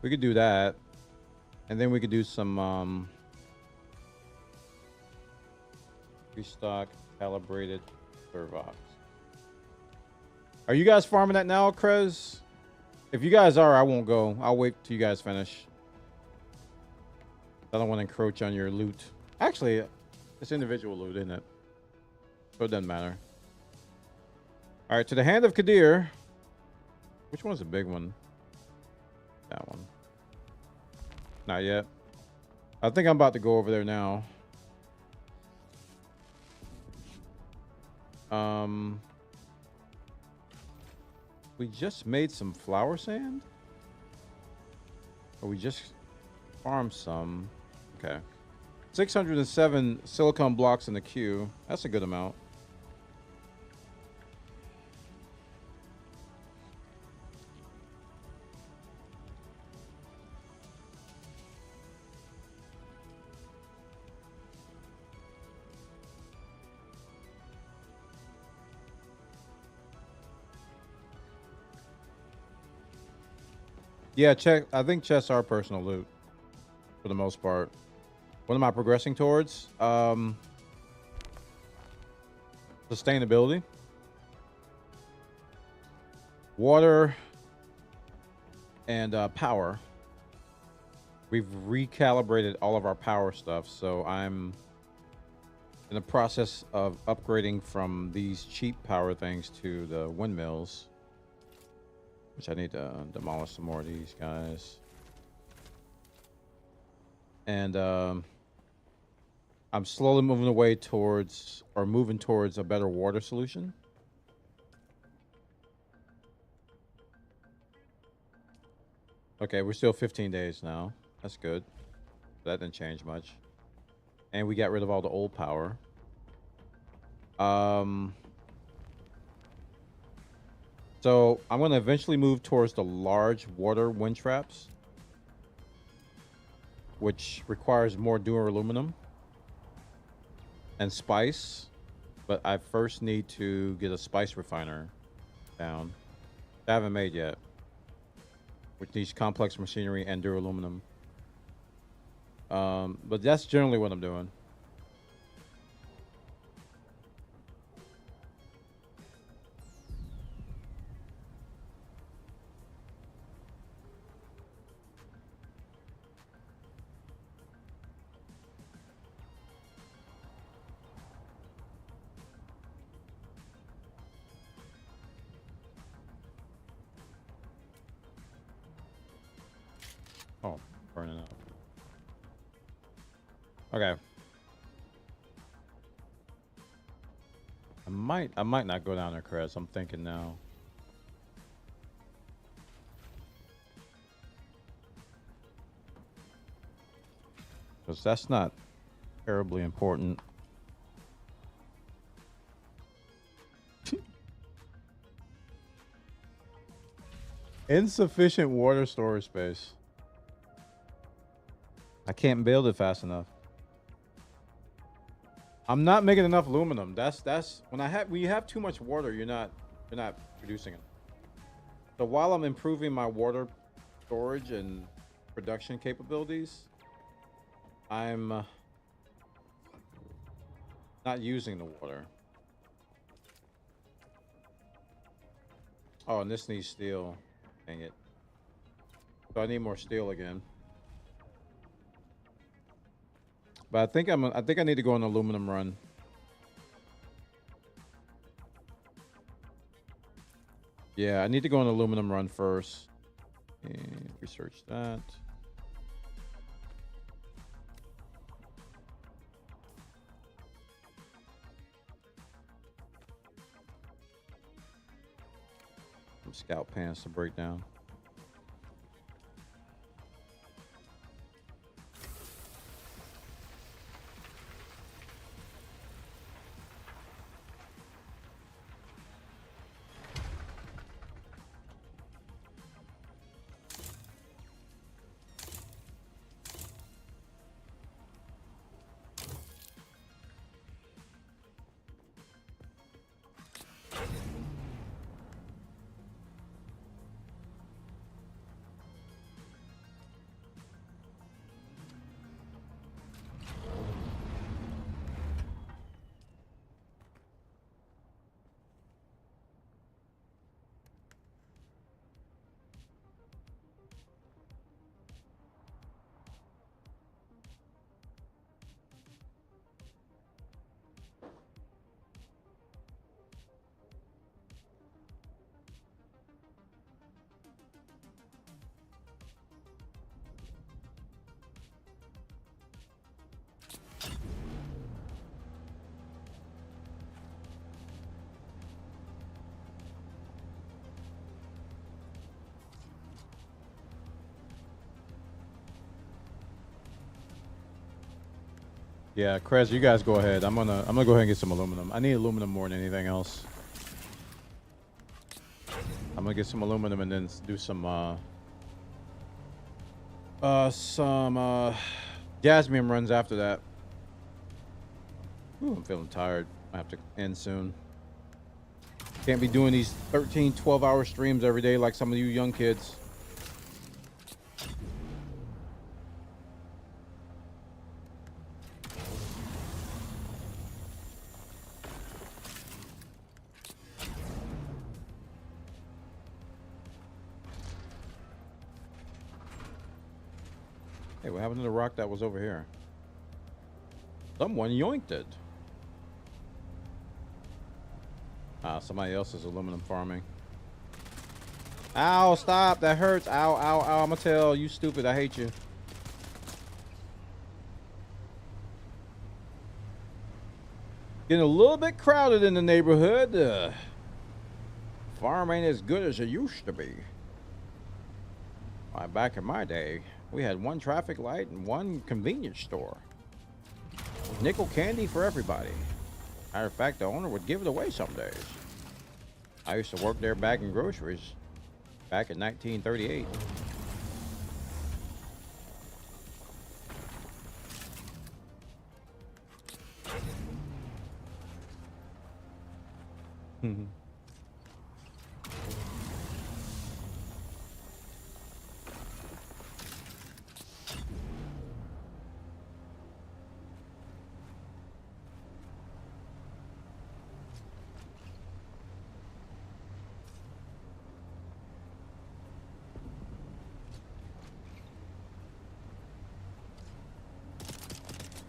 We could do that. And then we could do some restock calibrated servox. Are you guys farming that now, Krez? If you guys are, I won't go. I'll wait till you guys finish. I don't want to encroach on your loot. Actually, it's individual loot, isn't it? So it doesn't matter. All right, to the Hand of Kadir. Which one's the big one? That one. Not yet. I think I'm about to go over there now. We just made some flower sand? Or we just farmed some? Okay. 607 silicone blocks in the queue. That's a good amount. Yeah, I think chests are personal loot for the most part. What am I progressing towards? Sustainability. Water and power. We've recalibrated all of our power stuff, so I'm in the process of upgrading from these cheap power things to the windmills. Which I need to demolish some more of these guys. And I'm slowly moving away towards, or moving towards a better water solution. Okay, we're still 15 days now. That's good. That didn't change much. And we got rid of all the old power. So I'm going to eventually move towards the large water wind traps, which requires more duraluminum and spice. But I first need to get a spice refiner down. I haven't made yet, which needs complex machinery and duraluminum. But that's generally what I'm doing. Oh, burning up. Okay. I might not go down there, Chris. I'm thinking now. Because that's not terribly important. Insufficient water storage space. I can't build it fast enough. I'm not making enough aluminum. That's when you have too much water, you're not producing it. So while I'm improving my water storage and production capabilities, I'm not using the water. Oh, and this needs steel. Dang it. So I need more steel again. But I think I need to go on an aluminum run. Yeah, I need to go on aluminum run first and research that. Some scout pants to break down. Yeah, Krez, you guys go ahead. I'm gonna go ahead and get some aluminum. I need aluminum more than anything else. I'm gonna get some aluminum and then do some jasmine runs after that. Ooh, I'm feeling tired. I have to end soon. Can't be doing these 13, 12-hour streams every day like some of you young kids. Hey, what happened to the rock that was over here? Someone yoinked it. Ah, somebody else is aluminum farming. Ow, stop. That hurts. Ow, ow, ow. I'm gonna tell you stupid. I hate you. Getting a little bit crowded in the neighborhood. Farm ain't as good as it used to be. Back in my day, we had one traffic light and one convenience store. Nickel candy for everybody. Matter of fact, the owner would give it away some days. I used to work there bagging groceries back in 1938.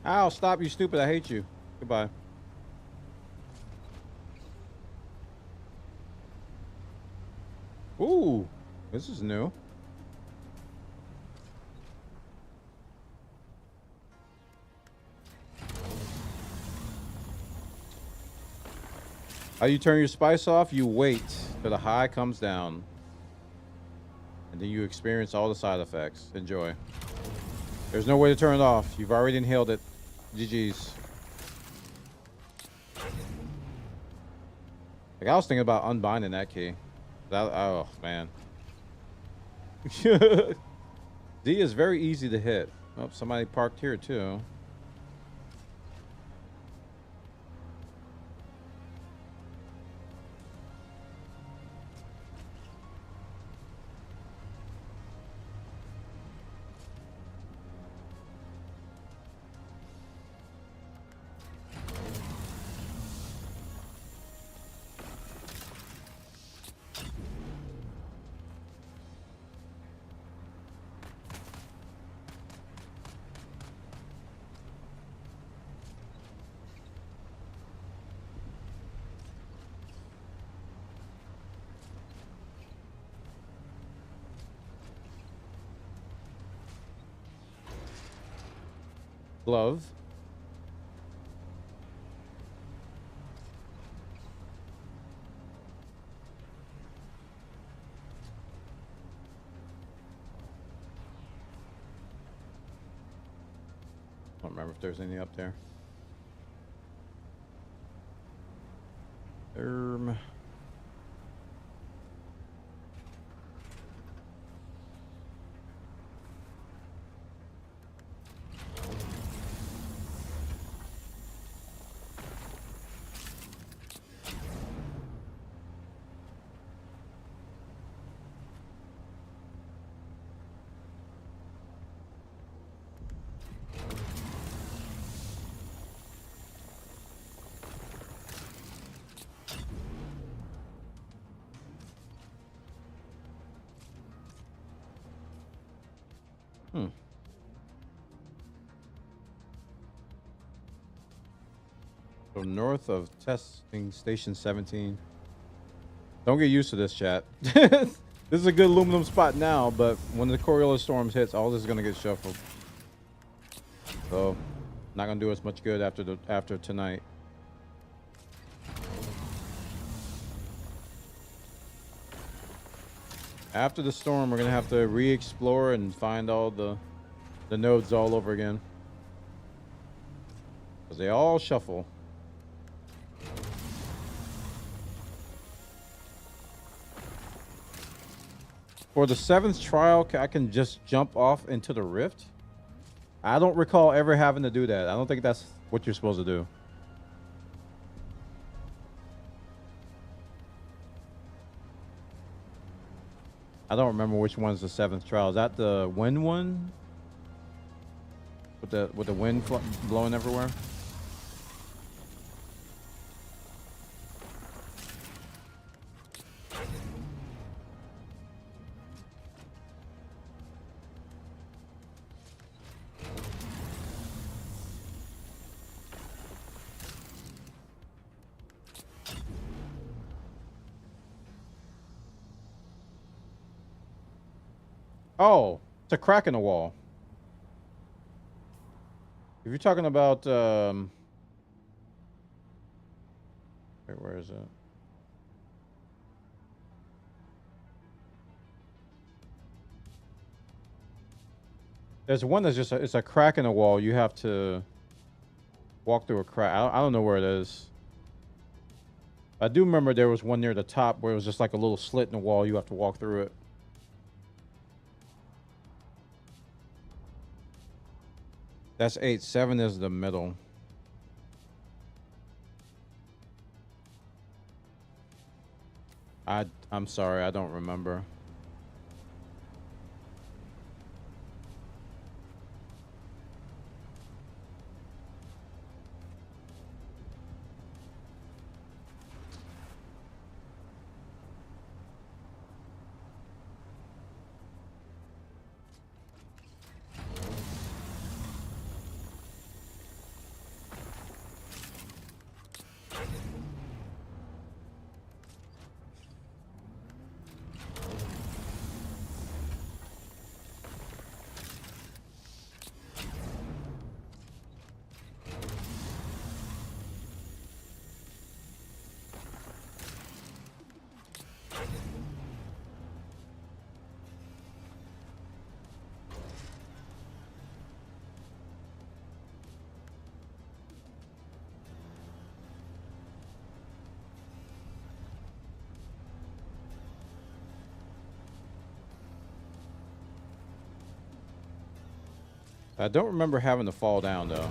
Ow, stop, you stupid. I hate you. Goodbye. Ooh, this is new. How you turn your spice off? You wait till the high comes down. And then you experience all the side effects. Enjoy. There's no way to turn it off. You've already inhaled it. GG's. Like, I was thinking about unbinding that key. Oh, man. D is very easy to hit. Oh, somebody parked here, too. glove. I don't remember if there's any up there. So north of testing station 17. Don't get used to this, chat. This is a good aluminum spot now, but when the Coriolis storms hits, all this is gonna get shuffled. So not gonna do us much good after tonight. After the storm, we're gonna have to re-explore and find all the nodes all over again, because they all shuffle. For the 7th trial, I can just jump off into the rift. I don't recall ever having to do that. I don't think that's what you're supposed to do. I don't remember which one's the 7th trial. Is that the wind one? With the wind blowing everywhere? Oh, it's a crack in the wall. If you're talking about, wait, where is it? There's one that's just it's a crack in the wall. You have to walk through a crack. I don't know where it is. I do remember there was one near the top where it was just like a little slit in the wall. You have to walk through it. That's 8. 7 is the middle. I'm sorry, I don't remember. I don't remember having to fall down though.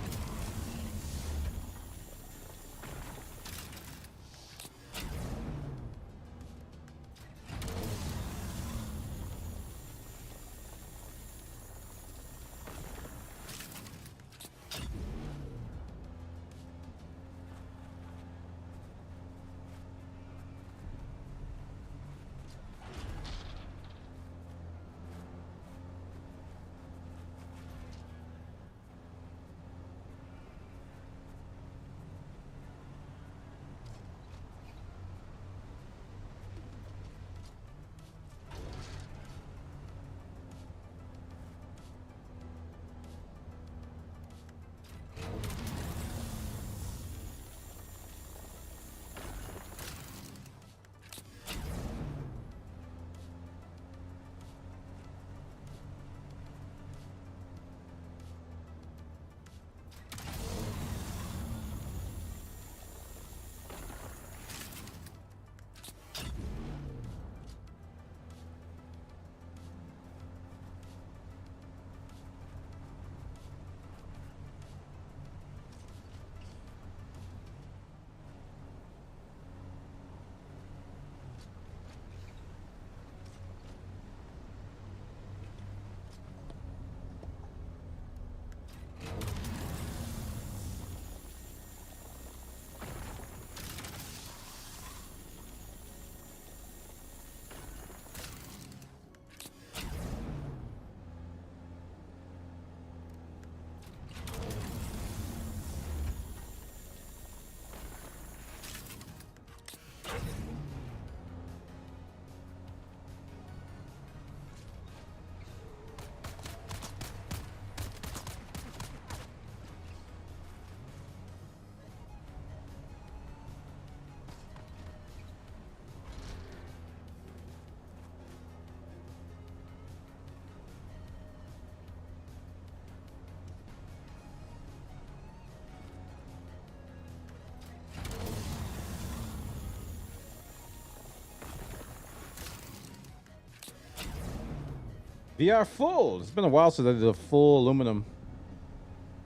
VR full. It's been a while since I did a full aluminum.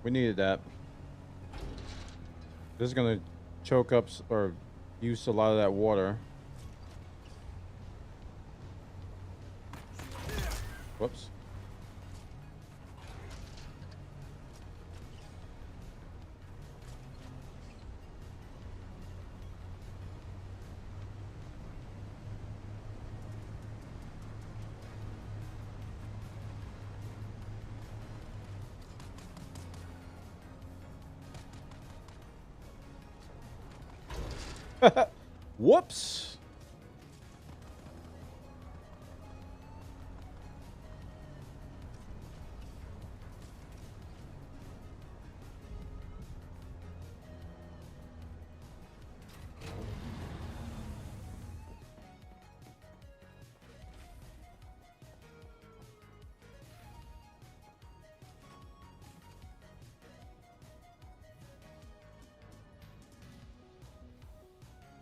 We needed that. This is gonna choke up or use a lot of that water. Whoops. Whoops.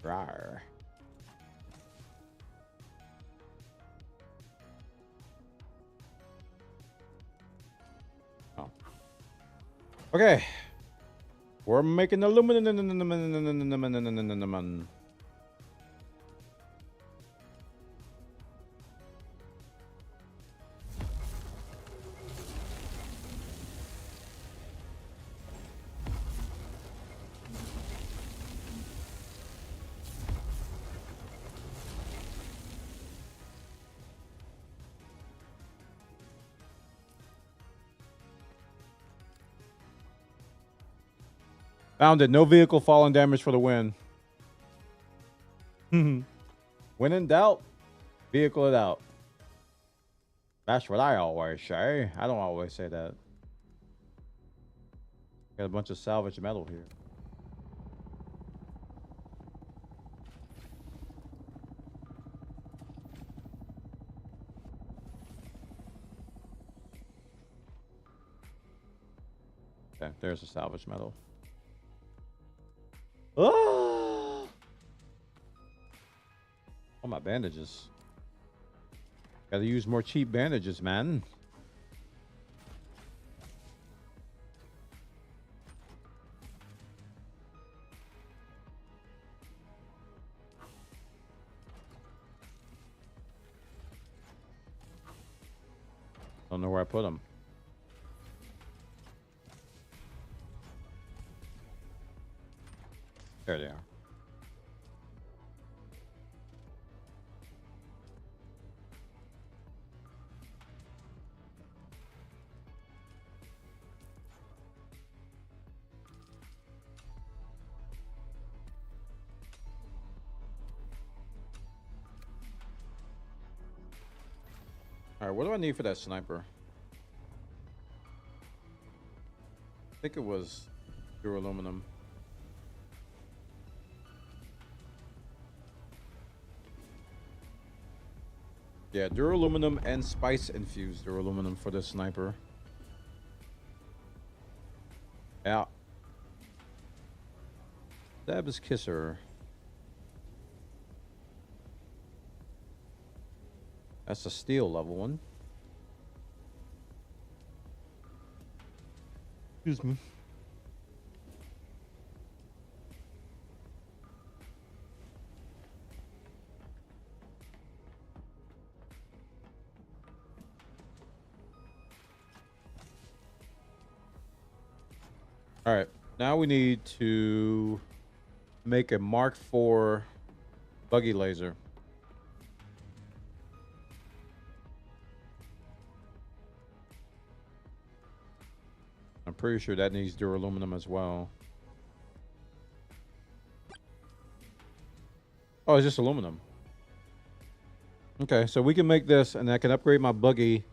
Rawr. Oh. Okay. We're making aluminum. Found it. No vehicle falling damage for the win. When in doubt, vehicle it out. That's what I always say. I don't always say that. Got a bunch of salvage metal here. Okay, there's the salvage metal. Oh! All my bandages. Gotta use more cheap bandages, man. Don't know where I put them. There they are. All right, what do I need for that sniper? I think it was duraluminum. Yeah, duraluminum and spice infused duraluminum for this sniper. Yeah. Dab's kisser. That's a steel level one. Excuse me. All right, now we need to make a Mark IV buggy laser. I'm pretty sure that needs duraluminum as well. Oh, it's just aluminum. Okay, so we can make this, and I can upgrade my buggy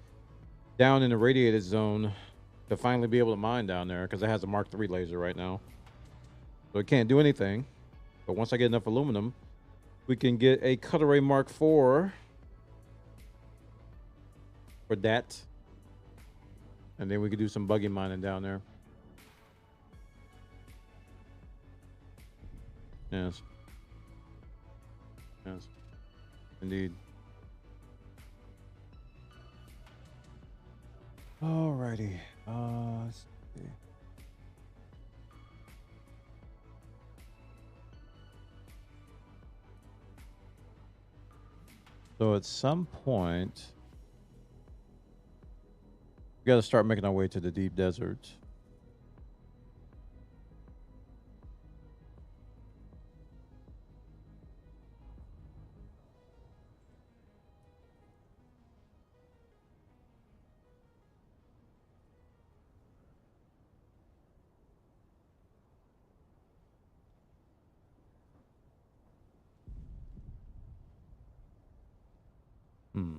down in the radiated zone to finally be able to mine down there, because it has a Mark III laser right now. So it can't do anything. But once I get enough aluminum, we can get a Cutaway Mark IV for that. And then we could do some buggy mining down there. Yes. Yes. Indeed. Alrighty. Let's see. So at some point, we got to start making our way to the deep desert. Hmm.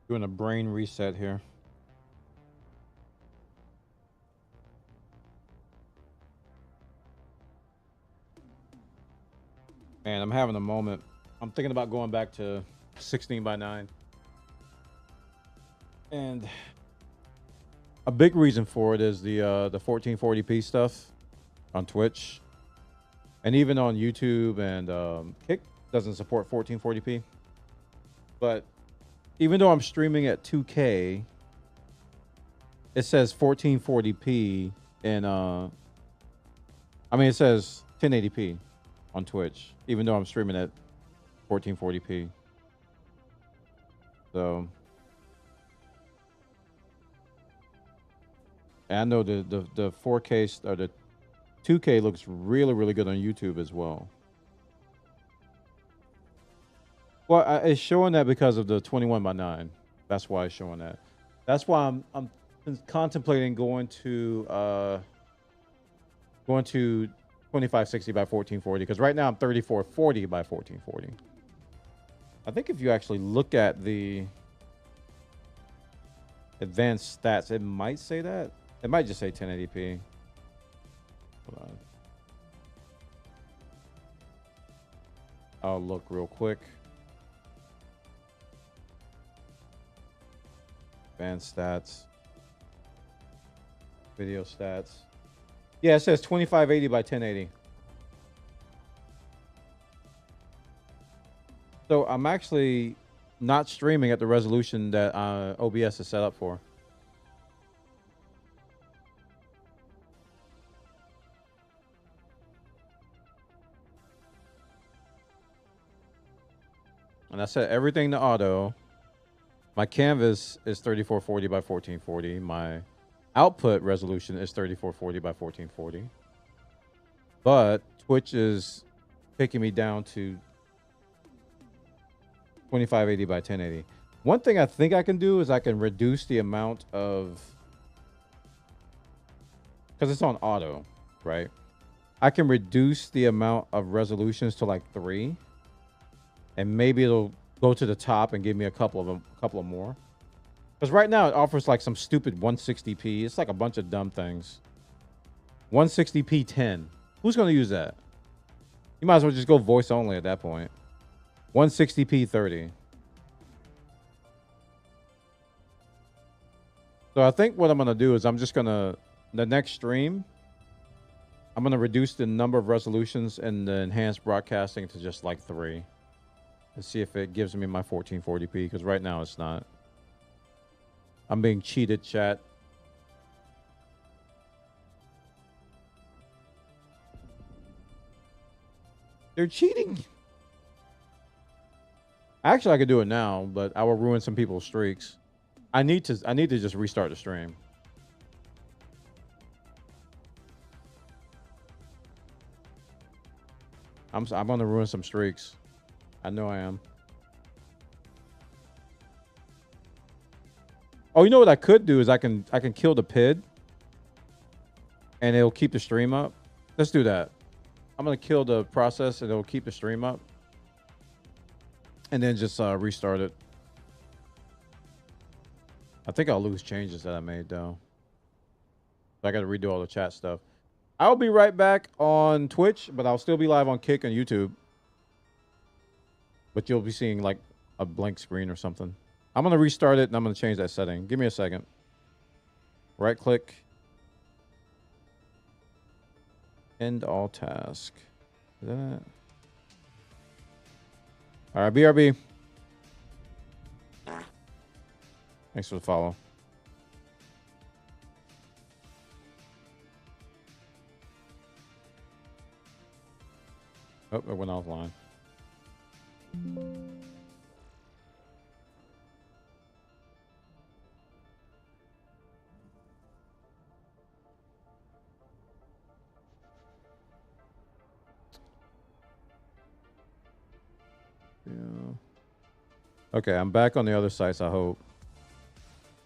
Doing a brain reset here. Man, I'm having a moment. I'm thinking about going back to 16:9. And a big reason for it is the 1440p stuff on Twitch. And even on YouTube, and Kick doesn't support 1440p. But even though I'm streaming at 2K, it says 1440p and I mean it says 1080p on Twitch, even though I'm streaming at 1440p. So and I know the 4K or the 2K looks really good on YouTube as well. Well, it's showing that because of the 21:9. That's why it's showing that. That's why I'm contemplating going to 2560 by 1440, because right now I'm 3440 by 1440. I think if you actually look at the advanced stats, it might say that. It might just say 1080p. Hold on. I'll look real quick. Advanced stats. Video stats. Yeah, it says 2580 by 1080. So I'm actually not streaming at the resolution that OBS is set up for. And I set everything to auto. My canvas is 3440 by 1440. My output resolution is 3440 by 1440. But Twitch is taking me down to 2580 by 1080. One thing I think I can do is I can reduce the amount of, because it's on auto, right? I can reduce the amount of resolutions to like 3, and maybe it'll go to the top and give me a couple of more. Because right now it offers like some stupid 160p. It's like a bunch of dumb things. 160p 10. Who's going to use that? You might as well just go voice only at that point. 160p 30. So I think what I'm going to do is I'm just going to, the next stream, I'm going to reduce the number of resolutions in the enhanced broadcasting to just like 3. And see if it gives me my 1440p, because right now it's not. I'm being cheated, chat. They're cheating. Actually, I could do it now, but I will ruin some people's streaks. I need to just restart the stream. I'm gonna ruin some streaks. I know I am. Oh, you know what I could do is I can kill the PID, and it'll keep the stream up. Let's do that. I'm gonna kill the process, and it'll keep the stream up, and then just restart it. I think I'll lose changes that I made though. I got to redo all the chat stuff. I'll be right back on Twitch, but I'll still be live on Kick and YouTube. But you'll be seeing like a blank screen or something. I'm going to restart it and I'm going to change that setting. Give me a second. Right click. End all task. Is that it? All right, BRB. Thanks for the follow. Oh, it went offline. Yeah. Okay, I'm back on the other sites, I hope.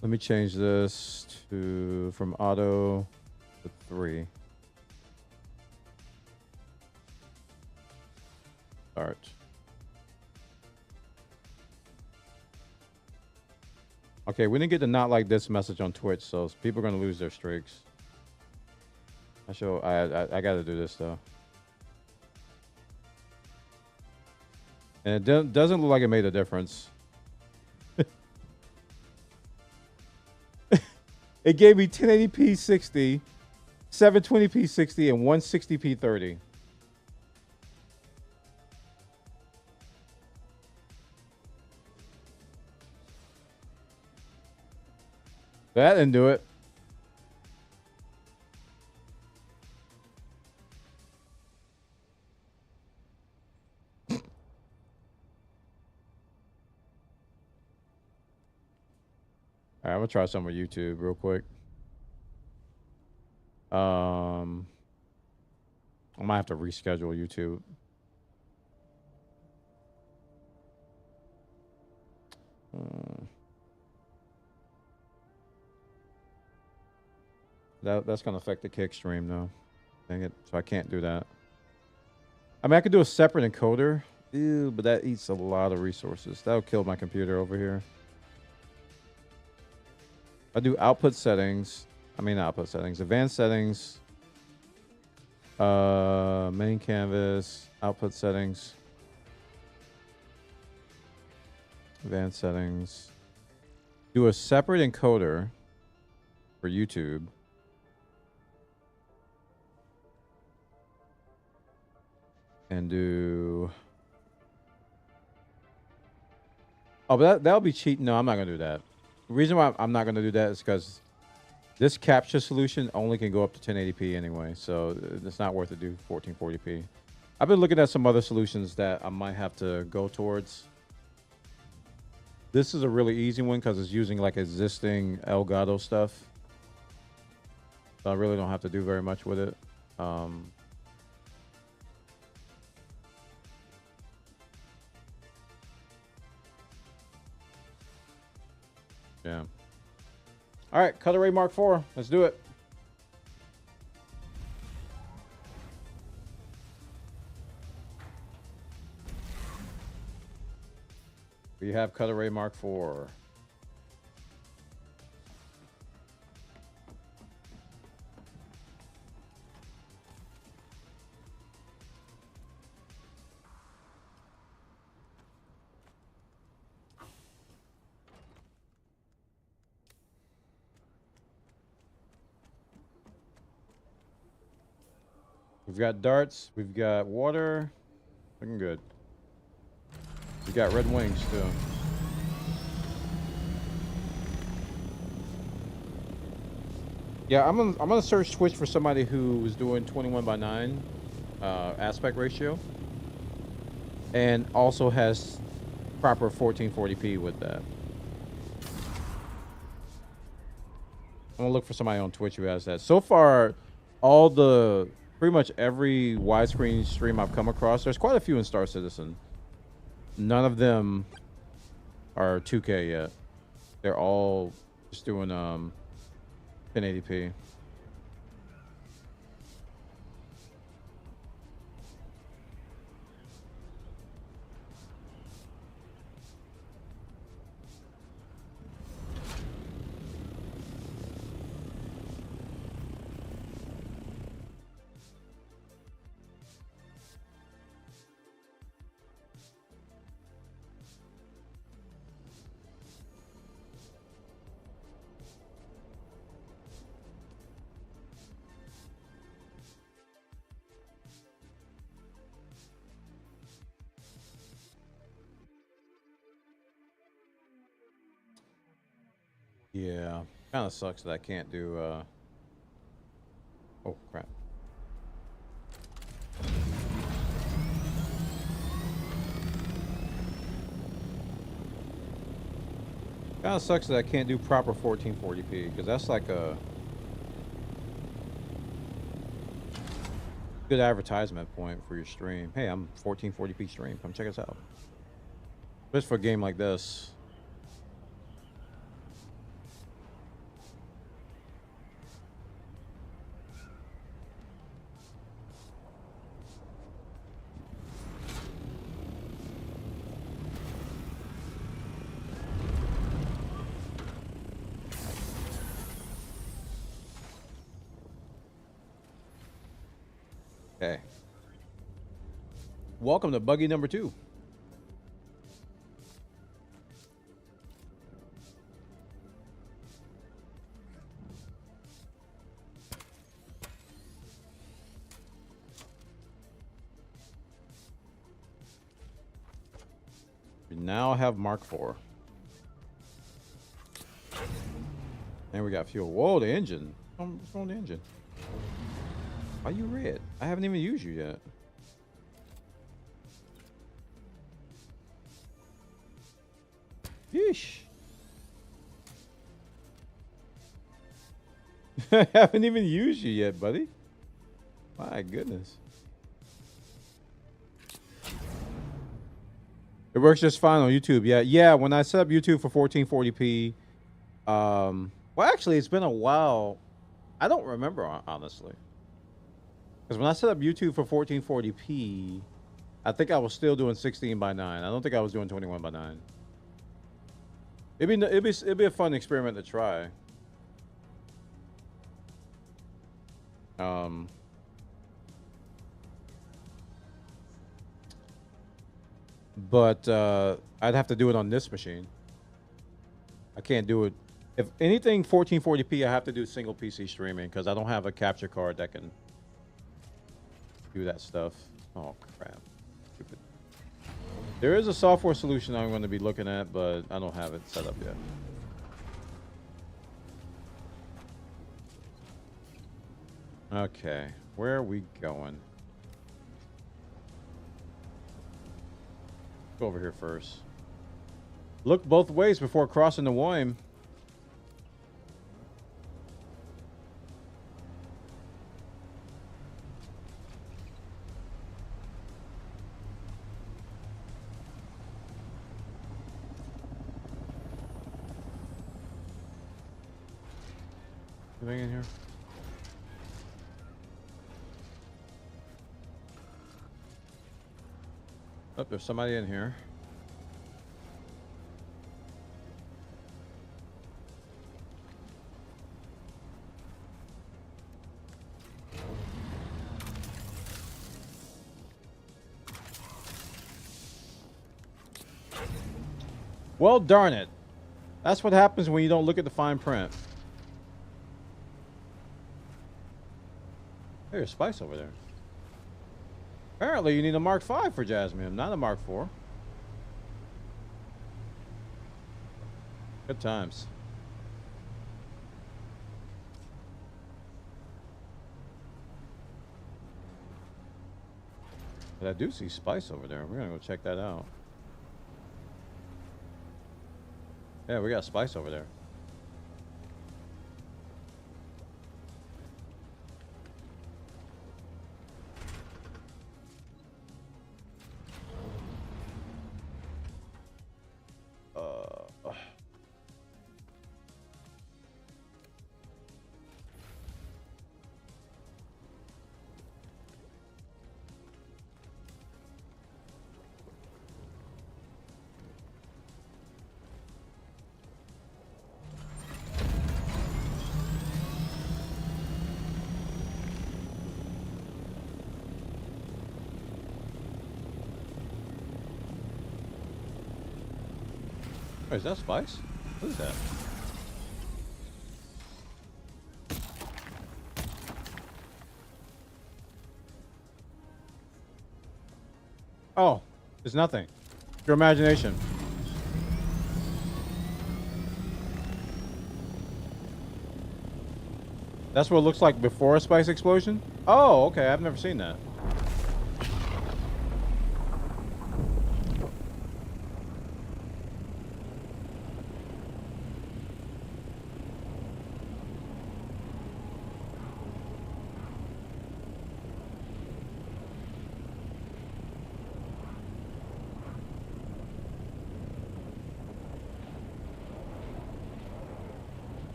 Let me change this to from auto to 3. Start. Okay, we didn't get the not like this message on Twitch, so people are gonna lose their streaks. I gotta do this though. And it doesn't look like it made a difference. It gave me 1080p 60, 720p 60, and 160p 30. That didn't do it. All right, I'm gonna try some with YouTube real quick. I might have to reschedule YouTube. That's gonna affect the kick stream though. Dang it! So I can't do that. I mean, I could do a separate encoder. Ew, but that eats a lot of resources. That'll kill my computer over here. I do output settings. I mean, output settings, advanced settings, main canvas, output settings, advanced settings. Do a separate encoder for YouTube. And do. Oh, but that'll be cheating. No, I'm not gonna do that. The reason why I'm not gonna do that is because this capture solution only can go up to 1080p anyway, so it's not worth it to do 1440p. I've been looking at some other solutions that I might have to go towards. This is a really easy one because it's using like existing Elgato stuff. So I really don't have to do very much with it. Yeah. All right, Cutaway Mark IV. Let's do it. We have Cutaway Mark IV. We've got darts. We've got water. Looking good. We got red wings too. Yeah, I'm gonna search Twitch for somebody who was doing 21:9 aspect ratio, and also has proper 1440p with that. I'm gonna look for somebody on Twitch who has that. So far, pretty much every widescreen stream I've come across, there's quite a few in Star Citizen. None of them are 2K yet. They're all just doing 1080p. Yeah, kind of sucks that I can't do. Oh crap! Kind of sucks that I can't do proper 1440p because that's like a good advertisement point for your stream. Hey, I'm 1440p stream. Come check us out. Just for a game like this. Okay. Welcome to buggy number 2. We now have Mark IV. And we got fuel. Whoa, the engine. What's wrong with the engine? Why are you red? I haven't even used you yet. Yeesh. I haven't even used you yet, buddy. My goodness. It works just fine on YouTube. Yeah, when I set up YouTube for 1440p, well, actually, it's been a while. I don't remember, honestly. Because when I set up YouTube for 1440p, I think I was still doing 16:9. I don't think I was doing 21:9. It'd be a fun experiment to try. But I'd have to do it on this machine. I can't do it. If anything 1440p, I have to do single PC streaming because I don't have a capture card that can do that stuff. Oh crap. Stupid. There is a software solution I'm going to be looking at, but I don't have it set up yet. Okay, where are we going? Go over here first. Look both ways before crossing the Wime. Anything in here? Oh, there's somebody in here. Well, darn it. That's what happens when you don't look at the fine print. There's spice over there. Apparently, you need a Mark V for Jasmine, not a Mark IV. Good times. But I do see spice over there. We're gonna go check that out. Yeah, we got spice over there. Oh, is that spice? What is that? Oh, it's nothing. Your imagination. That's what it looks like before a spice explosion? Oh, okay. I've never seen that.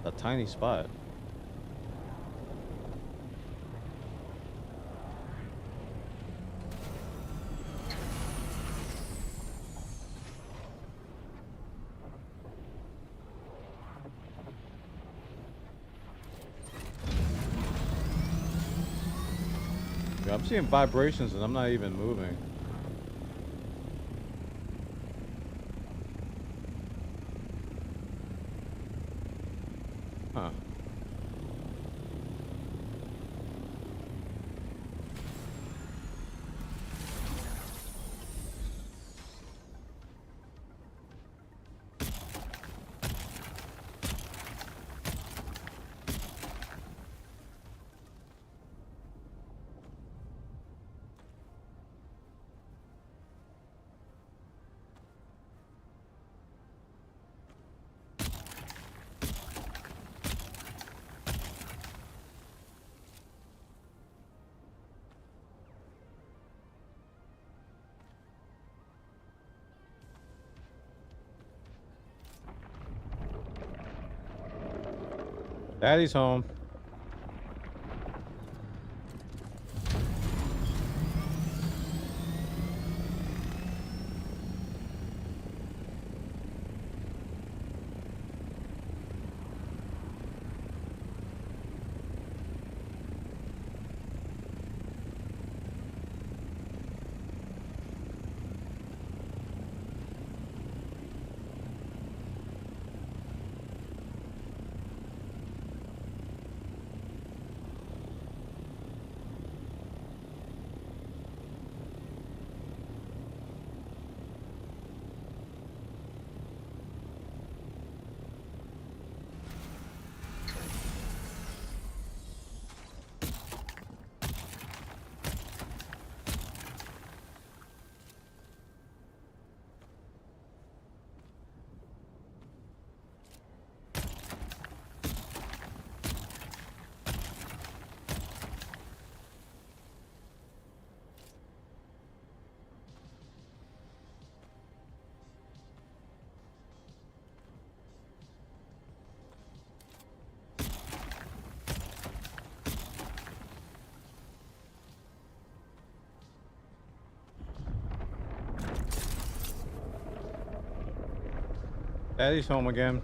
A tiny spot. Yeah, I'm seeing vibrations and I'm not even moving. Huh. Daddy's home. Daddy's home again.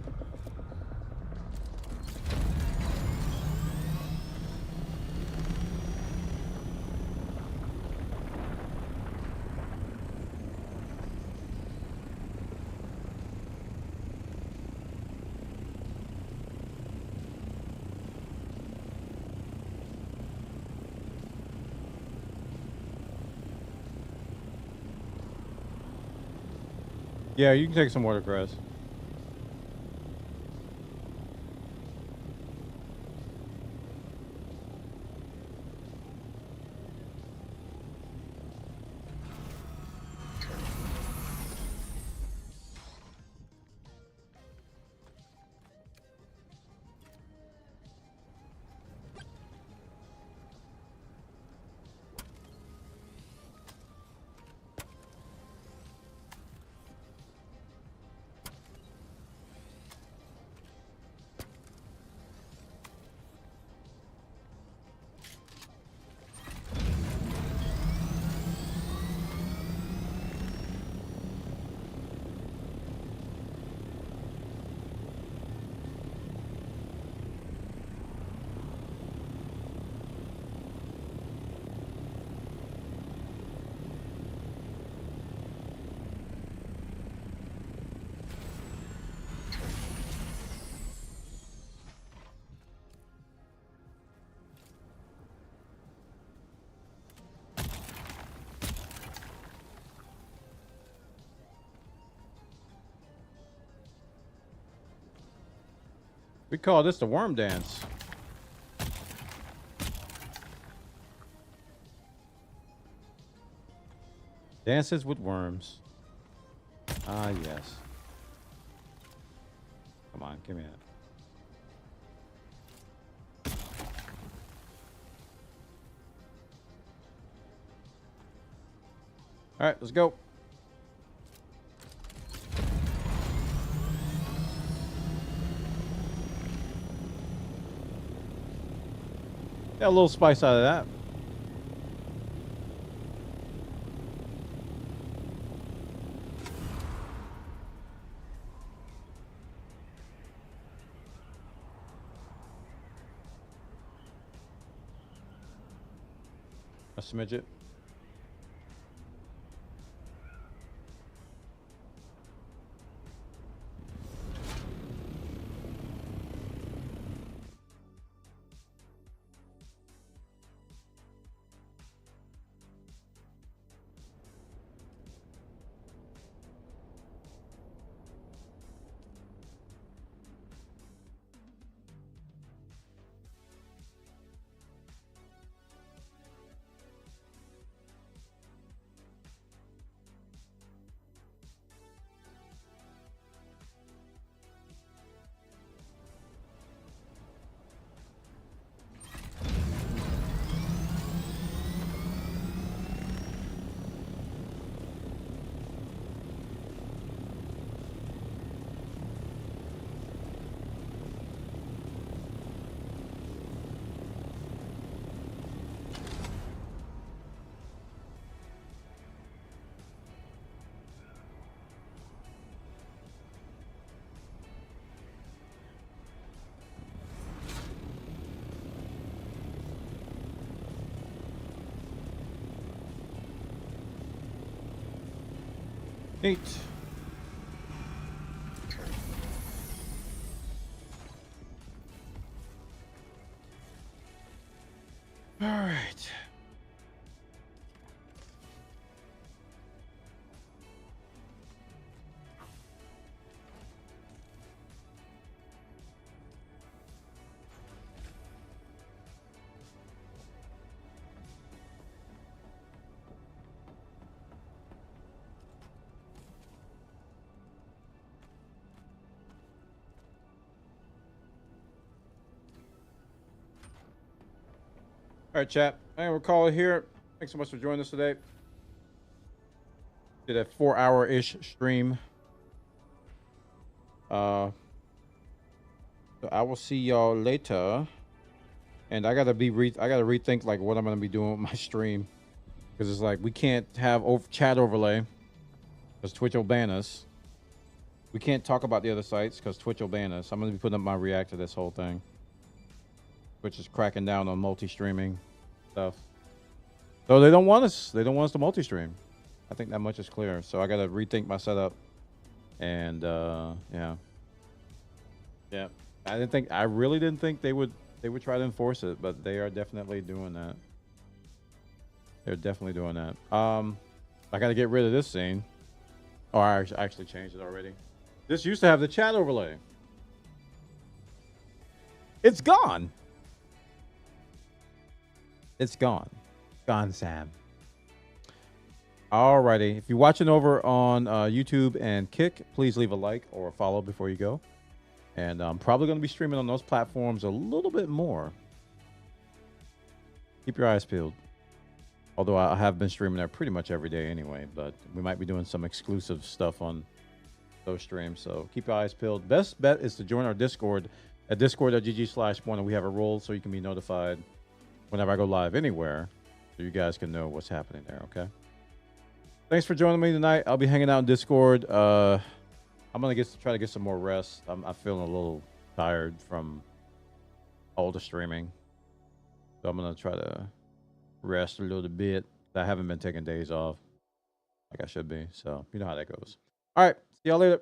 Yeah, you can take some watercress. We call this the worm dance. Dances with worms. Ah, yes. Come on, give me that. All right, let's go. Got a little spice out of that. A smidget. Neat. All right. All right, chat. And we'll call it here. Thanks so much for joining us today. Did a 4-hour-ish stream. So I will see y'all later. And I gotta rethink like what I'm gonna be doing with my stream, because it's like we can't have chat overlay because Twitch will ban us. We can't talk about the other sites because Twitch will ban us. I'm gonna be putting up my react to this whole thing. Twitch is cracking down on multi-streaming stuff. So they don't want us. They don't want us to multi-stream. I think that much is clear. So I got to rethink my setup. And yeah. I really didn't think they would try to enforce it, but they are definitely doing that. They're definitely doing that. I got to get rid of this scene. Oh, I actually changed it already. This used to have the chat overlay. It's gone. It's gone. Gone, Sam. Alrighty. If you're watching over on YouTube and Kick, please leave a like or a follow before you go. And I'm probably going to be streaming on those platforms a little bit more. Keep your eyes peeled. Although I have been streaming there pretty much every day anyway, but we might be doing some exclusive stuff on those streams. So keep your eyes peeled. Best bet is to join our Discord at discord.gg/Bundle. We have a role so you can be notified whenever I go live anywhere, so you guys can know what's happening there, okay? Thanks for joining me tonight. I'll be hanging out in Discord. I'm going to try to get some more rest. I'm feeling a little tired from all the streaming. So I'm going to try to rest a little bit. I haven't been taking days off like I should be. So you know how that goes. All right. See y'all later.